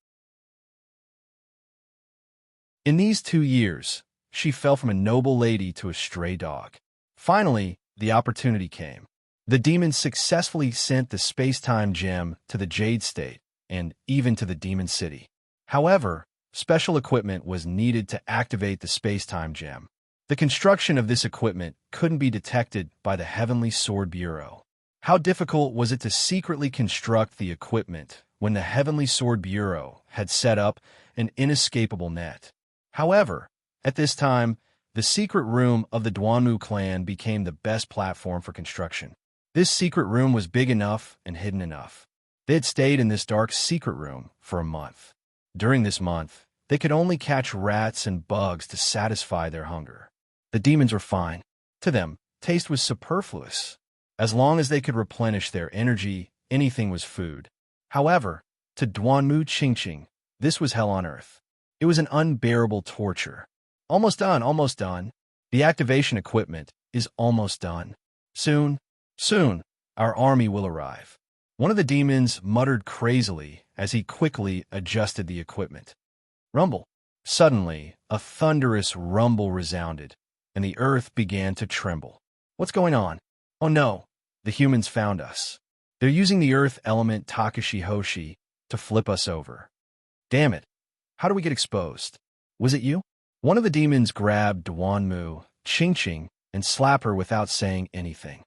In these 2 years, she fell from a noble lady to a stray dog. Finally, the opportunity came. The demons successfully sent the space-time gem to the Jade State and even to the Demon City. However, special equipment was needed to activate the space-time gem. The construction of this equipment couldn't be detected by the Heavenly Sword Bureau. How difficult was it to secretly construct the equipment when the Heavenly Sword Bureau had set up an inescapable net? However, at this time, the secret room of the Duanmu clan became the best platform for construction. This secret room was big enough and hidden enough. They had stayed in this dark secret room for a month. During this month, they could only catch rats and bugs to satisfy their hunger. The demons were fine. To them, taste was superfluous. As long as they could replenish their energy, anything was food. However, to Duanmu Qingqing, this was hell on earth. It was an unbearable torture. Almost done, almost done. The activation equipment is almost done. Soon, our army will arrive. One of the demons muttered crazily as he quickly adjusted the equipment. Rumble. Suddenly, a thunderous rumble resounded, and the earth began to tremble. What's going on? Oh no, the humans found us. They're using the earth element Takashi Hoshi to flip us over. Damn it. How do we get exposed? Was it you? One of the demons grabbed Duanmu Qingqing and slapped her without saying anything.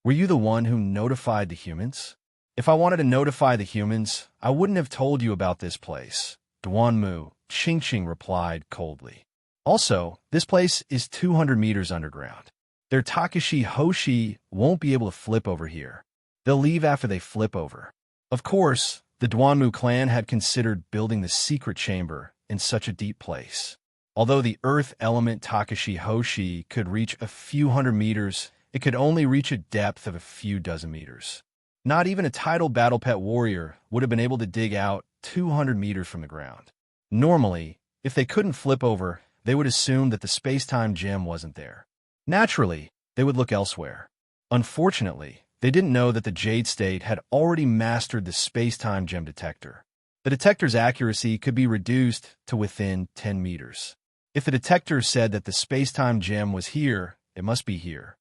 Were you the one who notified the humans? If I wanted to notify the humans, I wouldn't have told you about this place, Duanmu Qingqing replied coldly. Also, this place is 200 meters underground. Their Takashi Hoshi won't be able to flip over here. They'll leave after they flip over. Of course, the Duanmu clan had considered building the secret chamber in such a deep place. Although the earth element Takashi Hoshi could reach a few hundred meters, it could only reach a depth of a few dozen meters. Not even a titled battle pet warrior would have been able to dig out 200 meters from the ground. Normally, if they couldn't flip over, they would assume that the space-time gem wasn't there. Naturally, they would look elsewhere. Unfortunately, they didn't know that the Jade State had already mastered the space-time gem detector. The detector's accuracy could be reduced to within 10 meters. If the detector said that the space-time gem was here, it must be here.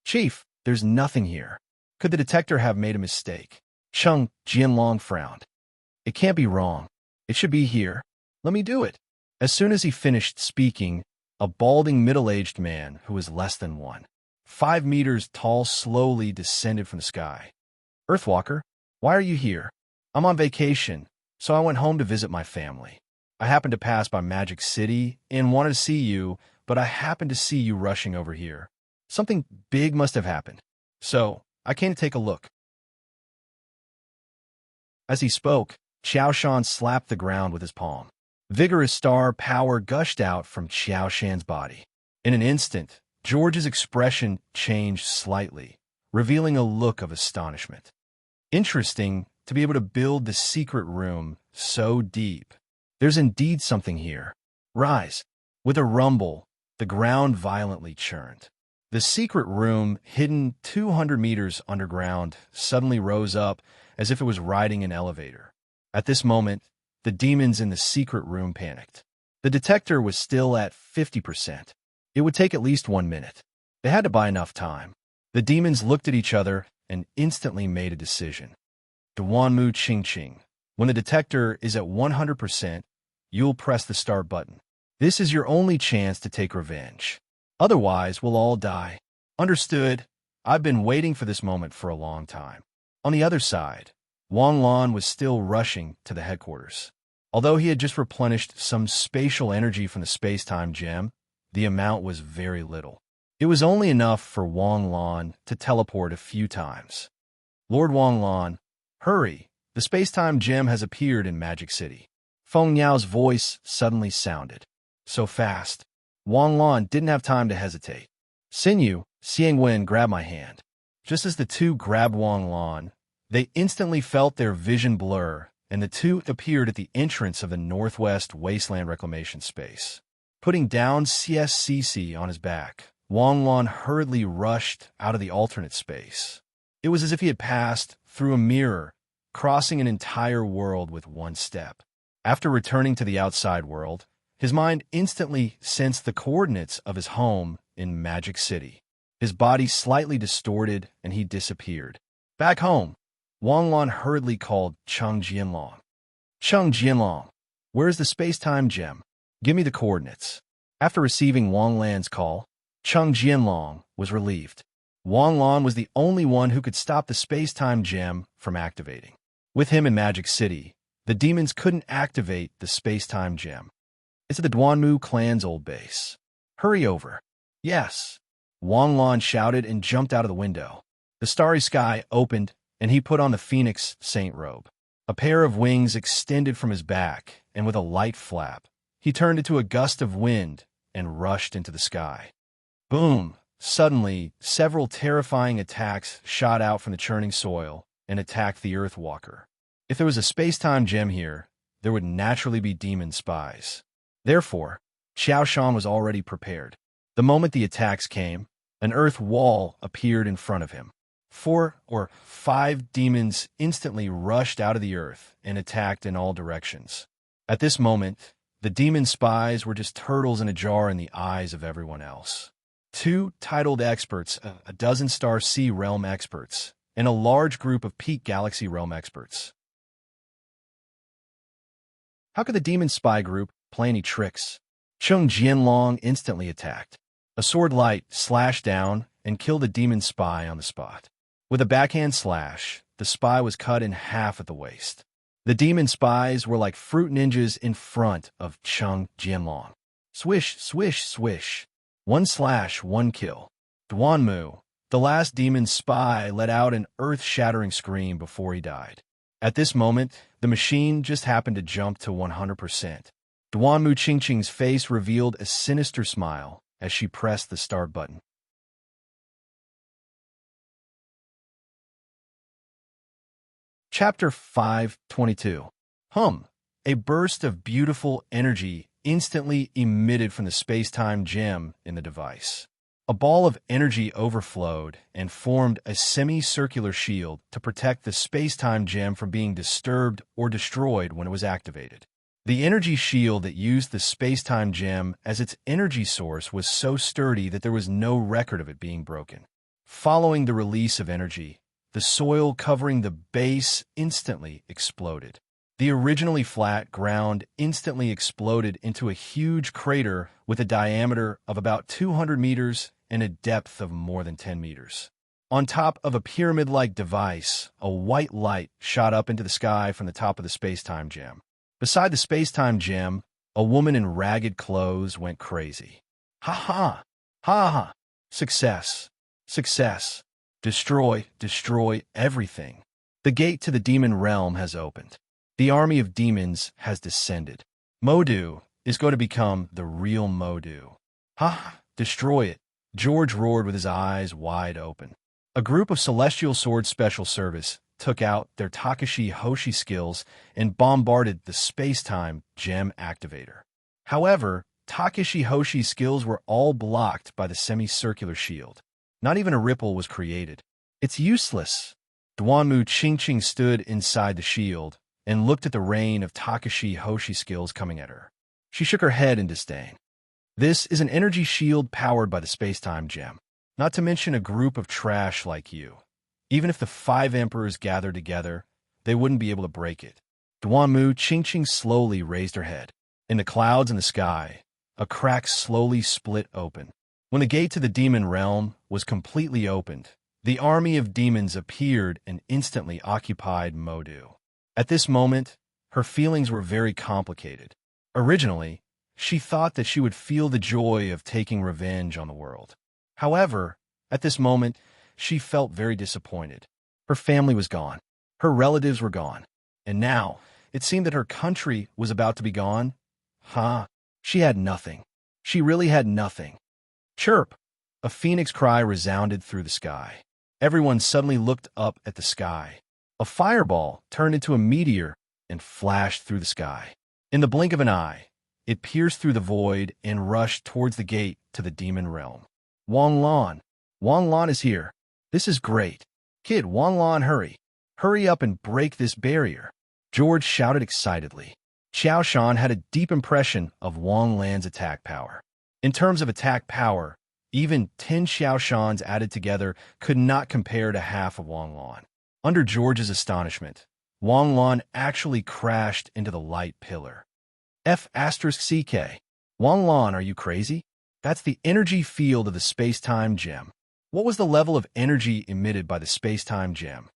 Chief, there's nothing here. Could the detector have made a mistake? Cheng Jianlong frowned. It can't be wrong. It should be here. Let me do it. As soon as he finished speaking, a balding middle-aged man who was less than 5 meters tall slowly descended from the sky. Earthwalker, why are you here? I'm on vacation, so I went home to visit my family. I happened to pass by Magic City and wanted to see you, but I happened to see you rushing over here. Something big must have happened. So, I came to take a look. As he spoke, Xiao Shan slapped the ground with his palm. Vigorous star power gushed out from Xiao Shan's body. In an instant, George's expression changed slightly, revealing a look of astonishment. Interesting to be able to build the secret room so deep. There's indeed something here. Rise. With a rumble, the ground violently churned. The secret room, hidden 200 meters underground, suddenly rose up as if it was riding an elevator. At this moment, the demons in the secret room panicked. The detector was still at 50%. It would take at least 1 minute. They had to buy enough time. The demons looked at each other and instantly made a decision. Duanmu Ching Ching. When the detector is at 100%, you'll press the start button. This is your only chance to take revenge. Otherwise, we'll all die. Understood. I've been waiting for this moment for a long time. On the other side, Wang Lan was still rushing to the headquarters. Although he had just replenished some spatial energy from the space-time gem, the amount was very little. It was only enough for Wang Lan to teleport a few times. Lord Wang Lan, hurry! The space-time gem has appeared in Magic City. Feng Yao's voice suddenly sounded. So fast. Wang Lan didn't have time to hesitate. Xinyu, Xiang Wen grabbed my hand. Just as the two grabbed Wang Lan, they instantly felt their vision blur, and the two appeared at the entrance of the Northwest Wasteland Reclamation Space. Putting down CSCC on his back, Wang Lan hurriedly rushed out of the alternate space. It was as if he had passed through a mirror, crossing an entire world with one step. After returning to the outside world, his mind instantly sensed the coordinates of his home in Magic City. His body slightly distorted, and he disappeared. Back home, Wang Lan hurriedly called Cheng Jianlong. Cheng Jianlong, where is the space-time gem? Give me the coordinates. After receiving Wang Lan's call, Cheng Jianlong was relieved. Wang Lan was the only one who could stop the space-time gem from activating. With him in Magic City, the demons couldn't activate the space-time gem. It's at the Duanmu clan's old base. Hurry over. Yes. Wang Lan shouted and jumped out of the window. The starry sky opened, and he put on the Phoenix Saint robe. A pair of wings extended from his back, and with a light flap, he turned into a gust of wind and rushed into the sky. Boom! Suddenly, several terrifying attacks shot out from the churning soil and attacked the Earthwalker. If there was a space-time gem here, there would naturally be demon spies. Therefore, Xiao Shan was already prepared. The moment the attacks came, an earth wall appeared in front of him. 4 or 5 demons instantly rushed out of the earth and attacked in all directions. At this moment, the demon spies were just turtles in a jar in the eyes of everyone else. 2 titled experts, a dozen Star Sea Realm experts, and a large group of Peak Galaxy Realm experts. How could the demon spy group play any tricks? Cheng Jianlong instantly attacked. A sword light slashed down and killed a demon spy on the spot. With a backhand slash, the spy was cut in half at the waist. The demon spies were like fruit ninjas in front of Cheng Jianlong. Swish, swish, swish. 1 slash, 1 kill. Duanmu, the last demon spy, let out an earth-shattering scream before he died. At this moment, the machine just happened to jump to 100%. Duanmu Qingqing's face revealed a sinister smile as she pressed the start button. Chapter 522. A burst of beautiful energy instantly emitted from the space-time gem in the device. A ball of energy overflowed and formed a semicircular shield to protect the space-time gem from being disturbed or destroyed when it was activated. The energy shield that used the space-time gem as its energy source was so sturdy that there was no record of it being broken. Following the release of energy, the soil covering the base instantly exploded. The originally flat ground instantly exploded into a huge crater with a diameter of about 200 meters and a depth of more than 10 meters. On top of a pyramid-like device, a white light shot up into the sky from the top of the space-time gem. Beside the space-time gem, a woman in ragged clothes went crazy. Ha ha! Ha ha! Success! Success! Destroy, destroy everything. The gate to the demon realm has opened. The army of demons has descended. Modu is going to become the real Modu. Ha! Destroy it! George roared with his eyes wide open. A group of Celestial Sword Special Service took out their Takashi Hoshi skills and bombarded the space-time gem activator. However, Takeshi Hoshi's skills were all blocked by the semicircular shield. Not even a ripple was created. It's useless. Duanmu Qingqing stood inside the shield and looked at the rain of Takeshi Hoshi skills coming at her. She shook her head in disdain. This is an energy shield powered by the space-time gem. Not to mention a group of trash like you. Even if the 5 emperors gathered together, they wouldn't be able to break it. Duanmu Qingqing slowly raised her head. In the clouds in the sky, a crack slowly split open. When the gate to the demon realm was completely opened, the army of demons appeared and instantly occupied Modu. At this moment, her feelings were very complicated. Originally, she thought that she would feel the joy of taking revenge on the world. However, at this moment, she felt very disappointed. Her family was gone. Her relatives were gone. And now, it seemed that her country was about to be gone. She had nothing. She really had nothing. Chirp! A phoenix cry resounded through the sky. Everyone suddenly looked up at the sky. A fireball turned into a meteor and flashed through the sky. In the blink of an eye, it pierced through the void and rushed towards the gate to the demon realm. Wanlan! Wanlan is here. This is great. Kid, Wanlan, hurry. Hurry up and break this barrier. George shouted excitedly. Xiao Shan had a deep impression of Wang Lan's attack power. In terms of attack power, even 10 Xiao Shans added together could not compare to half of Wang Lan. Under George's astonishment, Wang Lan actually crashed into the light pillar. F***CK. Wang Lan, are you crazy? That's the energy field of the space-time gem. What was the level of energy emitted by the space-time gem?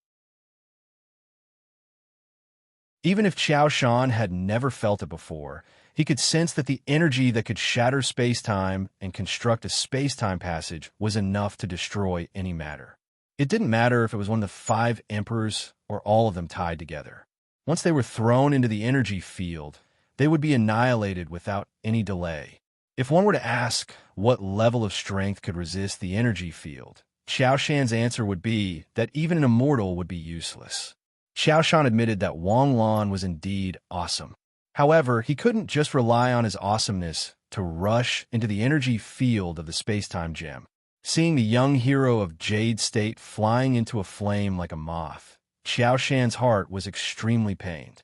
Even if Xiao Shan had never felt it before, he could sense that the energy that could shatter space-time and construct a space-time passage was enough to destroy any matter. It didn't matter if it was one of the 5 emperors or all of them tied together. Once they were thrown into the energy field, they would be annihilated without any delay. If one were to ask what level of strength could resist the energy field, Xiao Shan's answer would be that even an immortal would be useless. Xiao Shan admitted that Wang Lan was indeed awesome. However, he couldn't just rely on his awesomeness to rush into the energy field of the space-time gem. Seeing the young hero of Jade State flying into a flame like a moth, Xiao Shan's heart was extremely pained.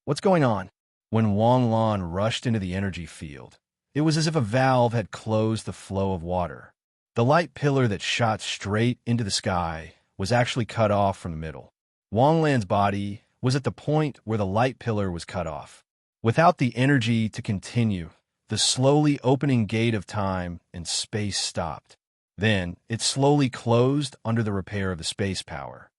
What's going on? When Wang Lan rushed into the energy field, it was as if a valve had closed the flow of water. The light pillar that shot straight into the sky was actually cut off from the middle. Wang Lan's body was at the point where the light pillar was cut off. Without the energy to continue, the slowly opening gate of time and space stopped. Then, it slowly closed under the repair of the space power.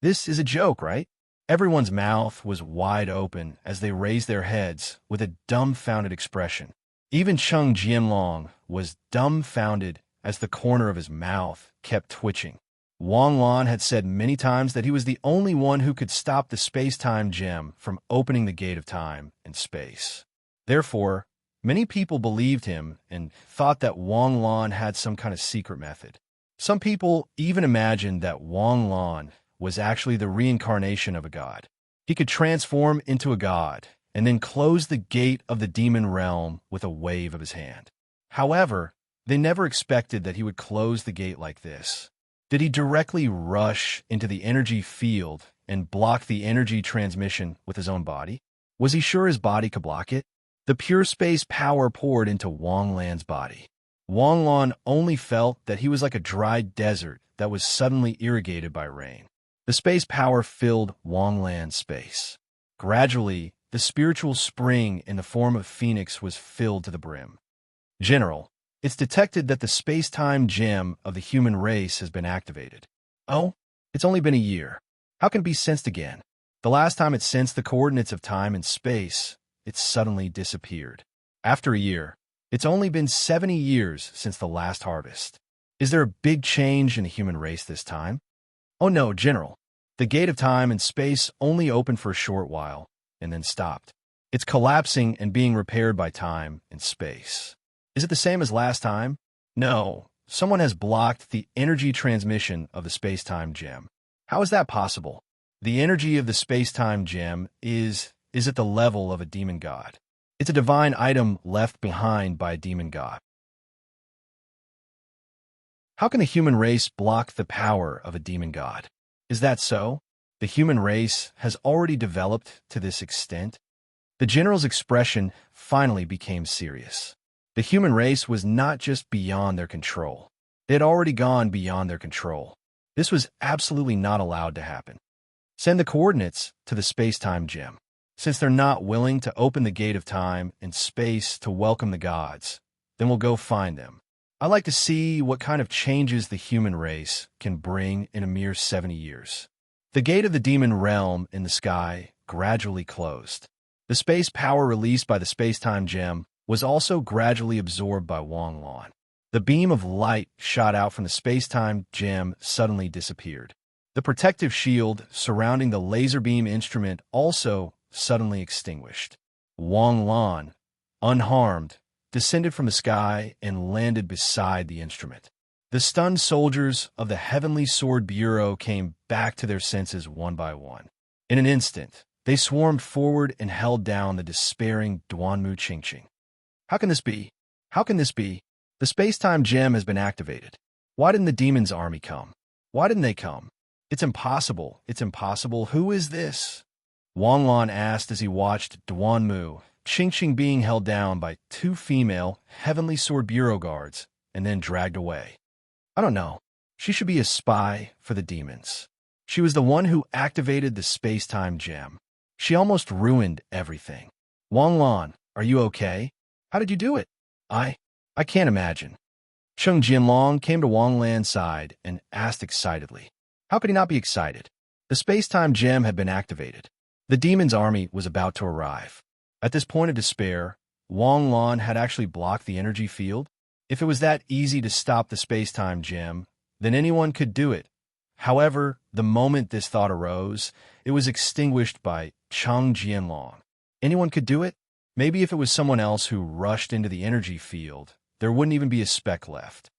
This is a joke, right? Everyone's mouth was wide open as they raised their heads with a dumbfounded expression. Even Cheng Jianlong was dumbfounded as the corner of his mouth kept twitching. Wang Lan had said many times that he was the only one who could stop the space-time gem from opening the gate of time and space. Therefore, many people believed him and thought that Wang Lan had some kind of secret method. Some people even imagined that Wang Lan was actually the reincarnation of a god. He could transform into a god and then close the gate of the demon realm with a wave of his hand. However, they never expected that he would close the gate like this. Did he directly rush into the energy field and block the energy transmission with his own body? Was he sure his body could block it? The pure space power poured into Wang Lan's body. Wang Lan only felt that he was like a dry desert that was suddenly irrigated by rain. The space power filled Wang Lan's space. Gradually, the spiritual spring in the form of Phoenix was filled to the brim. General, it's detected that the space-time gem of the human race has been activated. Oh, it's only been a year. How can it be sensed again? The last time it sensed the coordinates of time and space, it suddenly disappeared. After a year, it's only been 70 years since the last harvest. Is there a big change in the human race this time? Oh no, General. The gate of time and space only opened for a short while, and then stopped. It's collapsing and being repaired by time and space. Is it the same as last time? No. Someone has blocked the energy transmission of the space-time gem. How is that possible? The energy of the space-time gem is at the level of a demon god. It's a divine item left behind by a demon god. How can the human race block the power of a demon god? Is that so? The human race has already developed to this extent? The general's expression finally became serious. The human race was not just beyond their control. They had already gone beyond their control. This was absolutely not allowed to happen. Send the coordinates to the space-time gem. Since they're not willing to open the gate of time and space to welcome the gods, then we'll go find them. I'd like to see what kind of changes the human race can bring in a mere 70 years. The gate of the demon realm in the sky gradually closed. The space power released by the space-time gem was also gradually absorbed by Wang Lan. The beam of light shot out from the space-time gem suddenly disappeared. The protective shield surrounding the laser beam instrument also suddenly extinguished. Wang Lan, unharmed, descended from the sky and landed beside the instrument. The stunned soldiers of the Heavenly Sword Bureau came back to their senses one by one. In an instant, they swarmed forward and held down the despairing Duanmu Qingqing. How can this be? How can this be? The space-time gem has been activated. Why didn't the demon's army come? Why didn't they come? It's impossible. It's impossible. Who is this? Wang Lan asked as he watched Duanmu Qingqing being held down by two female Heavenly Sword Bureau guards and then dragged away. I don't know. She should be a spy for the demons. She was the one who activated the space-time gem. She almost ruined everything. Wang Lan, are you okay? How did you do it? I can't imagine. Cheng Jianlong came to Wang Lan's side and asked excitedly. How could he not be excited? The space-time gem had been activated. The demon's army was about to arrive. At this point of despair, Wang Lan had actually blocked the energy field. If it was that easy to stop the space-time gem, then anyone could do it. However, the moment this thought arose, it was extinguished by Cheng Jianlong. Anyone could do it? Maybe if it was someone else who rushed into the energy field, there wouldn't even be a speck left.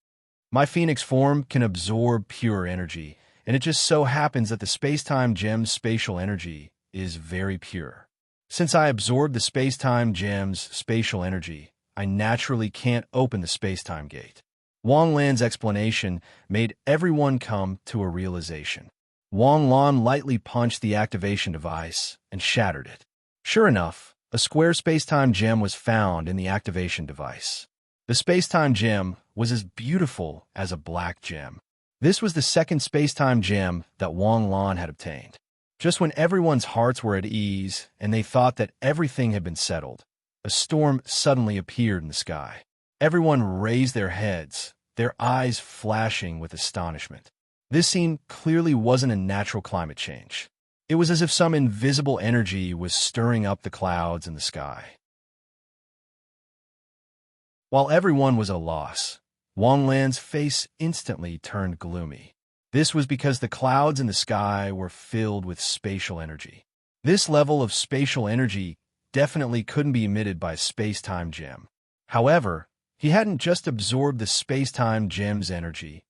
My phoenix form can absorb pure energy, and it just so happens that the space-time gem's spatial energy is very pure. Since I absorbed the space-time gem's spatial energy, I naturally can't open the space-time gate. Wang Lan's explanation made everyone come to a realization. Wang Lan lightly punched the activation device and shattered it. Sure enough, a square space-time gem was found in the activation device. The space-time gem was as beautiful as a black gem. This was the second space-time gem that Wang Lan had obtained. Just when everyone's hearts were at ease and they thought that everything had been settled, a storm suddenly appeared in the sky. Everyone raised their heads, their eyes flashing with astonishment. This scene clearly wasn't a natural climate change. It was as if some invisible energy was stirring up the clouds in the sky. While everyone was at a loss, Wang Lan's face instantly turned gloomy. This was because the clouds in the sky were filled with spatial energy. This level of spatial energy definitely couldn't be emitted by a space-time gem. However, he hadn't just absorbed the space-time gem's energy.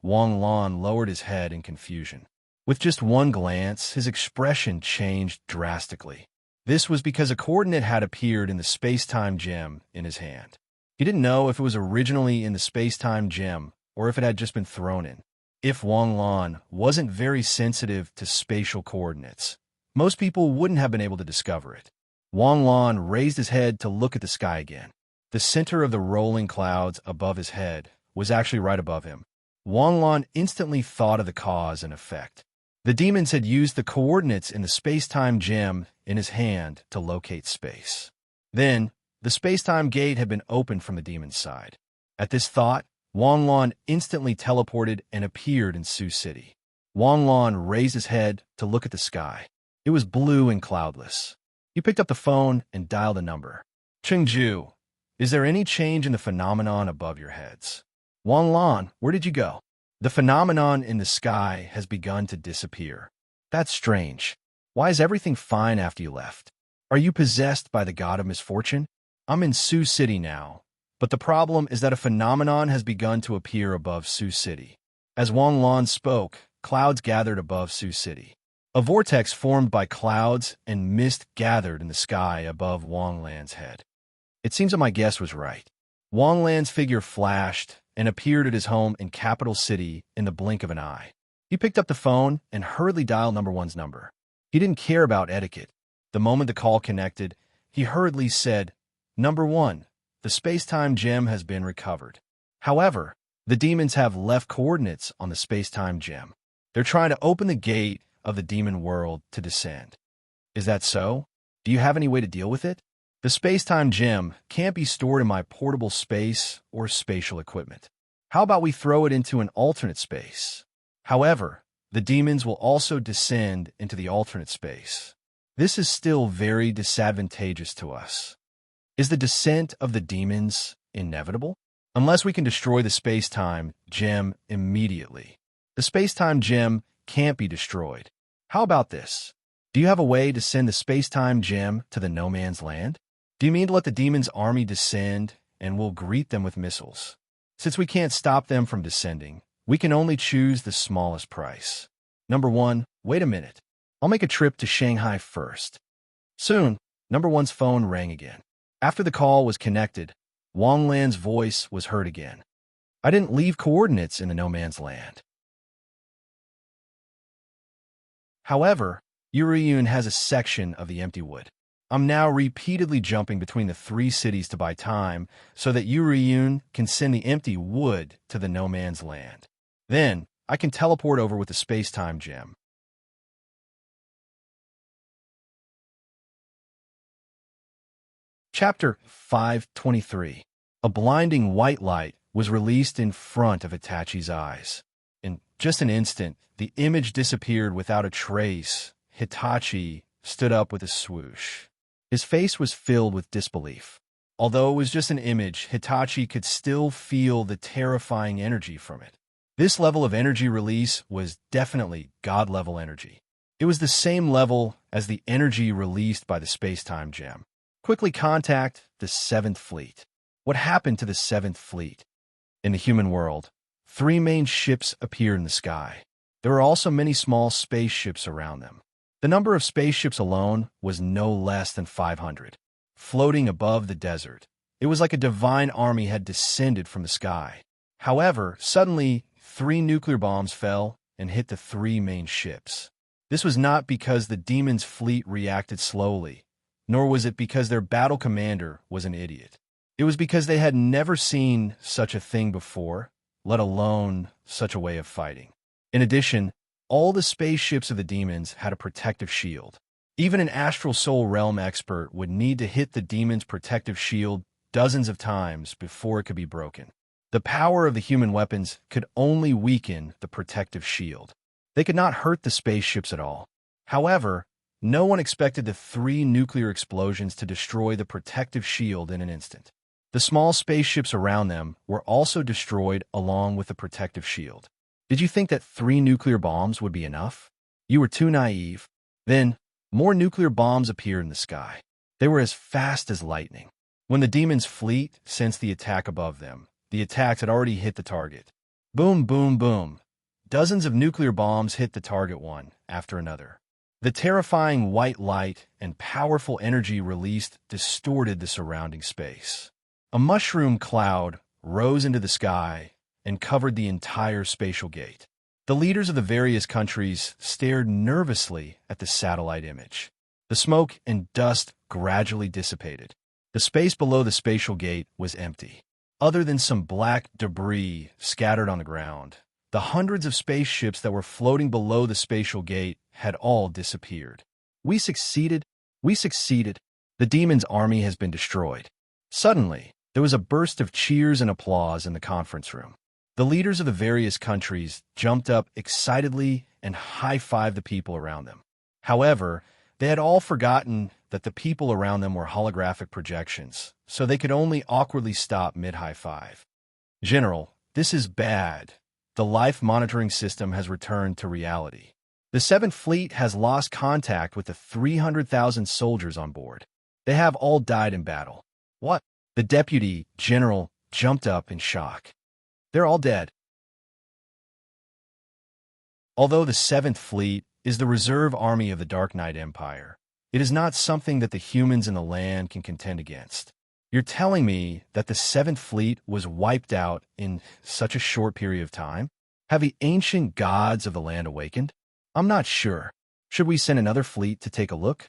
Wang Lan lowered his head in confusion. With just one glance, his expression changed drastically. This was because a coordinate had appeared in the space-time gem in his hand. He didn't know if it was originally in the space-time gem or if it had just been thrown in. If Wang Lan wasn't very sensitive to spatial coordinates, most people wouldn't have been able to discover it. Wang Lan raised his head to look at the sky again. The center of the rolling clouds above his head was actually right above him. Wang Lan instantly thought of the cause and effect. The demons had used the coordinates in the space-time gem in his hand to locate space. Then, the space-time gate had been opened from the demon's side. At this thought, Wang Lan instantly teleported and appeared in Sioux City. Wang Lan raised his head to look at the sky. It was blue and cloudless. He picked up the phone and dialed a number. Chengju, is there any change in the phenomenon above your heads? Wang Lan, where did you go? The phenomenon in the sky has begun to disappear. That's strange. Why is everything fine after you left? Are you possessed by the god of misfortune? I'm in Sioux City now, but the problem is that a phenomenon has begun to appear above Sioux City. As Wang Lan spoke, clouds gathered above Sioux City. A vortex formed by clouds and mist gathered in the sky above Wang Lan's head. It seems that my guess was right. Wang Lan's figure flashed and appeared at his home in Capital City in the blink of an eye. He picked up the phone and hurriedly dialed number one's number. He didn't care about etiquette. The moment the call connected, he hurriedly said, "Number one, the space-time gem has been recovered. However, the demons have left coordinates on the space-time gem. They're trying to open the gate of the demon world to descend." "Is that so? Do you have any way to deal with it?" "The space-time gem can't be stored in my portable space or spatial equipment. How about we throw it into an alternate space? However, the demons will also descend into the alternate space. This is still very disadvantageous to us." "Is the descent of the demons inevitable?" "Unless we can destroy the space-time gem immediately. The space-time gem can't be destroyed. How about this? Do you have a way to send the space-time gem to the no man's land? Do you mean to let the demons' army descend and we'll greet them with missiles? Since we can't stop them from descending, we can only choose the smallest price. Number one, wait a minute. I'll make a trip to Shanghai first." Soon, number one's phone rang again. After the call was connected, Wang Lan's voice was heard again. "I didn't leave coordinates in the no man's land. However, Yuriyun has a section of the empty wood. I'm now repeatedly jumping between the three cities to buy time so that Yuriyun can send the empty wood to the no man's land. Then, I can teleport over with the space-time gem." Chapter 523. A blinding white light was released in front of Itachi's eyes. In just an instant, the image disappeared without a trace. Hitachi stood up with a swoosh. His face was filled with disbelief. Although it was just an image, Hitachi could still feel the terrifying energy from it. This level of energy release was definitely God-level energy. It was the same level as the energy released by the space-time gem. Quickly contact the 7th Fleet. What happened to the 7th Fleet? In the human world, 3 main ships appeared in the sky. There were also many small spaceships around them. The number of spaceships alone was no less than 500. Floating above the desert, it was like a divine army had descended from the sky. However, suddenly, 3 nuclear bombs fell and hit the 3 main ships. This was not because the demons' fleet reacted slowly, nor was it because their battle commander was an idiot. It was because they had never seen such a thing before, let alone such a way of fighting. In addition, all the spaceships of the demons had a protective shield. Even an astral soul realm expert would need to hit the demon's protective shield dozens of times before it could be broken. The power of the human weapons could only weaken the protective shield. They could not hurt the spaceships at all. However, no one expected the 3 nuclear explosions to destroy the protective shield in an instant. The small spaceships around them were also destroyed along with the protective shield. Did you think that 3 nuclear bombs would be enough? You were too naive. Then, more nuclear bombs appeared in the sky. They were as fast as lightning. When the demon's fleet sensed the attack above them, the attacks had already hit the target. Boom, boom, boom. Dozens of nuclear bombs hit the target one after another. The terrifying white light and powerful energy released distorted the surrounding space. A mushroom cloud rose into the sky and covered the entire spatial gate. The leaders of the various countries stared nervously at the satellite image. The smoke and dust gradually dissipated. The space below the spatial gate was empty. Other than some black debris scattered on the ground, the hundreds of spaceships that were floating below the spatial gate had all disappeared. We succeeded. We succeeded. The demon's army has been destroyed. Suddenly, there was a burst of cheers and applause in the conference room. The leaders of the various countries jumped up excitedly and high-fived the people around them. However, they had all forgotten that the people around them were holographic projections, so they could only awkwardly stop mid-high five. "General, this is bad. The life monitoring system has returned to reality. The 7th Fleet has lost contact with the 300,000 soldiers on board. They have all died in battle." "What?" The deputy general jumped up in shock. "They're all dead." Although the 7th Fleet is the reserve army of the Dark Knight Empire, it is not something that the humans in the land can contend against. You're telling me that the Seventh Fleet was wiped out in such a short period of time? Have the ancient gods of the land awakened? I'm not sure. Should we send another fleet to take a look?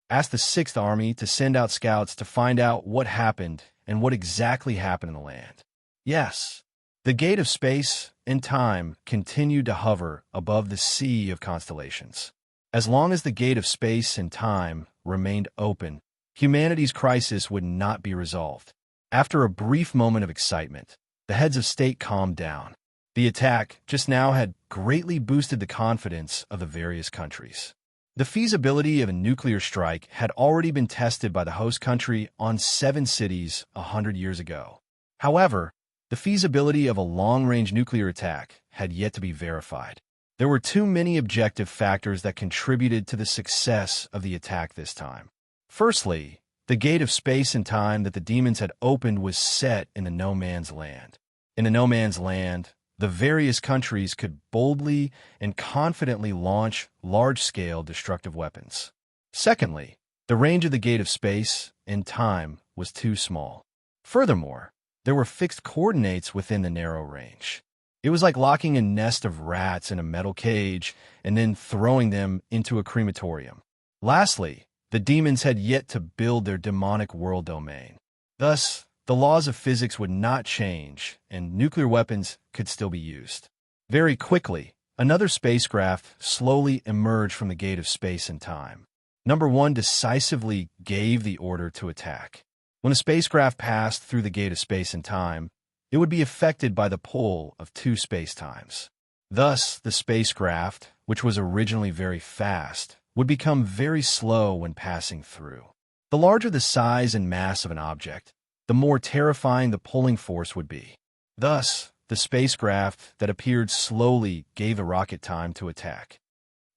Ask the Sixth Army to send out scouts to find out what happened and what exactly happened in the land. Yes. The gate of space and time continued to hover above the sea of constellations. As long as the gate of space and time remained open, humanity's crisis would not be resolved. After a brief moment of excitement, the heads of state calmed down. The attack just now had greatly boosted the confidence of the various countries. The feasibility of a nuclear strike had already been tested by the host country on 7 cities 100 years ago. However, the feasibility of a long-range nuclear attack had yet to be verified. There were too many objective factors that contributed to the success of the attack this time. Firstly, the gate of space and time that the demons had opened was set in the no-man's land. In the no-man's land, the various countries could boldly and confidently launch large-scale destructive weapons. Secondly, the range of the gate of space and time was too small. Furthermore, there were fixed coordinates within the narrow range. It was like locking a nest of rats in a metal cage and then throwing them into a crematorium. Lastly, the demons had yet to build their demonic world domain. Thus, the laws of physics would not change, and nuclear weapons could still be used. Very quickly, another spacecraft slowly emerged from the gate of space and time. Number 1 decisively gave the order to attack. When a spacecraft passed through the gate of space and time, it would be affected by the pull of 2 spacetimes. Thus, the spacecraft, which was originally very fast, would become very slow when passing through. The larger the size and mass of an object, the more terrifying the pulling force would be. Thus, the spacecraft that appeared slowly gave the rocket time to attack.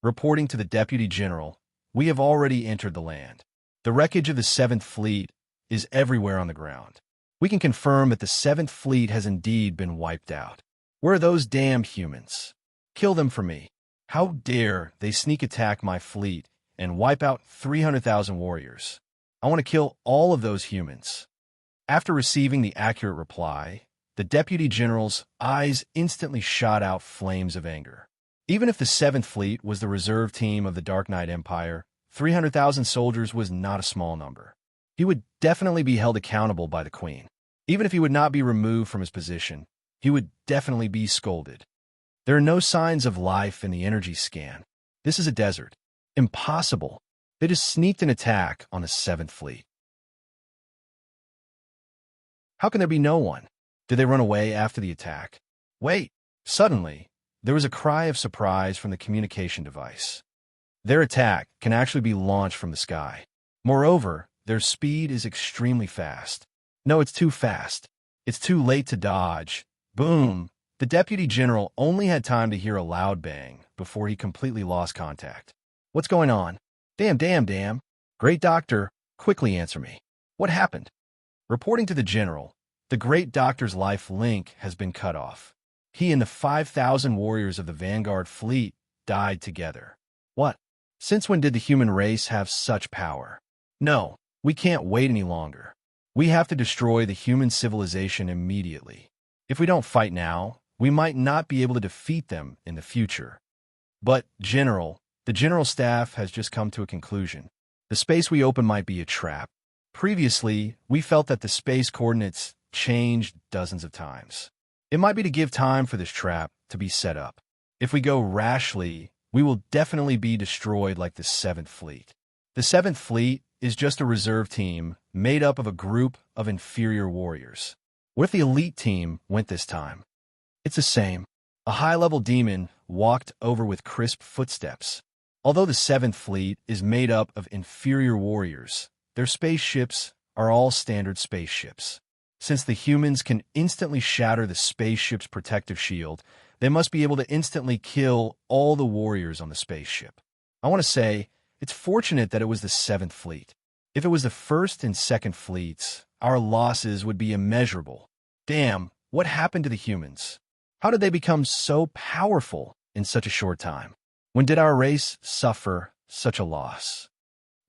Reporting to the Deputy General, we have already entered the land. The wreckage of the Seventh Fleet is everywhere on the ground. We can confirm that the Seventh Fleet has indeed been wiped out. Where are those damned humans? Kill them for me. How dare they sneak attack my fleet and wipe out 300,000 warriors? I want to kill all of those humans. After receiving the accurate reply, the Deputy General's eyes instantly shot out flames of anger. Even if the Seventh Fleet was the reserve team of the Dark Knight Empire, 300,000 soldiers was not a small number. He would definitely be held accountable by the Queen. Even if he would not be removed from his position, he would definitely be scolded. There are no signs of life in the energy scan. This is a desert. Impossible. They just sneaked an attack on the Seventh Fleet. How can there be no one? Did they run away after the attack? Wait! Suddenly, there was a cry of surprise from the communication device. Their attack can actually be launched from the sky. Moreover, their speed is extremely fast. No, it's too fast. It's too late to dodge. Boom! The Deputy General only had time to hear a loud bang before he completely lost contact. What's going on? Damn. Great Doctor, quickly answer me. What happened? Reporting to the General, the Great Doctor's life link has been cut off. He and the 5,000 warriors of the Vanguard fleet died together. What? Since when did the human race have such power? No, we can't wait any longer. We have to destroy the human civilization immediately. If we don't fight now, we might not be able to defeat them in the future. But, General, the General Staff has just come to a conclusion. The space we open might be a trap. Previously, we felt that the space coordinates changed dozens of times. It might be to give time for this trap to be set up. If we go rashly, we will definitely be destroyed like the Seventh Fleet. The Seventh Fleet is just a reserve team made up of a group of inferior warriors. What if the elite team went this time? It's the same. A high-level demon walked over with crisp footsteps. Although the Seventh Fleet is made up of inferior warriors, their spaceships are all standard spaceships. Since the humans can instantly shatter the spaceship's protective shield, they must be able to instantly kill all the warriors on the spaceship. I want to say, it's fortunate that it was the Seventh Fleet. If it was the First and Second Fleets, our losses would be immeasurable. Damn, what happened to the humans? How did they become so powerful in such a short time? When did our race suffer such a loss?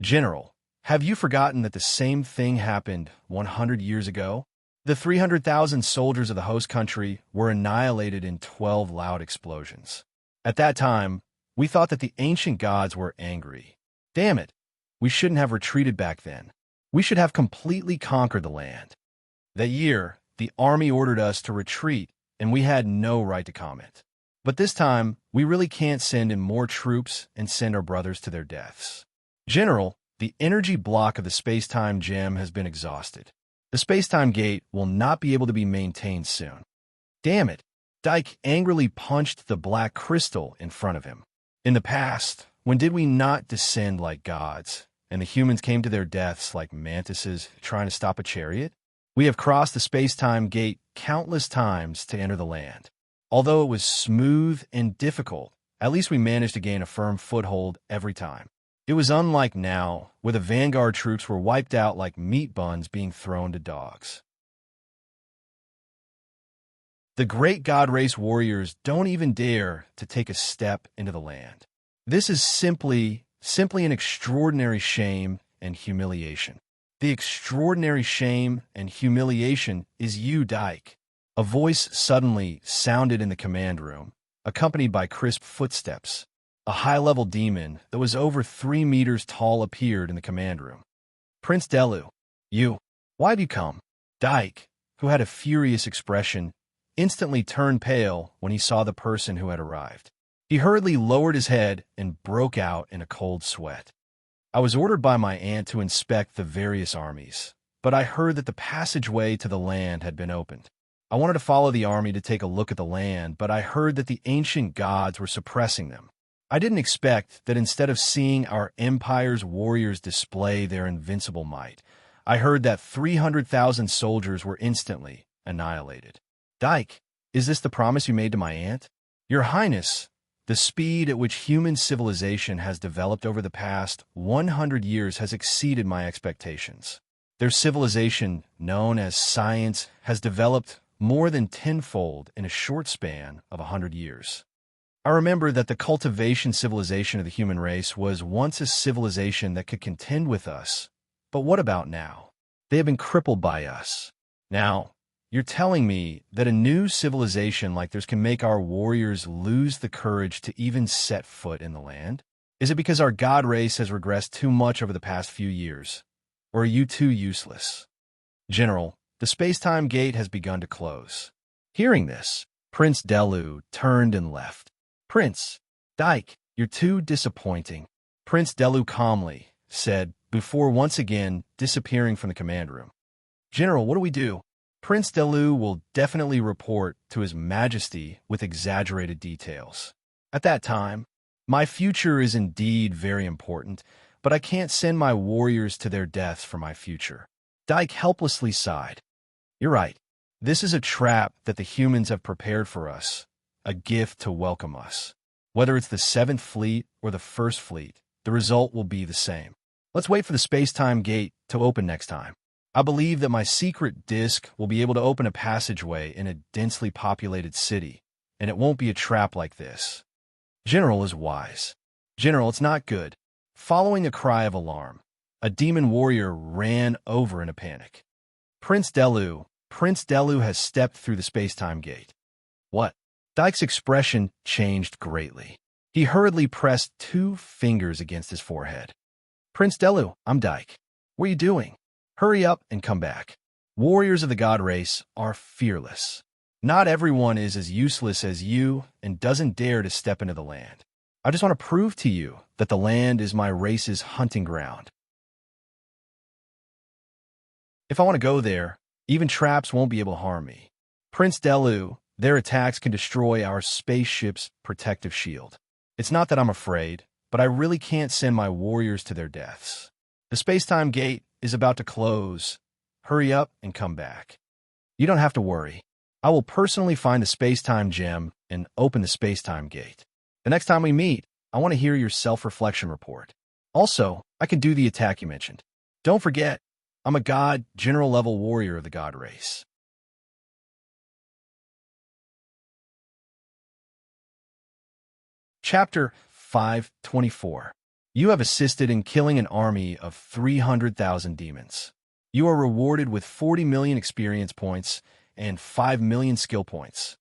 General, Have you forgotten that the same thing happened 100 years ago? The 300,000 soldiers of the host country were annihilated in 12 loud explosions. At that time, we thought that the ancient gods were angry. Damn it! We shouldn't have retreated back then. We should have completely conquered the land. That year, the army ordered us to retreat, and we had no right to comment. But this time, we really can't send in more troops and send our brothers to their deaths. General, the energy block of the space-time gem has been exhausted. The space-time gate will not be able to be maintained soon. Damn it! Dyke angrily punched the black crystal in front of him. In the past, when did we not descend like gods, and the humans came to their deaths like mantises trying to stop a chariot? We have crossed the space-time gate countless times to enter the land. Although it was smooth and difficult, at least we managed to gain a firm foothold every time. It was unlike now, where the vanguard troops were wiped out like meat buns being thrown to dogs. The great god race warriors don't even dare to take a step into the land. This is simply an extraordinary shame and humiliation. The extraordinary shame and humiliation is you, Dyke. A voice suddenly sounded in the command room, accompanied by crisp footsteps. A high-level demon that was over 3 meters tall appeared in the command room. Prince Delu, why'd you come? Dyke, who had a furious expression, instantly turned pale when he saw the person who had arrived. He hurriedly lowered his head and broke out in a cold sweat. I was ordered by my aunt to inspect the various armies, but I heard that the passageway to the land had been opened. I wanted to follow the army to take a look at the land, but I heard that the ancient gods were suppressing them. I didn't expect that instead of seeing our empire's warriors display their invincible might, I heard that 300,000 soldiers were instantly annihilated. Dyke, is this the promise you made to my aunt? Your Highness, the speed at which human civilization has developed over the past 100 years has exceeded my expectations. Their civilization, known as science, has developed more than tenfold in a short span of 100 years. I remember that the cultivation civilization of the human race was once a civilization that could contend with us. But what about now? They have been crippled by us. Now, you're telling me that a new civilization like theirs can make our warriors lose the courage to even set foot in the land? Is it because our god race has regressed too much over the past few years? Or are you too useless? General, the space-time gate has begun to close. Hearing this, Prince Delu turned and left. Prince, Dyke, you're too disappointing, Prince Delu calmly said, before once again disappearing from the command room. General, what do we do? Prince Delu will definitely report to His Majesty with exaggerated details. At that time, my future is indeed very important, but I can't send my warriors to their deaths for my future. Dyke helplessly sighed. You're right. This is a trap that the humans have prepared for us, a gift to welcome us. Whether it's the 7th Fleet or the 1st Fleet, the result will be the same. Let's wait for the space-time gate to open next time. I believe that my secret disc will be able to open a passageway in a densely populated city, and it won't be a trap like this. General is wise. General, it's not good. Following a cry of alarm, a demon warrior ran over in a panic. Prince Delu has stepped through the space-time gate. What? Dyke's expression changed greatly. He hurriedly pressed 2 fingers against his forehead. Prince Delu, I'm Dyke. What are you doing? Hurry up and come back. Warriors of the god race are fearless. Not everyone is as useless as you and doesn't dare to step into the land. I just want to prove to you that the land is my race's hunting ground. If I want to go there, even traps won't be able to harm me. Prince Delu, their attacks can destroy our spaceship's protective shield. It's not that I'm afraid, but I really can't send my warriors to their deaths. The space-time gate is about to close. Hurry up and come back. You don't have to worry. I will personally find the space-time gem and open the space-time gate. The next time we meet, I want to hear your self-reflection report. Also, I can do the attack you mentioned. Don't forget, I'm a god, general-level warrior of the god race. Chapter 524. You have assisted in killing an army of 300,000 demons. You are rewarded with 40 million experience points and 5 million skill points.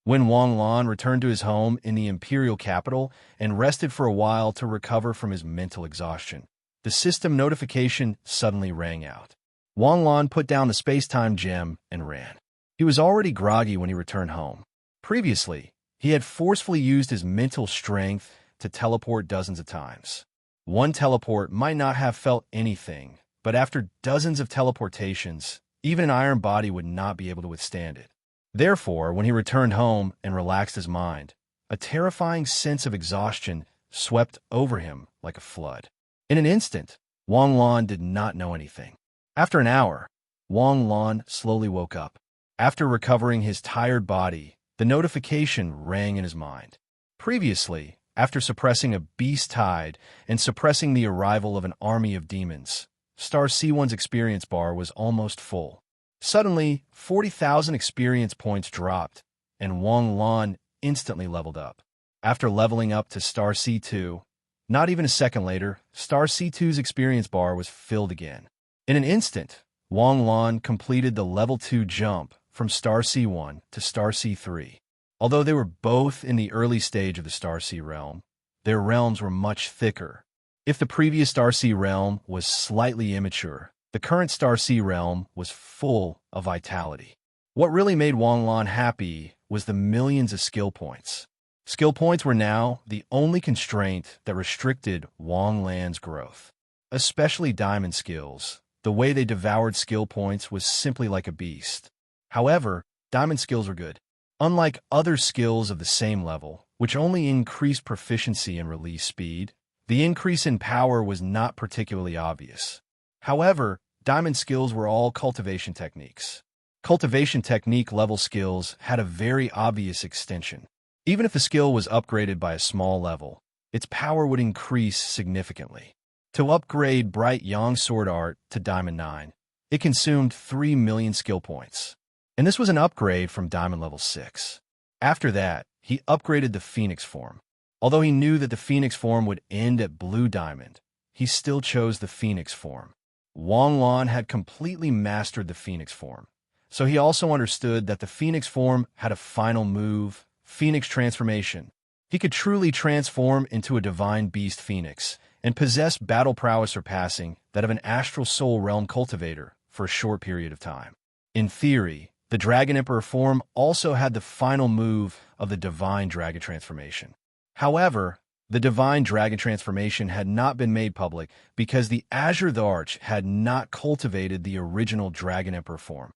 When Wang Lan returned to his home in the imperial capital and rested for a while to recover from his mental exhaustion, the system notification suddenly rang out. Wang Lan put down the space-time gem and ran. He was already groggy when he returned home. Previously, he had forcefully used his mental strength to teleport dozens of times. One teleport might not have felt anything, but after dozens of teleportations, even an iron body would not be able to withstand it. Therefore, when he returned home and relaxed his mind, a terrifying sense of exhaustion swept over him like a flood. In an instant, Wang Lan did not know anything. After an hour, Wang Lan slowly woke up. After recovering his tired body, the notification rang in his mind. Previously, after suppressing a beast tide and suppressing the arrival of an army of demons, Star C1's experience bar was almost full. Suddenly, 40,000 experience points dropped, and Wang Lan instantly leveled up. After leveling up to Star C2, not even a second later, Star C2's experience bar was filled again. In an instant, Wang Lan completed the level 2 jump from Star C1 to Star C3. Although they were both in the early stage of the Star C realm, their realms were much thicker. If the previous Star C realm was slightly immature, the current Star C realm was full of vitality. What really made Wang Lan happy was the millions of skill points. Skill points were now the only constraint that restricted Wang Lan's growth. Especially diamond skills, the way they devoured skill points was simply like a beast. However, diamond skills were good. Unlike other skills of the same level, which only increased proficiency and release speed, the increase in power was not particularly obvious. However, diamond skills were all cultivation techniques. Cultivation technique level skills had a very obvious extension. Even if the skill was upgraded by a small level, its power would increase significantly. To upgrade Bright Yang Sword Art to Diamond 9, it consumed 3 million skill points. And this was an upgrade from Diamond level 6. After that, he upgraded the Phoenix form. Although he knew that the Phoenix form would end at Blue Diamond, he still chose the Phoenix form. Wang Lan had completely mastered the Phoenix form, so he also understood that the Phoenix form had a final move, Phoenix Transformation. He could truly transform into a divine beast Phoenix and possess battle prowess surpassing that of an astral soul realm cultivator for a short period of time. In theory, the Dragon Emperor form also had the final move of the Divine Dragon Transformation. However, the Divine Dragon Transformation had not been made public because the Azure the Arch had not cultivated the original Dragon Emperor form.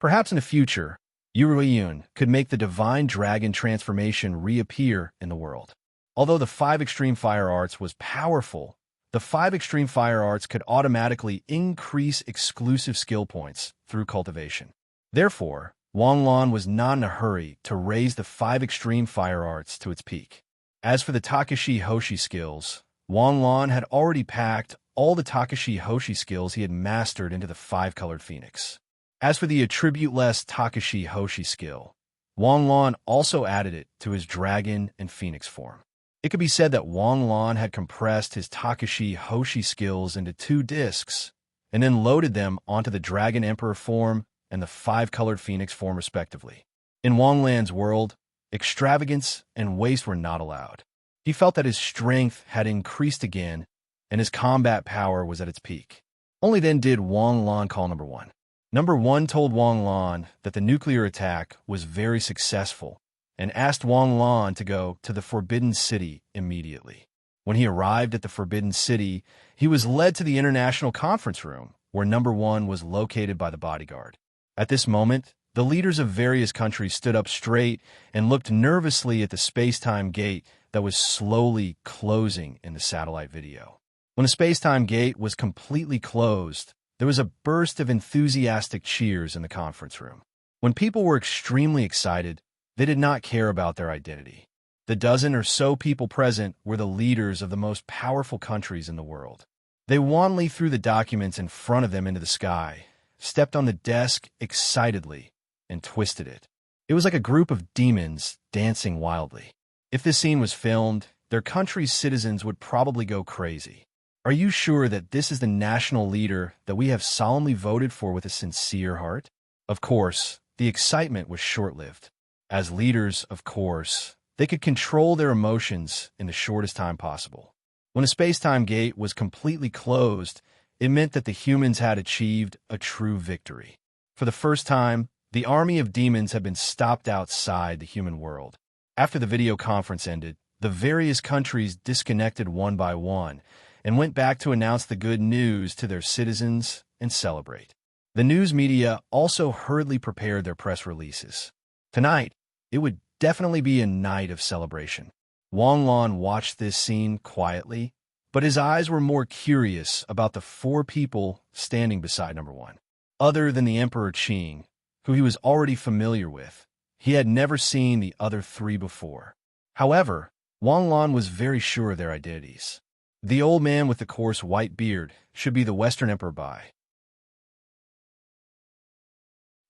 Perhaps in the future, Yuruiyun could make the Divine Dragon Transformation reappear in the world. Although the 5 Extreme Fire Arts was powerful, the 5 Extreme Fire Arts could automatically increase exclusive skill points through cultivation. Therefore, Wang Lan was not in a hurry to raise the 5 Extreme Fire Arts to its peak. As for the Takashi Hoshi skills, Wang Lan had already packed all the Takashi Hoshi skills he had mastered into the 5-colored Phoenix. As for the attribute-less Takashi Hoshi skill, Wang Lan also added it to his Dragon and Phoenix form. It could be said that Wang Lan had compressed his Takashi Hoshi skills into 2 discs and then loaded them onto the Dragon Emperor form and the 5-colored Phoenix form respectively. In Wang Lan's world, extravagance and waste were not allowed. He felt that his strength had increased again and his combat power was at its peak. Only then did Wang Lan call Number 1. Number 1 told Wang Lan that the nuclear attack was very successful and asked Wang Lan to go to the Forbidden City immediately. When he arrived at the Forbidden City, he was led to the International Conference Room, where Number 1 was located by the bodyguard. At this moment, the leaders of various countries stood up straight and looked nervously at the space-time gate that was slowly closing in the satellite video. When the space-time gate was completely closed, there was a burst of enthusiastic cheers in the conference room. When people were extremely excited, they did not care about their identity. The dozen or so people present were the leaders of the most powerful countries in the world. They wantonly threw the documents in front of them into the sky, stepped on the desk excitedly, and twisted it. It was like a group of demons dancing wildly. If this scene was filmed, their country's citizens would probably go crazy. Are you sure that this is the national leader that we have solemnly voted for with a sincere heart? Of course, the excitement was short-lived. As leaders, of course, they could control their emotions in the shortest time possible. When a space-time gate was completely closed, it meant that the humans had achieved a true victory. For the first time, the army of demons had been stopped outside the human world. After the video conference ended, the various countries disconnected one by one and went back to announce the good news to their citizens and celebrate. The news media also hurriedly prepared their press releases. Tonight, it would definitely be a night of celebration. Wang Lan watched this scene quietly, but his eyes were more curious about the 4 people standing beside number 1. Other than the Emperor Qing, who he was already familiar with, he had never seen the other 3 before. However, Wang Lan was very sure of their identities. The old man with the coarse white beard should be the Western Emperor Bai.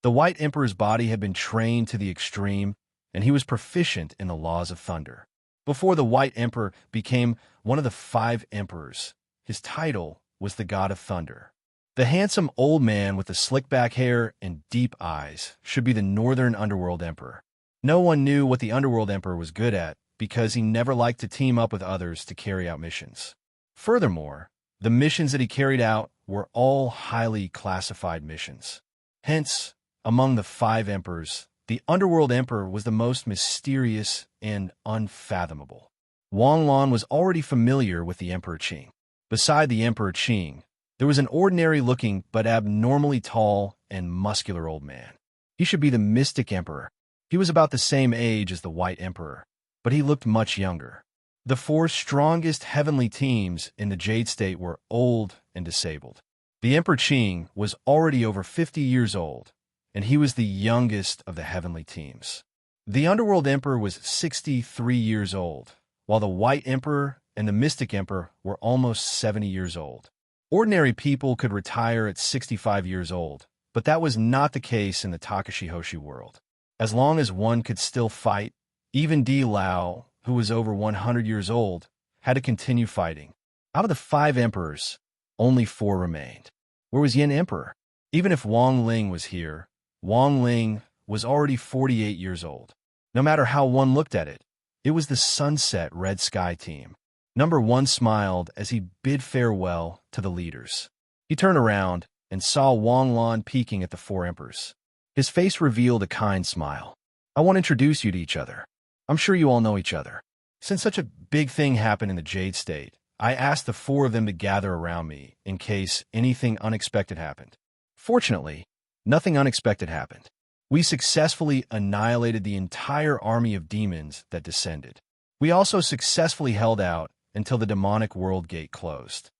The White Emperor's body had been trained to the extreme, and he was proficient in the laws of thunder. Before the White Emperor became one of the 5 emperors, his title was the God of Thunder. The handsome old man with the slick-back hair and deep eyes should be the Northern Underworld Emperor. No one knew what the Underworld Emperor was good at because he never liked to team up with others to carry out missions. Furthermore, the missions that he carried out were all highly classified missions. Hence, among the 5 emperors, the Underworld Emperor was the most mysterious and unfathomable. Wang Lan was already familiar with the Emperor Qing. Beside the Emperor Qing, there was an ordinary-looking but abnormally tall and muscular old man. He should be the Mystic Emperor. He was about the same age as the White Emperor, but he looked much younger. The 4 strongest heavenly teams in the Jade State were old and disabled. The Emperor Qing was already over 50 years old, and he was the youngest of the heavenly teams. The Underworld Emperor was 63 years old, while the White Emperor and the Mystic Emperor were almost 70 years old. Ordinary people could retire at 65 years old, but that was not the case in the Takashi Hoshi world. As long as one could still fight, even Di Lao, who was over 100 years old, had to continue fighting. Out of the 5 emperors, only 4 remained. Where was Yin Emperor? Even if Wang Ling was here, Wang Ling was already 48 years old. No matter how one looked at it, it was the Sunset Red Sky team. Number 1 smiled as he bid farewell to the leaders. He turned around and saw Wang Lan peeking at the 4 emperors. His face revealed a kind smile. I want to introduce you to each other. I'm sure you all know each other. Since such a big thing happened in the Jade State, I asked the 4 of them to gather around me in case anything unexpected happened. Fortunately, nothing unexpected happened. We successfully annihilated the entire army of demons that descended. We also successfully held out until the demonic world gate closed.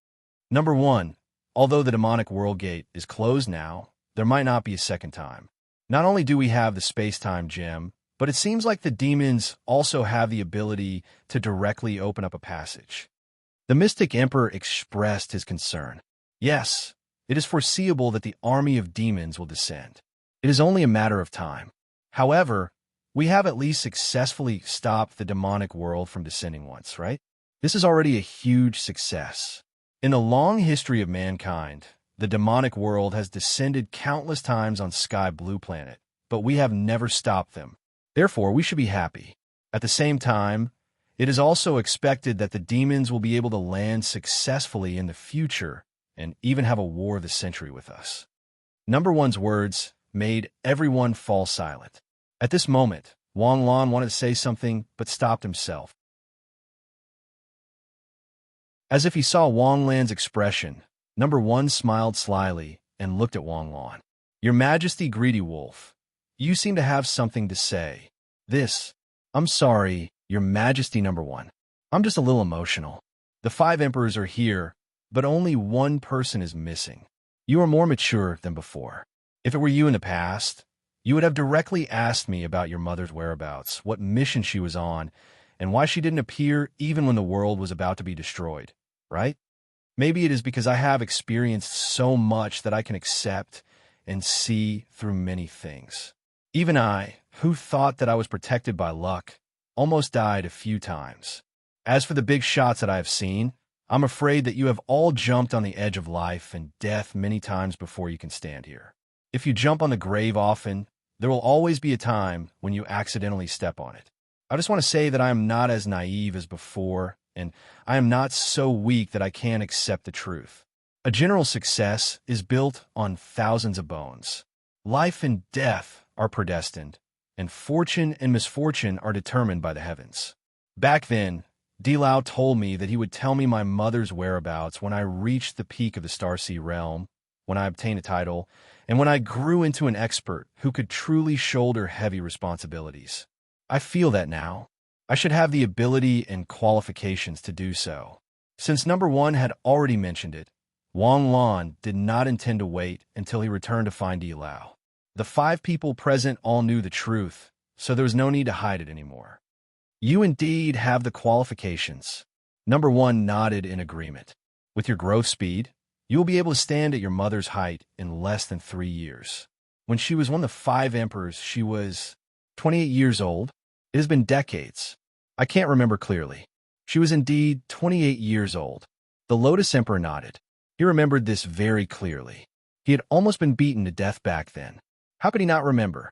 Number 1, although the demonic world gate is closed now, there might not be a second time. Not only do we have the space-time gem, but it seems like the demons also have the ability to directly open up a passage. The Mystic Emperor expressed his concern. Yes, it is foreseeable that the army of demons will descend. It is only a matter of time. However, we have at least successfully stopped the demonic world from descending once, right? This is already a huge success. In the long history of mankind, the demonic world has descended countless times on Sky Blue Planet, but we have never stopped them. Therefore, we should be happy. At the same time, it is also expected that the demons will be able to land successfully in the future and even have a war of the century with us. Number 1's words made everyone fall silent. At this moment, Wang Lan wanted to say something but stopped himself. As if he saw Wang Lan's expression, Number 1 smiled slyly and looked at Wang Lan. Your Majesty, Greedy Wolf, you seem to have something to say. I'm sorry, Your Majesty, Number 1. I'm just a little emotional. The 5 emperors are here, but only 1 person is missing. You are more mature than before. If it were you in the past, you would have directly asked me about your mother's whereabouts, what mission she was on, and why she didn't appear even when the world was about to be destroyed, right? Maybe it is because I have experienced so much that I can accept and see through many things. Even I, who thought that I was protected by luck, almost died a few times. As for the big shots that I have seen, I'm afraid that you have all jumped on the edge of life and death many times before you can stand here. If you jump on the grave often, there will always be a time when you accidentally step on it. I just want to say that I am not as naive as before, and I am not so weak that I can't accept the truth. A general success is built on thousands of bones. Life and death are predestined, and fortune and misfortune are determined by the heavens. Back then, Delau told me that he would tell me my mother's whereabouts when I reached the peak of the Starseed realm, when I obtained a title, and when I grew into an expert who could truly shoulder heavy responsibilities. I feel that now. I should have the ability and qualifications to do so. Since number one had already mentioned it, Wang Lan did not intend to wait until he returned to find Delau. The 5 people present all knew the truth, so there was no need to hide it anymore. You indeed have the qualifications. Number one nodded in agreement. With your growth speed, you will be able to stand at your mother's height in less than 3 years. When she was one of the 5 emperors, she was 28 years old. It has been decades. I can't remember clearly. She was indeed 28 years old. The Lotus Emperor nodded. He remembered this very clearly. He had almost been beaten to death back then. How could he not remember?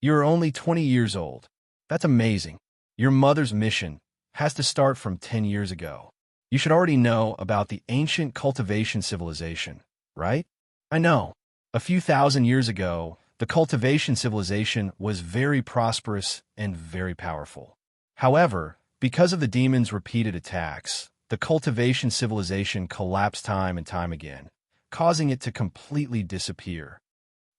You are only 20 years old. That's amazing. Your mother's mission has to start from 10 years ago. You should already know about the ancient cultivation civilization, right? I know. A few thousand years ago, the cultivation civilization was very prosperous and very powerful. However, because of the demons' repeated attacks, the cultivation civilization collapsed time and time again, causing it to completely disappear.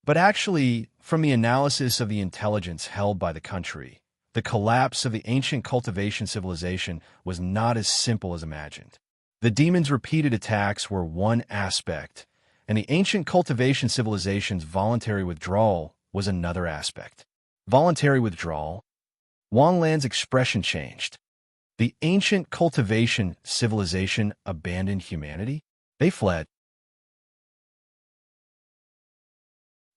But actually, from the analysis of the intelligence held by the country, the collapse of the ancient cultivation civilization was not as simple as imagined. The demons' repeated attacks were one aspect, and the ancient cultivation civilization's voluntary withdrawal was another aspect. Voluntary withdrawal? Wang Lan's expression changed. The ancient cultivation civilization abandoned humanity? They fled.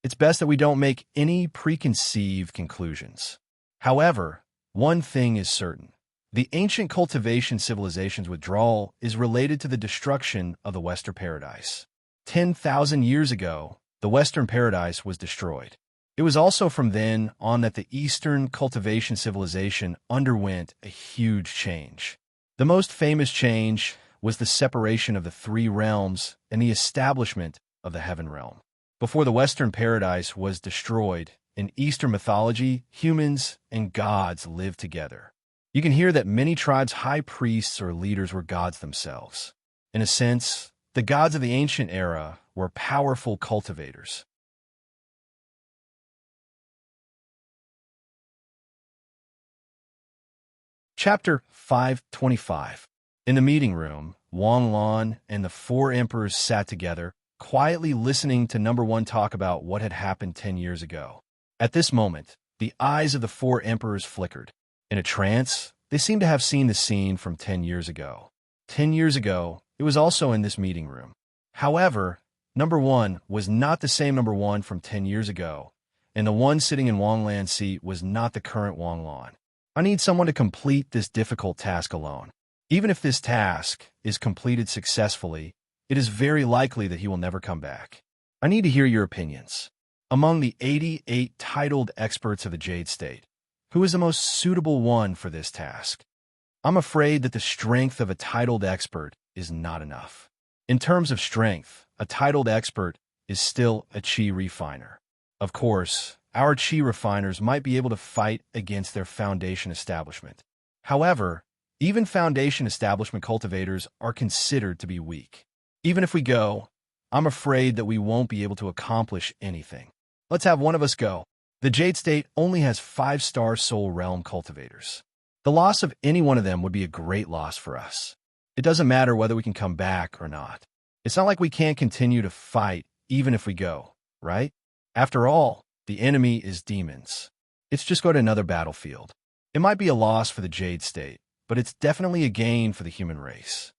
It's best that we don't make any preconceived conclusions. However, one thing is certain. The ancient cultivation civilization's withdrawal is related to the destruction of the Western Paradise. 10,000 years ago, the Western Paradise was destroyed. It was also from then on that the Eastern cultivation civilization underwent a huge change. The most famous change was the separation of the 3 realms and the establishment of the Heaven Realm. Before the Western Paradise was destroyed, in Eastern mythology, humans and gods lived together. You can hear that many tribes' high priests or leaders were gods themselves. In a sense, the gods of the ancient era were powerful cultivators. Chapter 525. In the meeting room, Wang Lan and the 4 emperors sat together, quietly listening to number one talk about what had happened 10 years ago. At this moment, the eyes of the 4 emperors flickered. In a trance, they seemed to have seen the scene from 10 years ago. 10 years ago, it was also in this meeting room. However, number one was not the same number one from 10 years ago, and the one sitting in Wang Lan's seat was not the current Wang Lan. I need someone to complete this difficult task alone. Even if this task is completed successfully, it is very likely that he will never come back. I need to hear your opinions. Among the 88 titled experts of the Jade State, who is the most suitable one for this task? I'm afraid that the strength of a titled expert is not enough. In terms of strength, a titled expert is still a chi refiner. Of course, our chi refiners might be able to fight against their foundation establishment. However, even foundation establishment cultivators are considered to be weak. Even if we go, I'm afraid that we won't be able to accomplish anything. Let's have one of us go. The Jade State only has 5-star Soul Realm cultivators. The loss of any one of them would be a great loss for us. It doesn't matter whether we can come back or not. It's not like we can't continue to fight even if we go, right? After all, the enemy is demons. It's just go to another battlefield. It might be a loss for the Jade State, but it's definitely a gain for the human race.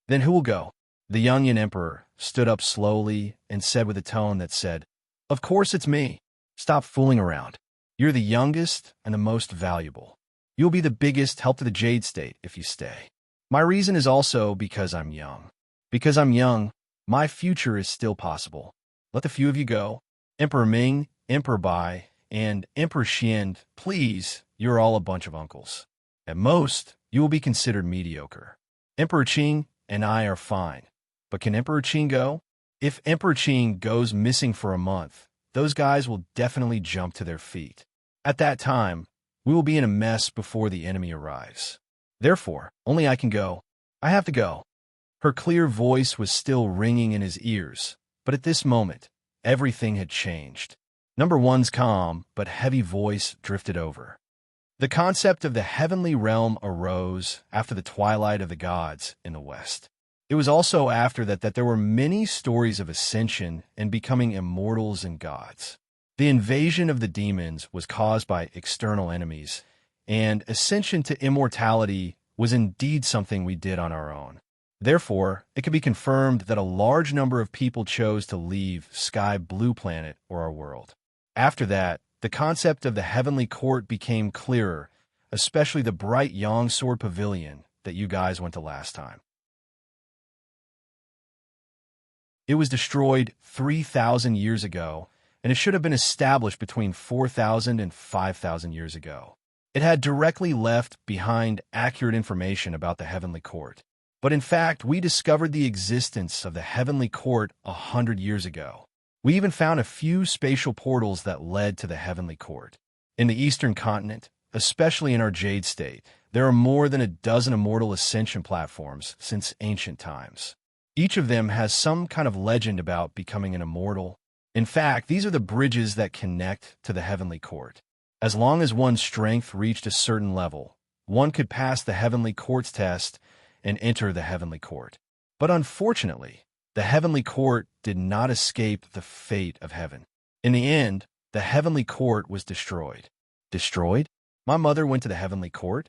Then who will go? The Yunyan Emperor stood up slowly and said with a tone that said, "Of course it's me. Stop fooling around. You're the youngest and the most valuable. You'll be the biggest help to the Jade State if you stay. My reason is also because I'm young. Because I'm young, my future is still possible. Let the few of you go. Emperor Ming, Emperor Bai, and Emperor Xian, please, you're all a bunch of uncles. At most, you will be considered mediocre. Emperor Qing and I are fine. But can Emperor Qing go? If Emperor Qing goes missing for a month, those guys will definitely jump to their feet. At that time, we will be in a mess before the enemy arrives. Therefore, only I can go. I have to go. Her clear voice was still ringing in his ears, but at this moment, everything had changed. Number one's calm but heavy voice drifted over. The concept of the heavenly realm arose after the twilight of the gods in the West. It was also after that there were many stories of ascension and becoming immortals and gods. The invasion of the demons was caused by external enemies, and ascension to immortality was indeed something we did on our own. Therefore, it can be confirmed that a large number of people chose to leave Sky Blue Planet or our world. After that, the concept of the heavenly court became clearer, especially the bright Yang Sword Pavilion that you guys went to last time. It was destroyed 3,000 years ago, and it should have been established between 4,000 and 5,000 years ago. It had directly left behind accurate information about the heavenly court. But in fact, we discovered the existence of the heavenly court 100 years ago. We even found a few spatial portals that led to the heavenly court. In the eastern continent, especially in our Jade State, there are more than a dozen immortal ascension platforms since ancient times. Each of them has some kind of legend about becoming an immortal. In fact, these are the bridges that connect to the heavenly court. As long as one's strength reached a certain level, one could pass the heavenly court's test and enter the heavenly court. But unfortunately, the heavenly court did not escape the fate of heaven. In the end, the heavenly court was destroyed. Destroyed? My mother went to the heavenly court?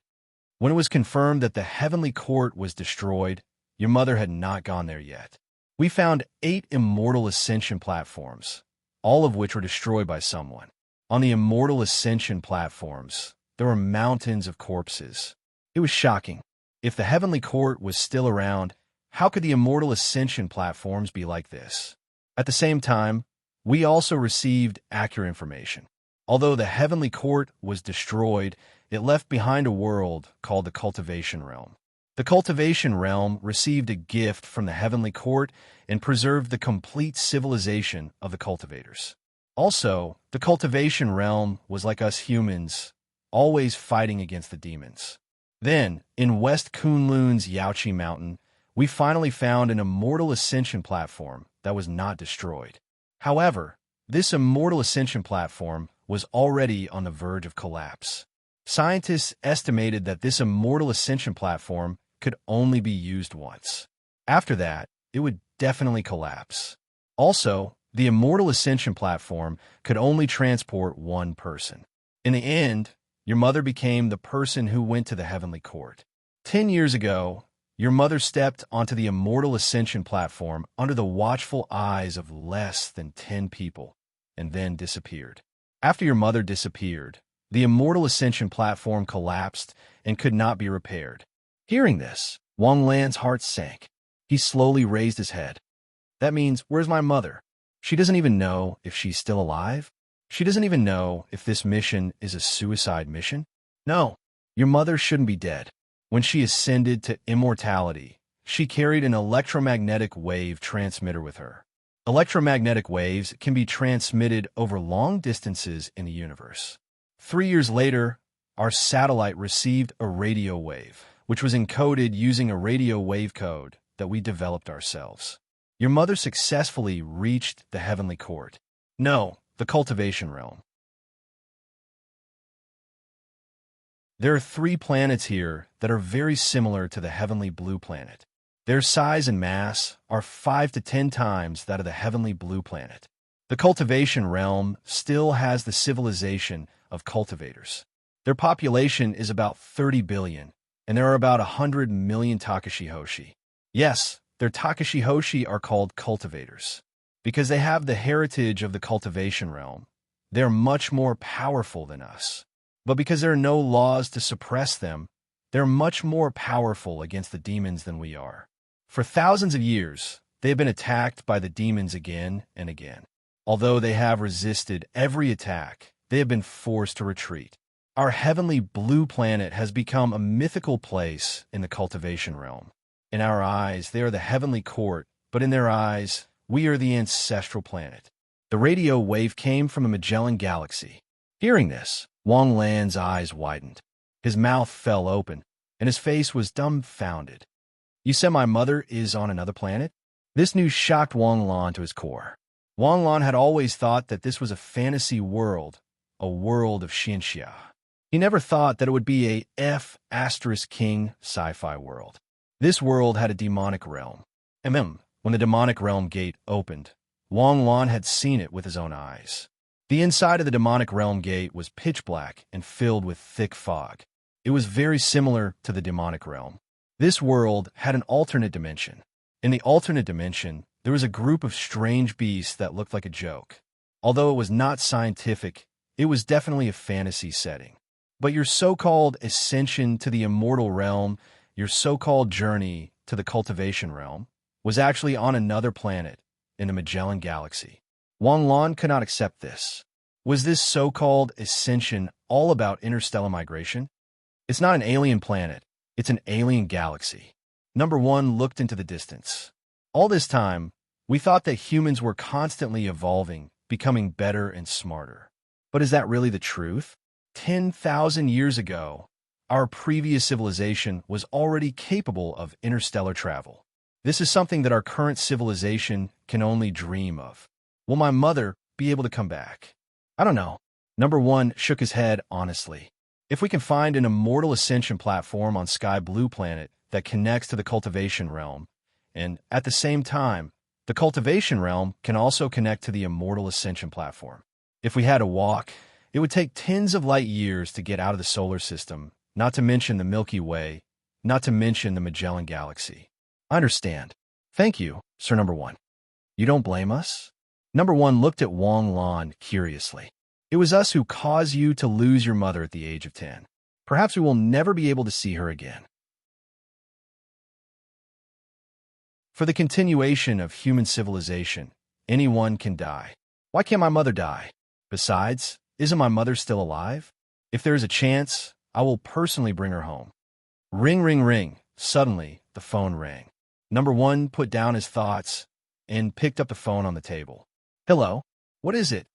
When it was confirmed that the heavenly court was destroyed, your mother had not gone there yet. We found 8 immortal ascension platforms, all of which were destroyed by someone. On the immortal ascension platforms, there were mountains of corpses. It was shocking. If the heavenly court was still around, how could the immortal ascension platforms be like this? At the same time, we also received accurate information. Although the heavenly court was destroyed, it left behind a world called the cultivation realm. The cultivation realm received a gift from the heavenly court and preserved the complete civilization of the cultivators. Also, the cultivation realm was like us humans, always fighting against the demons. Then, in West Kunlun's Yaoqi Mountain, we finally found an immortal ascension platform that was not destroyed. However, this immortal ascension platform was already on the verge of collapse. Scientists estimated that this immortal ascension platform could only be used once. After that, it would definitely collapse. Also, the immortal ascension platform could only transport one person. In the end, your mother became the person who went to the heavenly court. 10 years ago, your mother stepped onto the immortal ascension platform under the watchful eyes of less than 10 people, and then disappeared. After your mother disappeared, the immortal ascension platform collapsed and could not be repaired. Hearing this, Wang Lan's heart sank. He slowly raised his head. That means, where's my mother? She doesn't even know if she's still alive? She doesn't even know if this mission is a suicide mission? No, your mother shouldn't be dead. When she ascended to immortality, she carried an electromagnetic wave transmitter with her. Electromagnetic waves can be transmitted over long distances in the universe. 3 years later, our satellite received a radio wave, which was encoded using a radio wave code that we developed ourselves. Your mother successfully reached the heavenly court. No, the cultivation realm. There are 3 planets here that are very similar to the heavenly blue planet. Their size and mass are 5 to 10 times that of the heavenly blue planet. The cultivation realm still has the civilization of cultivators. Their population is about 30 billion, and there are about 100 million Takashi Hoshi. Yes, their Takashi Hoshi are called cultivators. Because they have the heritage of the cultivation realm, they're much more powerful than us. But because there are no laws to suppress them, they're much more powerful against the demons than we are. For thousands of years, they have been attacked by the demons again and again. Although they have resisted every attack, they have been forced to retreat. Our heavenly blue planet has become a mythical place in the cultivation realm. In our eyes, they are the heavenly court, but in their eyes, we are the ancestral planet. The radio wave came from a Magellan galaxy. Hearing this, Wang Lan's eyes widened. His mouth fell open, and his face was dumbfounded. You said my mother is on another planet? This news shocked Wang Lan to his core. Wang Lan had always thought that this was a fantasy world, a world of Xinxia. He never thought that it would be a F***king sci-fi world. This world had a demonic realm. When the demonic realm gate opened, Wang Lan had seen it with his own eyes. The inside of the demonic realm gate was pitch black and filled with thick fog. It was very similar to the demonic realm. This world had an alternate dimension. In the alternate dimension, there was a group of strange beasts that looked like a joke. Although it was not scientific, it was definitely a fantasy setting. But your so-called ascension to the immortal realm, your so-called journey to the cultivation realm, was actually on another planet in the Magellan Galaxy. Wang Lan could not accept this. Was this so-called ascension all about interstellar migration? It's not an alien planet. It's an alien galaxy. Number one looked into the distance. All this time, we thought that humans were constantly evolving, becoming better and smarter. But is that really the truth? 10,000 years ago, our previous civilization was already capable of interstellar travel. This is something that our current civilization can only dream of. Will my mother be able to come back? I don't know. Number one shook his head honestly. If we can find an immortal ascension platform on Sky Blue Planet that connects to the cultivation realm, and at the same time, the cultivation realm can also connect to the immortal ascension platform. If we had to walk, it would take tens of light years to get out of the solar system, not to mention the Milky Way, not to mention the Magellan Galaxy. I understand. Thank you, Sir Number One. You don't blame us? Number One looked at Wang Lan curiously. It was us who caused you to lose your mother at the age of 10. Perhaps we will never be able to see her again. For the continuation of human civilization, anyone can die. Why can't my mother die? Besides, isn't my mother still alive? If there is a chance, I will personally bring her home. Ring, ring, ring. Suddenly, the phone rang. Number One put down his thoughts and picked up the phone on the table. Hello? What is it?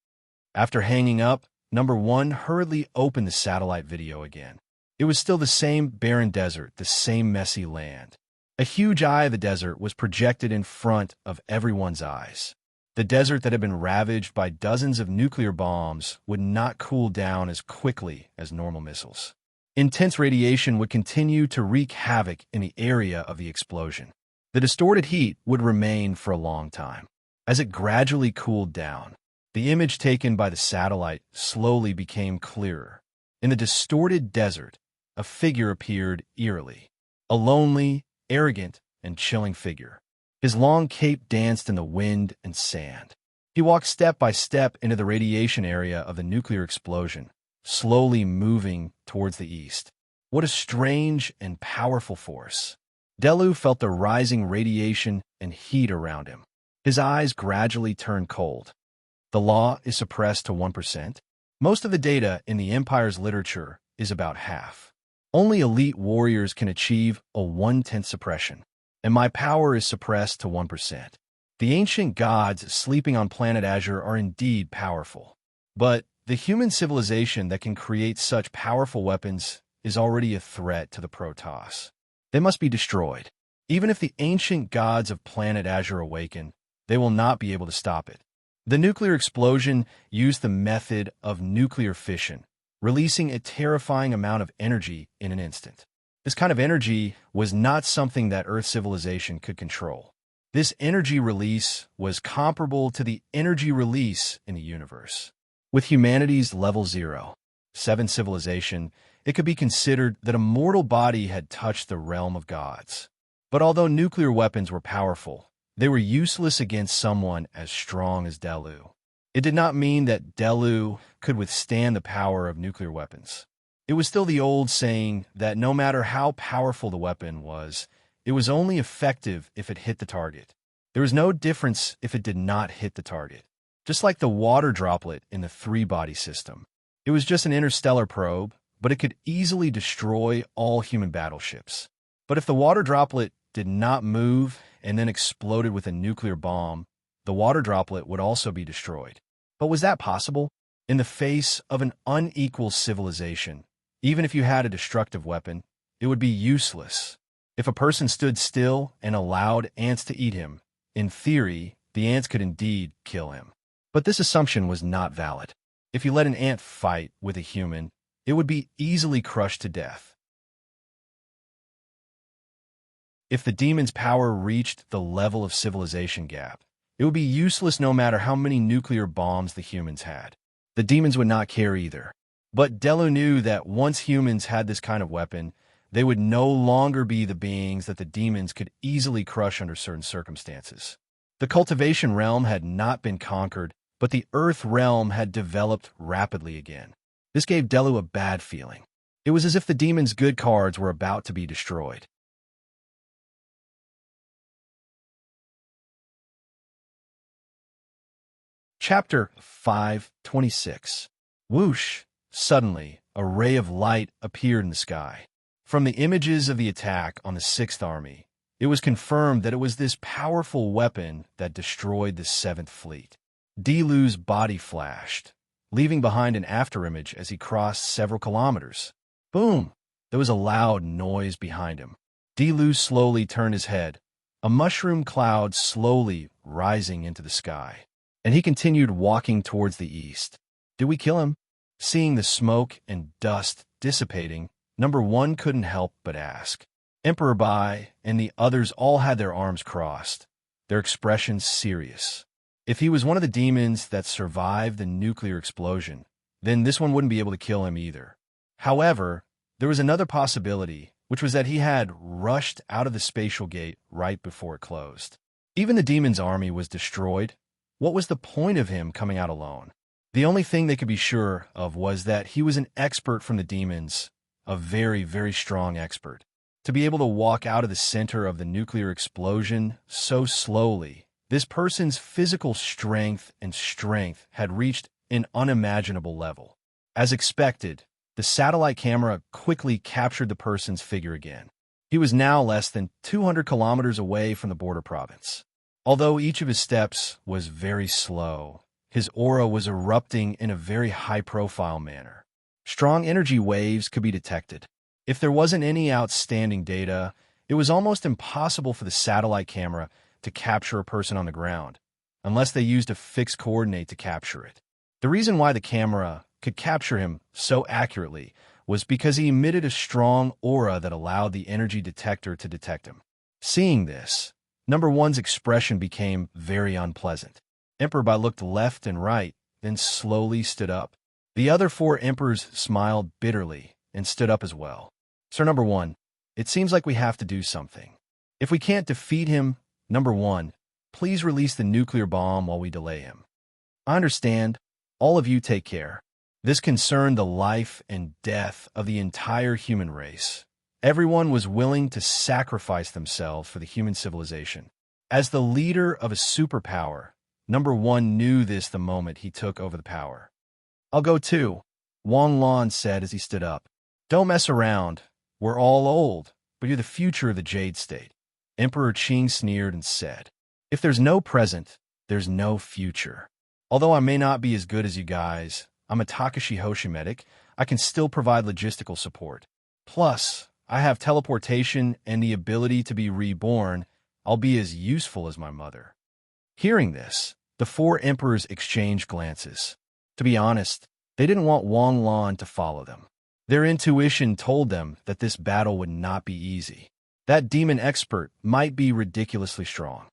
After hanging up, Number One hurriedly opened the satellite video again. It was still the same barren desert, the same messy land. A huge eye of the desert was projected in front of everyone's eyes. The desert that had been ravaged by dozens of nuclear bombs would not cool down as quickly as normal missiles. Intense radiation would continue to wreak havoc in the area of the explosion. The distorted heat would remain for a long time. As it gradually cooled down, the image taken by the satellite slowly became clearer. In the distorted desert, a figure appeared eerily. A lonely, arrogant, and chilling figure. His long cape danced in the wind and sand. He walked step by step into the radiation area of the nuclear explosion, slowly moving towards the east. What a strange and powerful force. Delu felt the rising radiation and heat around him. His eyes gradually turned cold. The law is suppressed to 1%. Most of the data in the Empire's literature is about half. Only elite warriors can achieve a 1/10 suppression, and my power is suppressed to 1%. The ancient gods sleeping on planet Azure are indeed powerful, but the human civilization that can create such powerful weapons is already a threat to the Protoss. They must be destroyed. Even if the ancient gods of planet Azure awaken, they will not be able to stop it. The nuclear explosion used the method of nuclear fission, releasing a terrifying amount of energy in an instant. This kind of energy was not something that Earth civilization could control. This energy release was comparable to the energy release in the universe. With humanity's level 0.7 civilization, it could be considered that a mortal body had touched the realm of gods. But although nuclear weapons were powerful, they were useless against someone as strong as Delu. It did not mean that Delu could withstand the power of nuclear weapons. It was still the old saying that no matter how powerful the weapon was, it was only effective if it hit the target. There was no difference if it did not hit the target. Just like the water droplet in the three-body system. It was just an interstellar probe, but it could easily destroy all human battleships. But if the water droplet did not move and then exploded with a nuclear bomb, the water droplet would also be destroyed. But was that possible? In the face of an unequal civilization, even if you had a destructive weapon, it would be useless. If a person stood still and allowed ants to eat him, in theory, the ants could indeed kill him. But this assumption was not valid. If you let an ant fight with a human, it would be easily crushed to death. If the demon's power reached the level of civilization gap, it would be useless no matter how many nuclear bombs the humans had. The demons would not care either. But Delu knew that once humans had this kind of weapon, they would no longer be the beings that the demons could easily crush under certain circumstances. The cultivation realm had not been conquered, but the earth realm had developed rapidly again. This gave Delu a bad feeling. It was as if the demon's good cards were about to be destroyed. Chapter 5:26. Whoosh! Suddenly, a ray of light appeared in the sky. From the images of the attack on the Sixth Army, it was confirmed that it was this powerful weapon that destroyed the Seventh Fleet. Delu's body flashed, leaving behind an afterimage as he crossed several kilometers. Boom! There was a loud noise behind him. Delu slowly turned his head, a mushroom cloud slowly rising into the sky. And he continued walking towards the east. Did we kill him? Seeing the smoke and dust dissipating, Number 1 couldn't help but ask. Emperor Bai and the others all had their arms crossed, their expressions serious. If he was one of the demons that survived the nuclear explosion, then this one wouldn't be able to kill him either. However, there was another possibility, which was that he had rushed out of the spatial gate right before it closed. Even the demon's army was destroyed. What was the point of him coming out alone? The only thing they could be sure of was that he was an expert from the demons, a very, very strong expert. To be able to walk out of the center of the nuclear explosion so slowly, this person's physical strength had reached an unimaginable level. As expected, the satellite camera quickly captured the person's figure again. He was now less than 200 kilometers away from the border province. Although each of his steps was very slow, his aura was erupting in a very high-profile manner. Strong energy waves could be detected. If there wasn't any outstanding data, it was almost impossible for the satellite camera to capture a person on the ground, unless they used a fixed coordinate to capture it. The reason why the camera could capture him so accurately was because he emitted a strong aura that allowed the energy detector to detect him. Seeing this, Number 1's expression became very unpleasant. Emperor Bai looked left and right, then slowly stood up. The other 4 emperors smiled bitterly and stood up as well. Sir Number 1, it seems like we have to do something. If we can't defeat him, Number 1, please release the nuclear bomb while we delay him. I understand. All of you take care. This concerned the life and death of the entire human race. Everyone was willing to sacrifice themselves for the human civilization. As the leader of a superpower, Number 1 knew this the moment he took over the power. I'll go too, Wang Lan said as he stood up. Don't mess around. We're all old, but you're the future of the Jade State. Emperor Qing sneered and said, if there's no present, there's no future. Although I may not be as good as you guys, I'm a Takashi Hoshi medic, I can still provide logistical support. Plus, I have teleportation and the ability to be reborn. I'll be as useful as my mother. Hearing this, the 4 emperors exchanged glances. To be honest, they didn't want Wang Lan to follow them. Their intuition told them that this battle would not be easy. That demon expert might be ridiculously strong.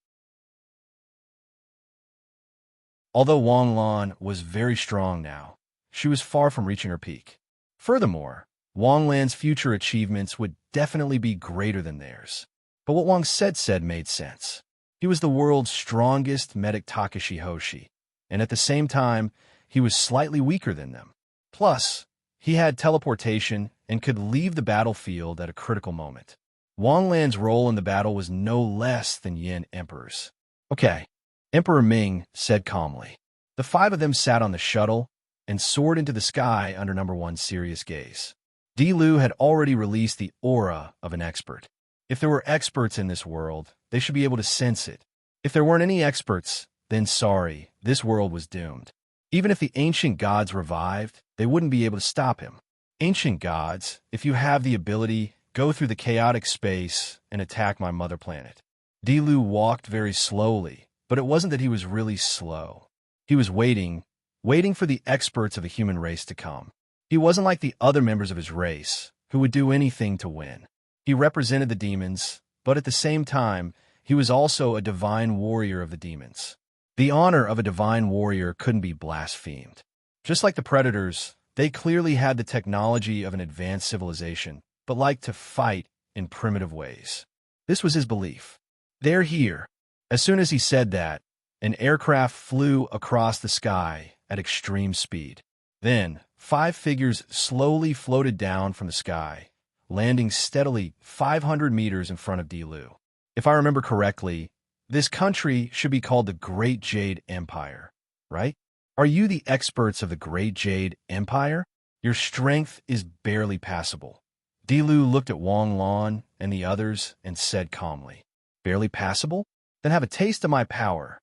Although Wang Lan was very strong now, she was far from reaching her peak. Furthermore, Wang Lan's future achievements would definitely be greater than theirs. But what Wang said made sense. He was the world's strongest medic Takashi Hoshi, and at the same time, he was slightly weaker than them. Plus, He had teleportation and could leave the battlefield at a critical moment. Wang Lan's role in the battle was no less than Yin Emperor's. Okay, Emperor Ming said calmly. The five of them sat on the shuttle and soared into the sky under number one's serious gaze. Di Lu had already released the aura of an expert. If there were experts in this world, they should be able to sense it. If there weren't any experts, then sorry, this world was doomed. Even if the ancient gods revived, they wouldn't be able to stop him. Ancient gods, if you have the ability, go through the chaotic space and attack my mother planet. Di Lu walked very slowly, but it wasn't that he was really slow. He was waiting for the experts of the human race to come. He wasn't like the other members of his race, who would do anything to win. He represented the demons, but at the same time, he was also a divine warrior of the demons. The honor of a divine warrior couldn't be blasphemed. Just like the predators, they clearly had the technology of an advanced civilization, but liked to fight in primitive ways. This was his belief. They're here. As soon as he said that, an aircraft flew across the sky at extreme speed. Then, 5 figures slowly floated down from the sky, landing steadily 500 meters in front of Di Lu. If I remember correctly, this country should be called the Great Jade Empire, right? Are you the experts of the Great Jade Empire? Your strength is barely passable. Di Lu looked at Wang Lan and the others and said calmly, barely passable? Then have a taste of my power.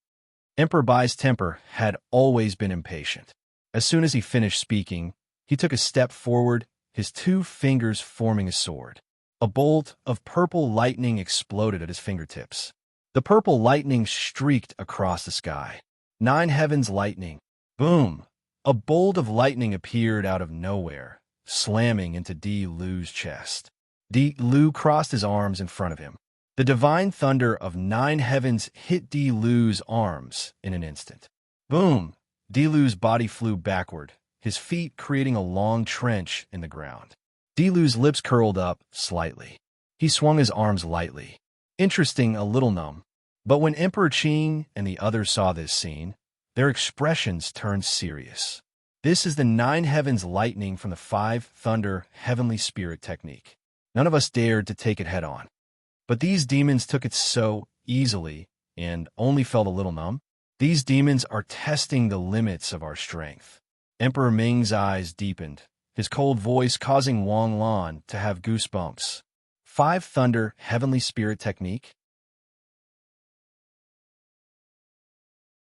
Emperor Bai's temper had always been impatient. As soon as he finished speaking, he took a step forward, his 2 fingers forming a sword. A bolt of purple lightning exploded at his fingertips. The purple lightning streaked across the sky. 9 heavens lightning. Boom! A bolt of lightning appeared out of nowhere, slamming into Di Lu's chest. Di Lu crossed his arms in front of him. The divine thunder of 9 heavens hit Di Lu's arms in an instant. Boom! Di Lu's body flew backward, his feet creating a long trench in the ground. Di Lu's lips curled up slightly. He swung his arms lightly. Interesting, a little numb. But when Emperor Qing and the others saw this scene, their expressions turned serious. This is the 9 heavens lightning from the 5 thunder heavenly spirit technique. None of us dared to take it head on. But these demons took it so easily and only felt a little numb. These demons are testing the limits of our strength. Emperor Ming's eyes deepened, his cold voice causing Wang Lan to have goosebumps. 5 thunder heavenly spirit technique?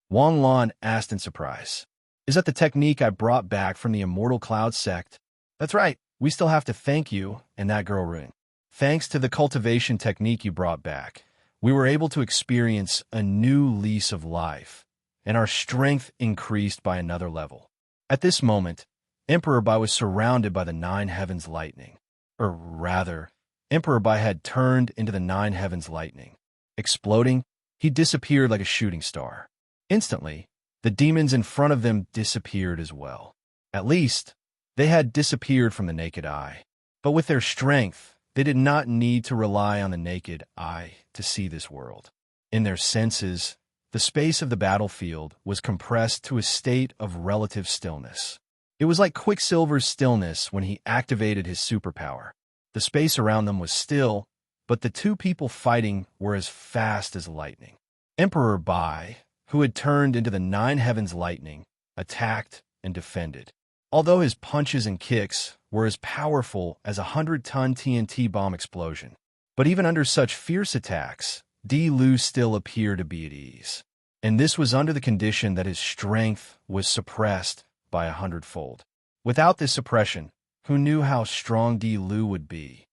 Wang Lan asked in surprise. Is that the technique I brought back from the Immortal Cloud sect? That's right, we still have to thank you and that girl Rune. Thanks to the cultivation technique you brought back, we were able to experience a new lease of life, and our strength increased by another level. At this moment, Emperor Bai was surrounded by the 9 heavens lightning. Or rather, Emperor Bai had turned into the 9 heavens lightning. Exploding, he disappeared like a shooting star. Instantly, the demons in front of them disappeared as well. At least, they had disappeared from the naked eye. But with their strength, they did not need to rely on the naked eye to see this world. In their senses, the space of the battlefield was compressed to a state of relative stillness. It was like Quicksilver's stillness when he activated his superpower. The space around them was still, but the 2 people fighting were as fast as lightning. Emperor Bai, who had turned into the 9 heavens lightning, attacked and defended. Although his punches and kicks were as powerful as a 100-ton TNT bomb explosion. But even under such fierce attacks, Di Lu still appeared to be at ease. And this was under the condition that his strength was suppressed by 100-fold. Without this suppression, who knew how strong Di Lu would be?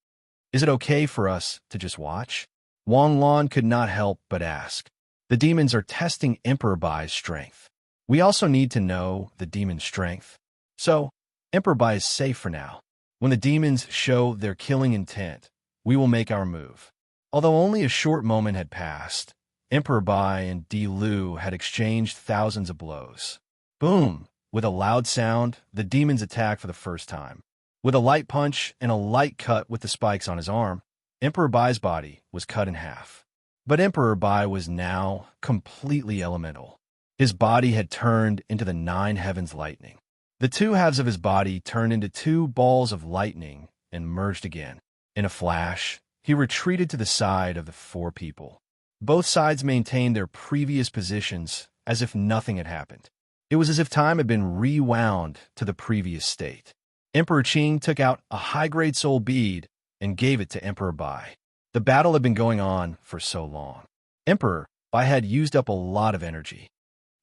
Is it okay for us to just watch? Wang Lan could not help but ask. The demons are testing Emperor Bai's strength. We also need to know the demon's strength. So, Emperor Bai is safe for now. When the demons show their killing intent, we will make our move. Although only a short moment had passed, Emperor Bai and Di Lu had exchanged thousands of blows. Boom! With a loud sound, the demons attacked for the first time. With a light punch and a light cut with the spikes on his arm, Emperor Bai's body was cut in half. But Emperor Bai was now completely elemental. His body had turned into the 9 heavens lightning. The two halves of his body turned into two balls of lightning and merged again. In a flash, he retreated to the side of the four people. Both sides maintained their previous positions as if nothing had happened. It was as if time had been rewound to the previous state. Emperor Qing took out a high-grade soul bead and gave it to Emperor Bai. The battle had been going on for so long. Emperor Bai had used up a lot of energy.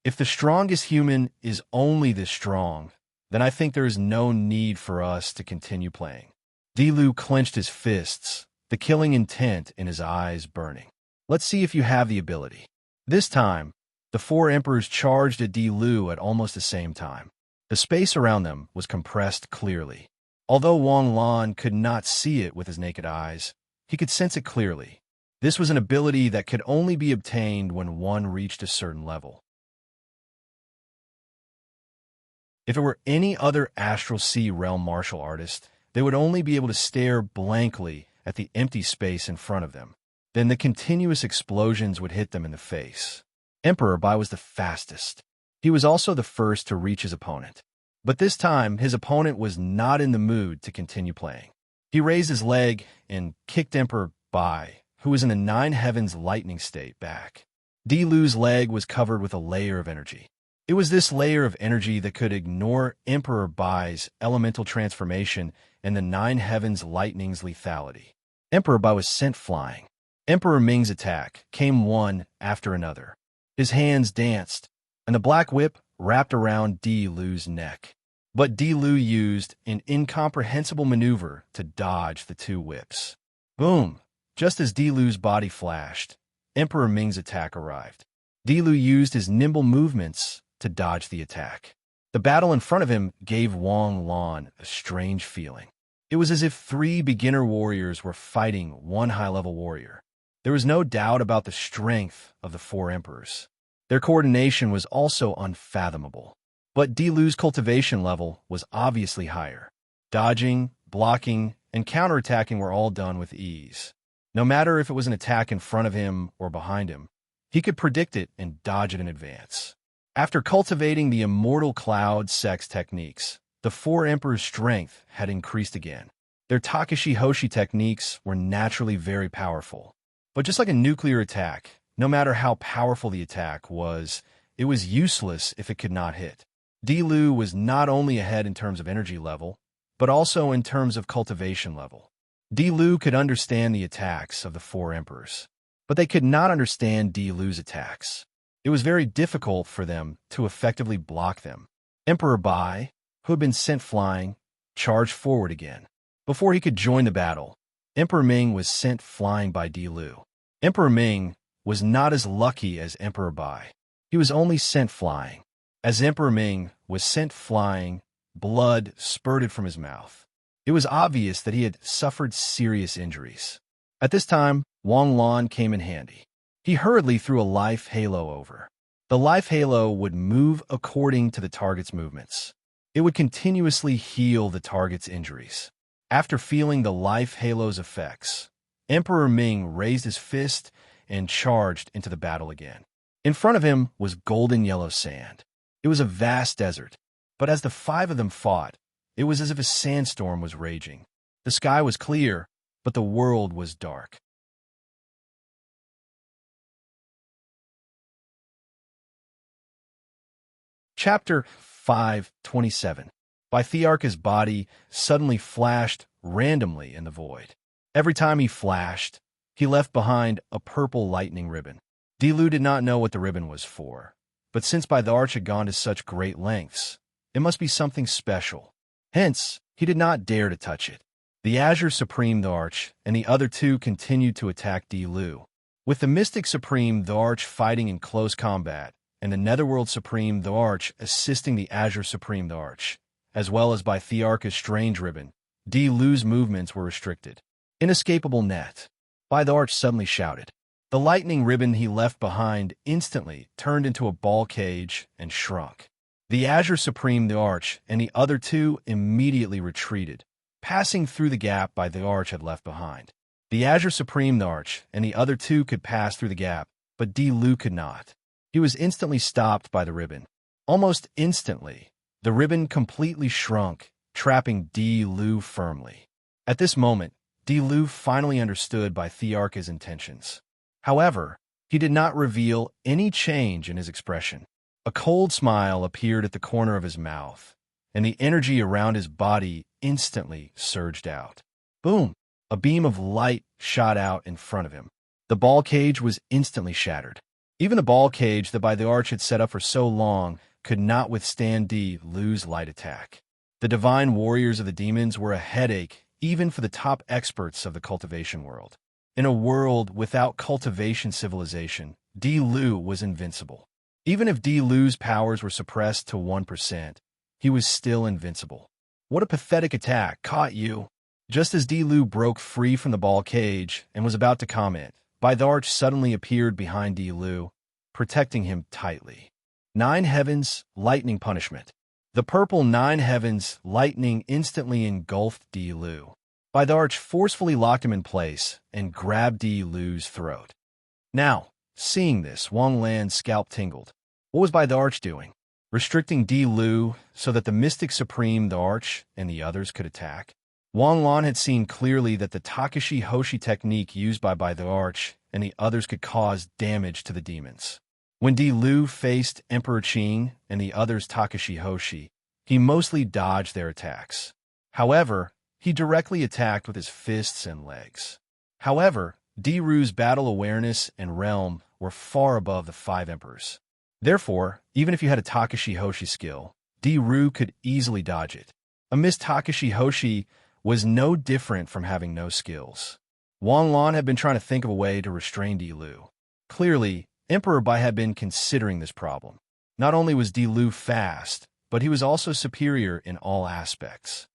If the strongest human is only this strong, then I think there is no need for us to continue playing. Dilu clenched his fists, the killing intent in his eyes burning. Let's see if you have the ability. This time, the four emperors charged at Dilu at almost the same time. The space around them was compressed clearly. Although Wang Lan could not see it with his naked eyes, he could sense it clearly. This was an ability that could only be obtained when one reached a certain level. If it were any other Astral Sea realm martial artist, they would only be able to stare blankly at the empty space in front of them. Then the continuous explosions would hit them in the face. Emperor Bai was the fastest. He was also the first to reach his opponent. But this time, his opponent was not in the mood to continue playing. He raised his leg and kicked Emperor Bai, who was in a nine heavens lightning state, back. Dilu's leg was covered with a layer of energy. It was this layer of energy that could ignore Emperor Bai's elemental transformation and the nine heavens lightning's lethality. Emperor Bai was sent flying. Emperor Ming's attack came one after another. His hands danced, and the black whip wrapped around Dilu's neck. But Dilu used an incomprehensible maneuver to dodge the two whips. Boom! Just as Dilu's body flashed, Emperor Ming's attack arrived. Dilu used his nimble movements to dodge the attack. The battle in front of him gave Wang Lan a strange feeling. It was as if three beginner warriors were fighting one high-level warrior. There was no doubt about the strength of the four emperors. Their coordination was also unfathomable. But Dilu's cultivation level was obviously higher. Dodging, blocking, and counterattacking were all done with ease. No matter if it was an attack in front of him or behind him, he could predict it and dodge it in advance. After cultivating the immortal cloud sex techniques, the four emperors' strength had increased again. Their Takashi Hoshi techniques were naturally very powerful. But just like a nuclear attack, no matter how powerful the attack was, it was useless if it could not hit. Dilu was not only ahead in terms of energy level, but also in terms of cultivation level. Dilu could understand the attacks of the four emperors, but they could not understand Dilu's attacks. It was very difficult for them to effectively block them. Emperor Bai, who had been sent flying, charged forward again. Before he could join the battle, Emperor Ming was sent flying by Dilu. Emperor Ming was not as lucky as Emperor Bai. He was only sent flying. As Emperor Ming was sent flying, blood spurted from his mouth. It was obvious that he had suffered serious injuries. At this time, Wang Lan came in handy. He hurriedly threw a life halo over. The life halo would move according to the target's movements. It would continuously heal the target's injuries. After feeling the life halo's effects, Emperor Ming raised his fist and charged into the battle again. In front of him was golden yellow sand. It was a vast desert, but as the five of them fought, it was as if a sandstorm was raging. The sky was clear, but the world was dark. Chapter 5:27. By Thearch's body suddenly flashed randomly in the void. Every time he flashed, he left behind a purple lightning ribbon. Dilu did not know what the ribbon was for, but since Thearch had gone to such great lengths, it must be something special. Hence, he did not dare to touch it. The Azure Supreme Thearch and the other two continued to attack Dilu. With the Mystic Supreme Thearch fighting in close combat, and the Netherworld Supreme Thearch assisting the Azure Supreme Thearch, as well as by Thearch's strange ribbon, Dilu's movements were restricted. Inescapable net. Thearch suddenly shouted. The lightning ribbon he left behind instantly turned into a ball cage and shrunk. The Azure Supreme Thearch and the other two immediately retreated, passing through the gap Thearch had left behind. The Azure Supreme Thearch and the other two could pass through the gap, but Dilu could not. He was instantly stopped by the ribbon. Almost instantly, The ribbon completely shrunk, trapping Di Lu firmly. At this moment, Di Lu finally understood by Thearch's intentions. However, he did not reveal any change in his expression. A cold smile appeared at the corner of his mouth, and the energy around his body instantly surged out. Boom! A beam of light shot out in front of him. The ball cage was instantly shattered. Even the ball cage that by the arch had set up for so long could not withstand Di Lu's light attack. The divine warriors of the demons were a headache even for the top experts of the cultivation world. In a world without cultivation civilization, Di Lu was invincible. Even if Di Lu's powers were suppressed to 1%, he was still invincible. What a pathetic attack, caught you! Just as Di Lu broke free from the ball cage and was about to comment, Arch suddenly appeared behind Di Lu, protecting him tightly. 9 Heavens, Lightning Punishment. The purple 9 Heavens lightning instantly engulfed Di Lu. Arch forcefully locked him in place and grabbed Di Lu's throat. Now, seeing this, Wang Lan's scalp tingled. What was Arch doing? Restricting Di Lu so that the Mystic Supreme, the Arch, and the others could attack? Wang Lan had seen clearly that the Takashi Hoshi technique used by the Arch and the others could cause damage to the demons. When Di Lu faced Emperor Qing and the others' Takashi Hoshi, he mostly dodged their attacks. However, he directly attacked with his fists and legs. However, Di Lu's battle awareness and realm were far above the 5 emperors. Therefore, even if you had a Takashi Hoshi skill, Di Lu could easily dodge it. A Miss Takashi Hoshi was no different from having no skills. Wang Lan had been trying to think of a way to restrain Di Lu. Clearly, Emperor Bai had been considering this problem. Not only was Di Lu fast, but he was also superior in all aspects.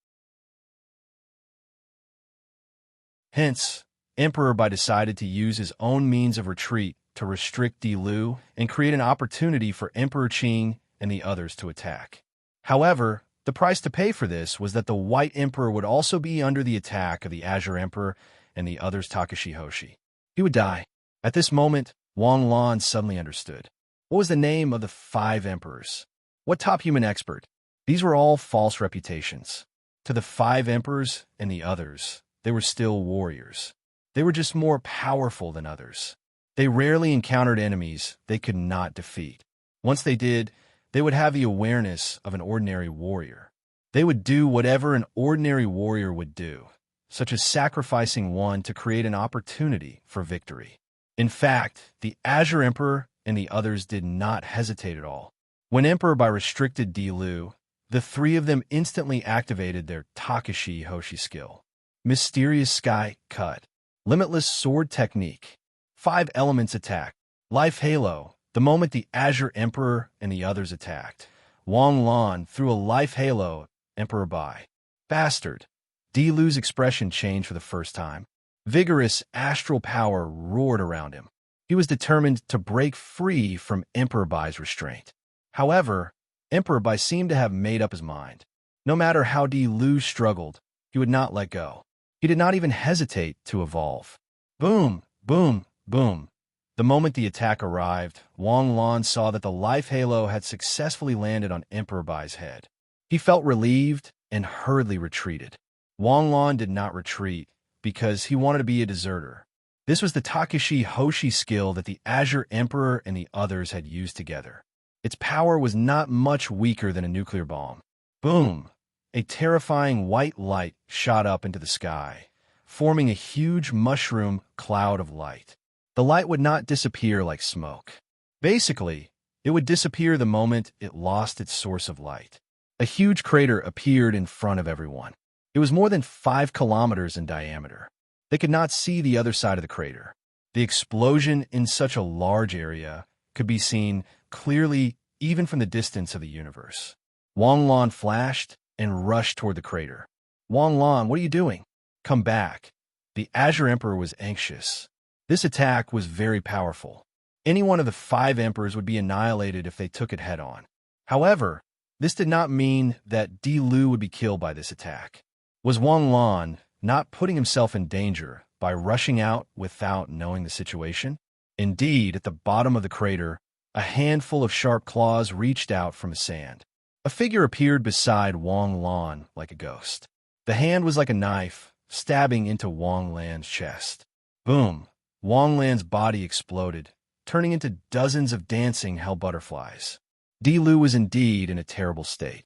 Hence, Emperor Bai decided to use his own means of retreat to restrict Di Lu and create an opportunity for Emperor Qing and the others to attack. However, the price to pay for this was that the White Emperor would also be under the attack of the Azure Emperor and the others' Takashi Hoshi. He would die. At this moment, Wang Lan suddenly understood. What was the name of the 5 emperors? What top human expert? These were all false reputations. To the 5 emperors and the others, they were still warriors. They were just more powerful than others. They rarely encountered enemies they could not defeat. Once they did, they would have the awareness of an ordinary warrior. They would do whatever an ordinary warrior would do, such as sacrificing one to create an opportunity for victory. In fact, the Azure Emperor and the others did not hesitate at all. When Emperor Bai restricted Di Lu, the 3 of them instantly activated their Takashi Hoshi skill. Mysterious Sky Cut. Limitless Sword Technique. 5 Elements Attack. Life Halo. The moment the Azure Emperor and the others attacked, Wang Lan threw a life halo at Emperor Bai. Bastard. Di Lu's expression changed for the first time. Vigorous astral power roared around him. He was determined to break free from Emperor Bai's restraint. However, Emperor Bai seemed to have made up his mind. No matter how Di Lu struggled, he would not let go. He did not even hesitate to evolve. Boom, boom, boom. The moment the attack arrived, Wang Lan saw that the life halo had successfully landed on Emperor Bai's head. He felt relieved and hurriedly retreated. Wang Lan did not retreat because he wanted to be a deserter. This was the Takashi Hoshi skill that the Azure Emperor and the others had used together. Its power was not much weaker than a nuclear bomb. Boom! A terrifying white light shot up into the sky, forming a huge mushroom cloud of light. The light would not disappear like smoke. Basically, it would disappear the moment it lost its source of light. A huge crater appeared in front of everyone. It was more than 5 kilometers in diameter. They could not see the other side of the crater. The explosion in such a large area could be seen clearly even from the distance of the universe. Wang Lan flashed and rushed toward the crater. Wang Lan, what are you doing? Come back. The Azure Emperor was anxious. This attack was very powerful. Any one of the 5 emperors would be annihilated if they took it head-on. However, this did not mean that Di Lu would be killed by this attack. Was Wang Lan not putting himself in danger by rushing out without knowing the situation? Indeed, at the bottom of the crater, a handful of sharp claws reached out from the sand. A figure appeared beside Wang Lan like a ghost. The hand was like a knife, stabbing into Wang Lan's chest. Boom! Wang Lan's body exploded, turning into dozens of dancing hell butterflies. Di Lu was indeed in a terrible state.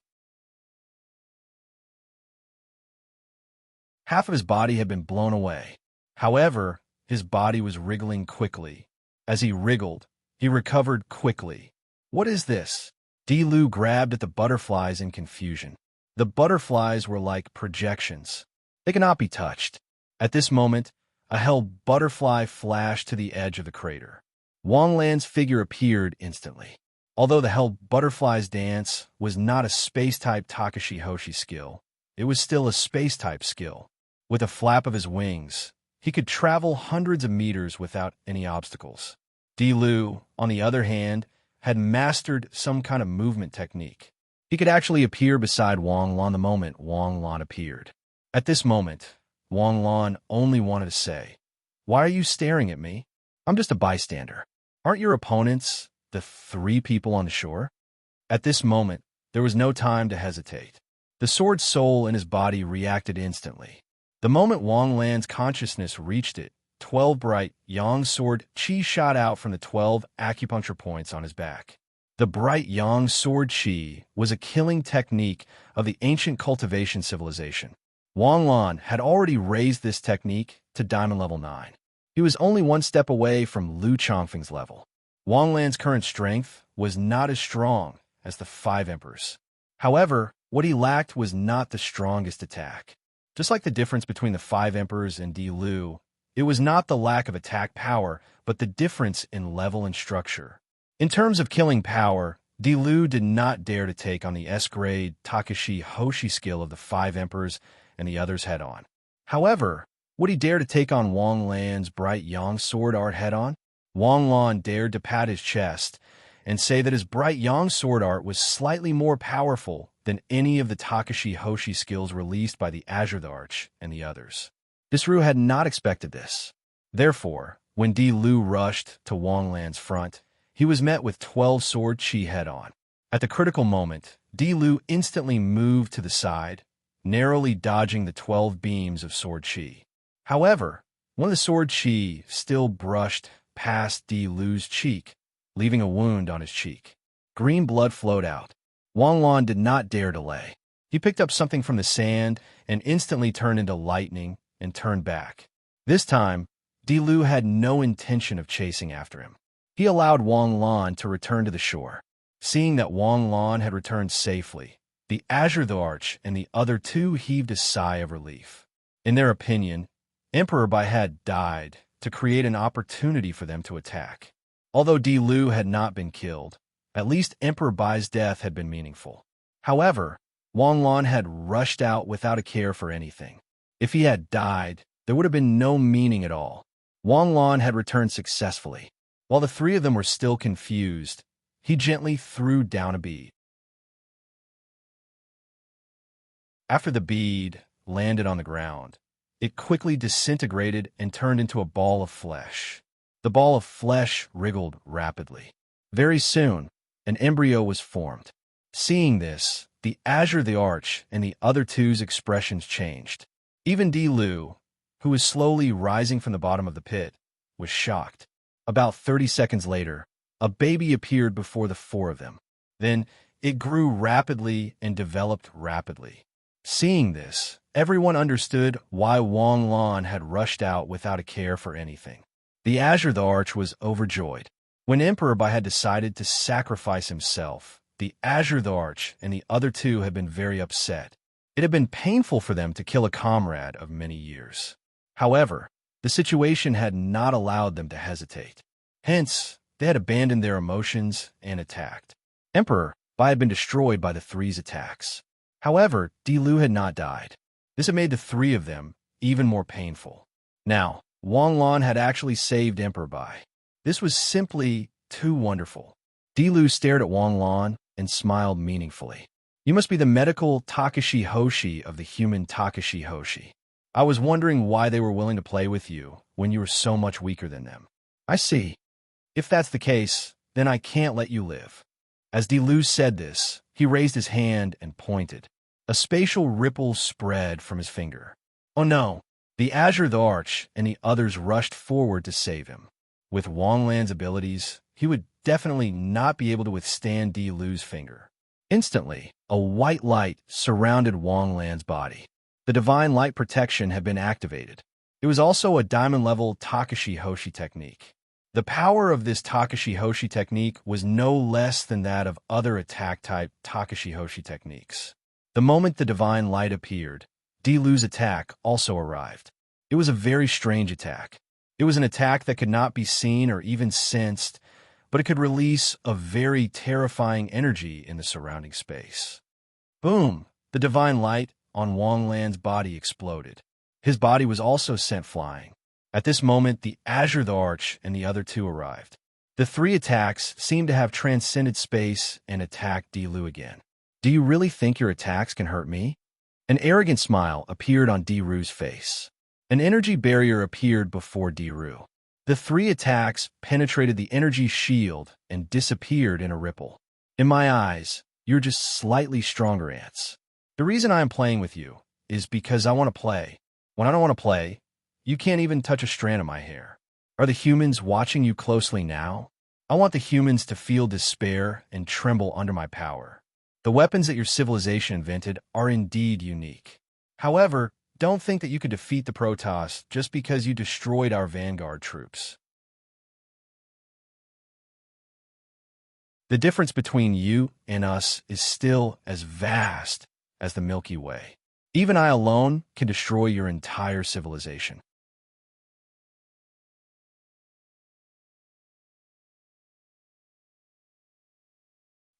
Half of his body had been blown away. However, his body was wriggling quickly. As he wriggled, he recovered quickly. What is this? Di Lu grabbed at the butterflies in confusion. The butterflies were like projections. They cannot be touched. At this moment, a hell butterfly flashed to the edge of the crater. Wang Lan's figure appeared instantly. Although the hell butterfly's dance was not a space-type Takashi Hoshi skill, it was still a space-type skill. With a flap of his wings, he could travel hundreds of meters without any obstacles. Di Lu, on the other hand, had mastered some kind of movement technique. He could actually appear beside Wang Lan the moment Wang Lan appeared. At this moment, Wang Lan only wanted to say, "Why are you staring at me? I'm just a bystander. Aren't your opponents the 3 people on the shore?" At this moment, there was no time to hesitate. The sword soul in his body reacted instantly. The moment Wang Lan's consciousness reached it, 12 bright yang sword chi shot out from the 12 acupuncture points on his back. The bright yang sword chi was a killing technique of the ancient cultivation civilization. Wang Lan had already raised this technique to diamond level 9. He was only 1 step away from Lu Chongfeng's level. Wang Lan's current strength was not as strong as the 5 emperors. However, what he lacked was not the strongest attack. Just like the difference between the 5 emperors and Di Lu, it was not the lack of attack power, but the difference in level and structure. In terms of killing power, Di Lu did not dare to take on the S-grade Takashi Hoshi skill of the 5 emperors and the others head-on. However, would he dare to take on Wang Lan's bright yang sword art head-on? Wang Lan dared to pat his chest and say that his bright yang sword art was slightly more powerful than any of the Takashi Hoshi skills released by the Azure the Arch and the others. Disru had not expected this. Therefore, when Di Lu rushed to Wang Lan's front, he was met with 12 sword chi head-on. At the critical moment, Di Lu instantly moved to the side, narrowly dodging the 12 beams of sword chi. However, one of the sword chi still brushed past Di Lu's cheek, leaving a wound on his cheek. Green blood flowed out. Wang Lan did not dare delay. He picked up something from the sand and instantly turned into lightning and turned back. This time, Di Lu had no intention of chasing after him. He allowed Wang Lan to return to the shore. Seeing that Wang Lan had returned safely, the Azure the Arch and the other 2 heaved a sigh of relief. In their opinion, Emperor Bai had died to create an opportunity for them to attack. Although Di Lu had not been killed, at least Emperor Bai's death had been meaningful. However, Wang Lan had rushed out without a care for anything. If he had died, there would have been no meaning at all. Wang Lan had returned successfully. While the 3 of them were still confused, he gently threw down a bead. After the bead landed on the ground, it quickly disintegrated and turned into a ball of flesh. The ball of flesh wriggled rapidly. Very soon, an embryo was formed. Seeing this, the Azure the Arch and the other 2's expressions changed. Even Di Lu, who was slowly rising from the bottom of the pit, was shocked. About 30 seconds later, a baby appeared before the 4 of them. Then, it grew rapidly and developed rapidly. Seeing this, everyone understood why Wang Lan had rushed out without a care for anything. The Azure the Arch was overjoyed. When Emperor Bai had decided to sacrifice himself, the Azure the Arch and the other 2 had been very upset. It had been painful for them to kill a comrade of many years. However, the situation had not allowed them to hesitate. Hence, they had abandoned their emotions and attacked. Emperor Bai had been destroyed by the 3's attacks. However, Di Lu had not died. This had made the 3 of them even more painful. Now, Wang Lan had actually saved Emperor Bai. This was simply too wonderful. Di Lu stared at Wang Lan and smiled meaningfully. "You must be the medical Takashi Hoshi of the human Takashi Hoshi. I was wondering why they were willing to play with you when you were so much weaker than them. I see. If that's the case, then I can't let you live." As Di Lu said this, He raised his hand and pointed. A spatial ripple spread from his finger. Oh no! The Azure the Arch and the others rushed forward to save him. With Wanglan's abilities, he would definitely not be able to withstand Di Lu's finger. Instantly, a white light surrounded Wanglan's body. The divine light protection had been activated. It was also a diamond-level Takashi Hoshi technique. The power of this Takashi Hoshi technique was no less than that of other attack-type Takashi Hoshi techniques. The moment the divine light appeared, Di Lu's attack also arrived. It was a very strange attack. It was an attack that could not be seen or even sensed, but it could release a very terrifying energy in the surrounding space. Boom! The divine light on Wanglan's body exploded. His body was also sent flying. At this moment, the Azure the Arch and the other two arrived. The three attacks seemed to have transcended space and attacked Di Lu again. Do you really think your attacks can hurt me? An arrogant smile appeared on Di Lu's face. An energy barrier appeared before Di Lu. The three attacks penetrated the energy shield and disappeared in a ripple. In my eyes, you're just slightly stronger ants. The reason I am playing with you is because I want to play. When I don't want to play, you can't even touch a strand of my hair. Are the humans watching you closely now? I want the humans to feel despair and tremble under my power. The weapons that your civilization invented are indeed unique. However, don't think that you could defeat the Protoss just because you destroyed our vanguard troops. The difference between you and us is still as vast as the Milky Way. Even I alone can destroy your entire civilization.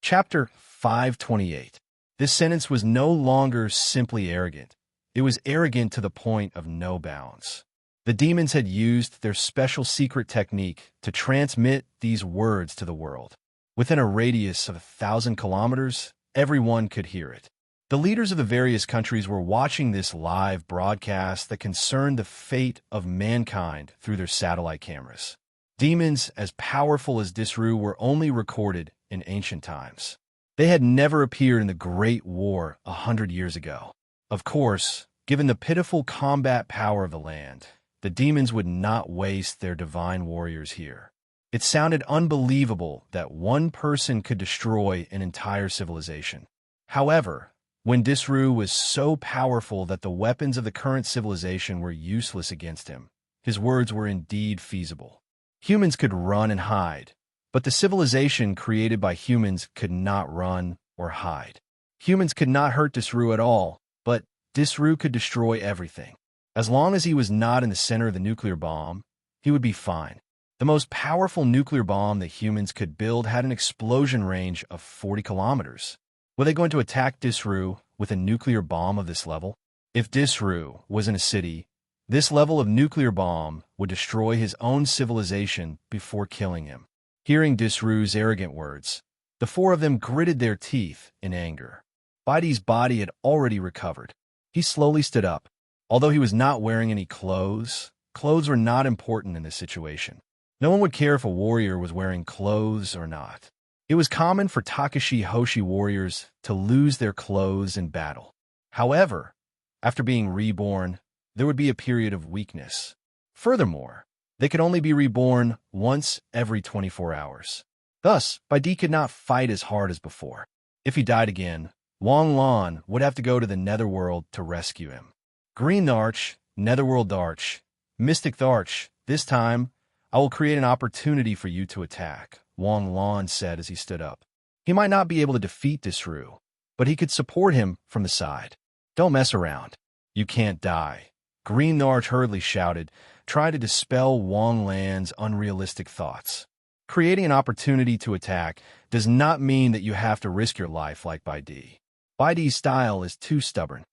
Chapter 528. This sentence was no longer simply arrogant. It was arrogant to the point of no bounds. The demons had used their special secret technique to transmit these words to the world. Within a radius of 1,000 kilometers, everyone could hear it. The leaders of the various countries were watching this live broadcast that concerned the fate of mankind through their satellite cameras. Demons as powerful as Disru were only recorded in ancient times. They had never appeared in the Great War 100 years ago. Of course, given the pitiful combat power of the land, the demons would not waste their divine warriors here. It sounded unbelievable that one person could destroy an entire civilization. However, when Disru was so powerful that the weapons of the current civilization were useless against him, his words were indeed feasible. Humans could run and hide, but the civilization created by humans could not run or hide. Humans could not hurt Disru at all, but Disru could destroy everything. As long as he was not in the center of the nuclear bomb, he would be fine. The most powerful nuclear bomb that humans could build had an explosion range of 40 kilometers. Were they going to attack Disru with a nuclear bomb of this level? If Disru was in a city, this level of nuclear bomb would destroy his own civilization before killing him. Hearing Disru's arrogant words, the four of them gritted their teeth in anger. Baidi's body had already recovered. He slowly stood up. Although he was not wearing any clothes were not important in this situation. No one would care if a warrior was wearing clothes or not. It was common for Takashi Hoshi warriors to lose their clothes in battle. However, after being reborn, there would be a period of weakness. Furthermore, they could only be reborn once every 24 hours. Thus, Baidi could not fight as hard as before. If he died again, Wang Lan would have to go to the Netherworld to rescue him. Green Arch, Netherworld Arch, Mystic Arch, this time, I will create an opportunity for you to attack, Wang Lan said as he stood up. He might not be able to defeat Disru, but he could support him from the side. Don't mess around. You can't die. Green Arch hurriedly shouted, trying to dispel Wang Lan's unrealistic thoughts. Creating an opportunity to attack does not mean that you have to risk your life like Baidi. Baidi's style is too stubborn.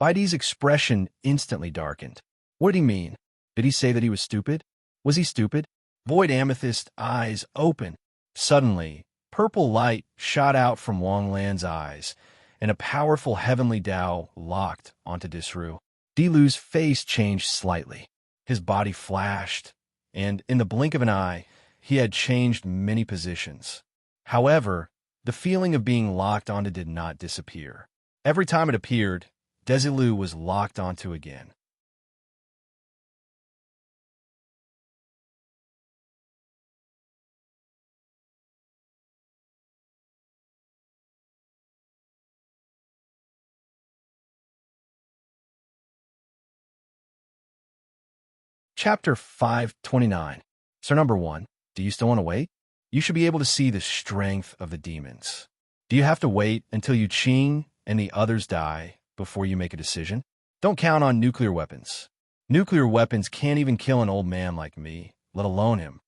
Baidi's expression instantly darkened. What did he mean? Did he say that he was stupid? Was he stupid? Void Amethyst eyes open. Suddenly, purple light shot out from Wang Lan's eyes, and a powerful heavenly Tao locked onto Disru. Dilu's face changed slightly. His body flashed, and in the blink of an eye, he had changed many positions. However, The feeling of being locked onto did not disappear. Every time it appeared, Desilu was locked onto again. Chapter 529. Sir number 1, do you still want to wait? You should be able to see the strength of the demons. Do you have to wait until Yu Qing and the others die before you make a decision? Don't count on nuclear weapons. Nuclear weapons can't even kill an old man like me, let alone him.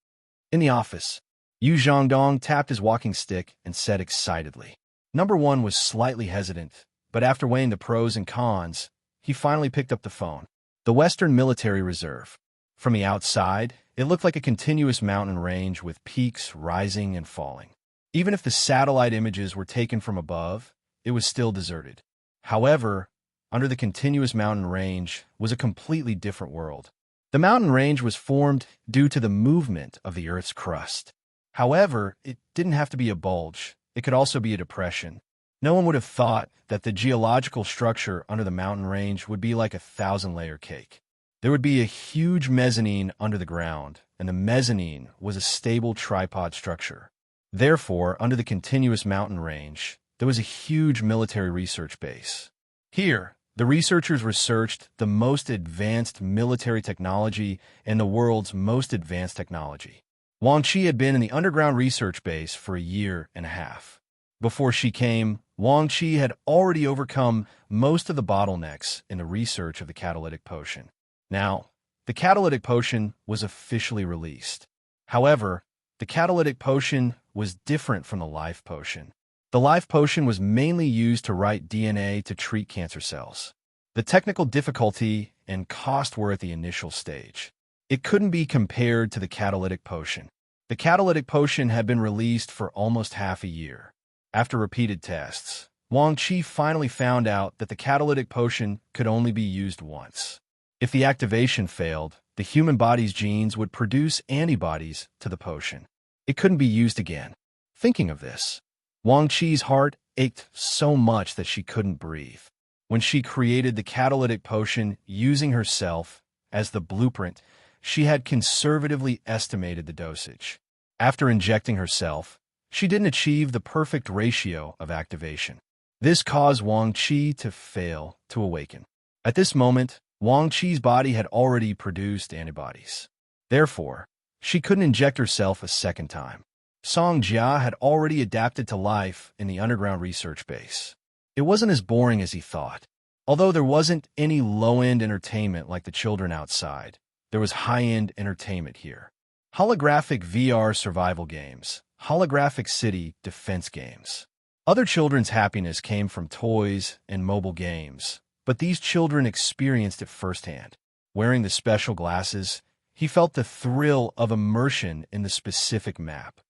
In the office, Yu Zhangdong tapped his walking stick and said excitedly. Number 1 was slightly hesitant, but after weighing the pros and cons, he finally picked up the phone. The Western Military Reserve. From the outside, it looked like a continuous mountain range with peaks rising and falling. Even if the satellite images were taken from above, it was still deserted. However, under the continuous mountain range was a completely different world. The mountain range was formed due to the movement of the Earth's crust. However, it didn't have to be a bulge. It could also be a depression. No one would have thought that the geological structure under the mountain range would be like a 1,000-layer cake. There would be a huge mezzanine under the ground, and the mezzanine was a stable tripod structure. Therefore, under the continuous mountain range, there was a huge military research base. Here, the researchers researched the most advanced military technology and the world's most advanced technology. Wang Qi had been in the underground research base for a year and a half. Before she came, Wang Qi had already overcome most of the bottlenecks in the research of the catalytic potion. Now, the catalytic potion was officially released. However, the catalytic potion was different from the life potion. The life potion was mainly used to write DNA to treat cancer cells. The technical difficulty and cost were at the initial stage. It couldn't be compared to the catalytic potion. The catalytic potion had been released for almost half a year. After repeated tests, Wang Qi finally found out that the catalytic potion could only be used once. If the activation failed, the human body's genes would produce antibodies to the potion. It couldn't be used again. Thinking of this, Wang Qi's heart ached so much that she couldn't breathe. When she created the catalytic potion using herself as the blueprint, she had conservatively estimated the dosage. After injecting herself, she didn't achieve the perfect ratio of activation. This caused Wang Qi to fail to awaken. At this moment, Wang Qi's body had already produced antibodies. Therefore, she couldn't inject herself a second time. Song Jia had already adapted to life in the underground research base. It wasn't as boring as he thought. Although there wasn't any low-end entertainment like the children outside, there was high-end entertainment here. Holographic VR survival games, holographic city defense games. Other children's happiness came from toys and mobile games, but these children experienced it firsthand. Wearing the special glasses, he felt the thrill of immersion in the specific map.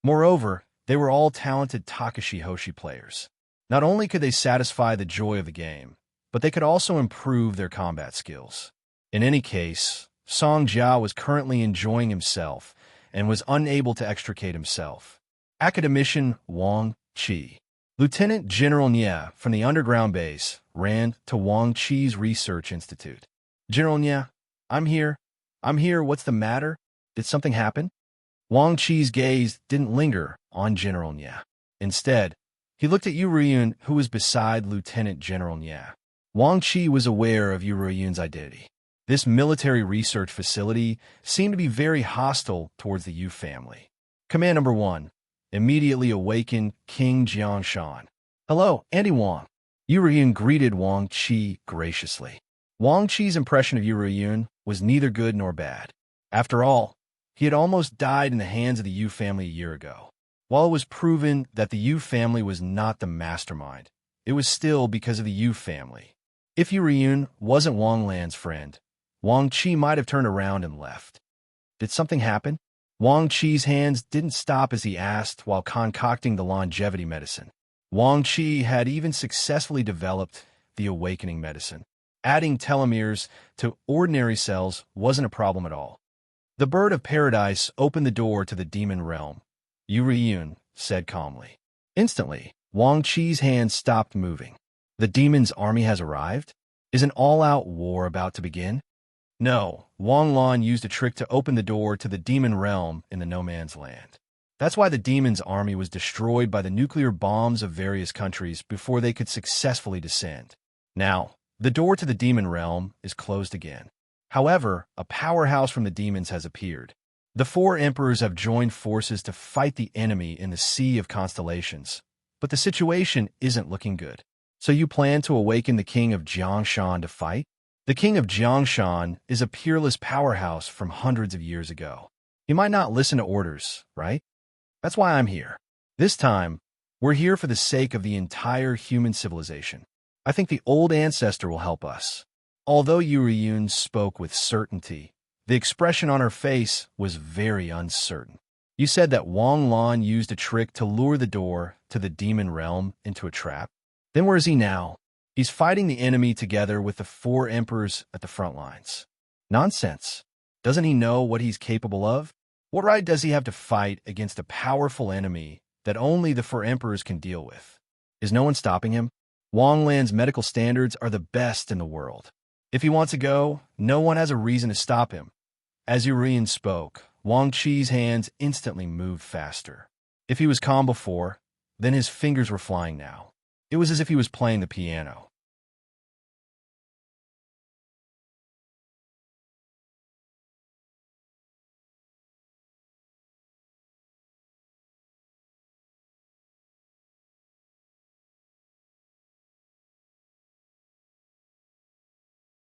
Moreover, they were all talented Takashi Hoshi players. Not only could they satisfy the joy of the game, but they could also improve their combat skills. In any case, Song Jia was currently enjoying himself and was unable to extricate himself. Academician Wang Qi. Lieutenant General Nye from the underground base ran to Wang Qi's research institute. General Nye, I'm here. What's the matter? Did something happen? Wang Qi's gaze didn't linger on General Nye. Instead, he looked at Yu Riyun, who was beside Lieutenant General Nye. Wang Qi was aware of Yu Riyun's identity. This military research facility seemed to be very hostile towards the Yu family. Command number 1. Immediately awaken King Jiangshan. Hello, Andy Wang. Yu Riyun greeted Wang Qi graciously. Wang Qi's impression of Yu Riyun was neither good nor bad. After all, he had almost died in the hands of the Yu family a year ago. While it was proven that the Yu family was not the mastermind, it was still because of the Yu family. If Yu Riyun wasn't Wang Lan's friend, Wang Qi might have turned around and left. Did something happen? Wang Qi's hands didn't stop as he asked while concocting the longevity medicine. Wang Qi had even successfully developed the awakening medicine. Adding telomeres to ordinary cells wasn't a problem at all. The bird of paradise opened the door to the demon realm. Yun said calmly. Instantly, Wang Qi's hands stopped moving. The demon's army has arrived? Is an all-out war about to begin? No, Wang Lan used a trick to open the door to the demon realm in the no-man's land. That's why the demon's army was destroyed by the nuclear bombs of various countries before they could successfully descend. Now, the door to the demon realm is closed again. However, a powerhouse from the demons has appeared. The four emperors have joined forces to fight the enemy in the sea of constellations, but the situation isn't looking good. So you plan to awaken the king of Jiangshan to fight? The king of Jiangshan is a peerless powerhouse from hundreds of years ago. He might not listen to orders, right? That's why I'm here. This time, we're here for the sake of the entire human civilization. I think the old ancestor will help us. Although Yun spoke with certainty, the expression on her face was very uncertain. You said that Wang Lan used a trick to lure the door to the demon realm into a trap. Then where is he now? He's fighting the enemy together with the four emperors at the front lines. Nonsense. Doesn't he know what he's capable of? What right does he have to fight against a powerful enemy that only the four emperors can deal with? Is no one stopping him? Wang Lan's medical standards are the best in the world. If he wants to go, no one has a reason to stop him. As Yurian spoke, Wang Qi's hands instantly moved faster. If he was calm before, then his fingers were flying now. It was as if he was playing the piano.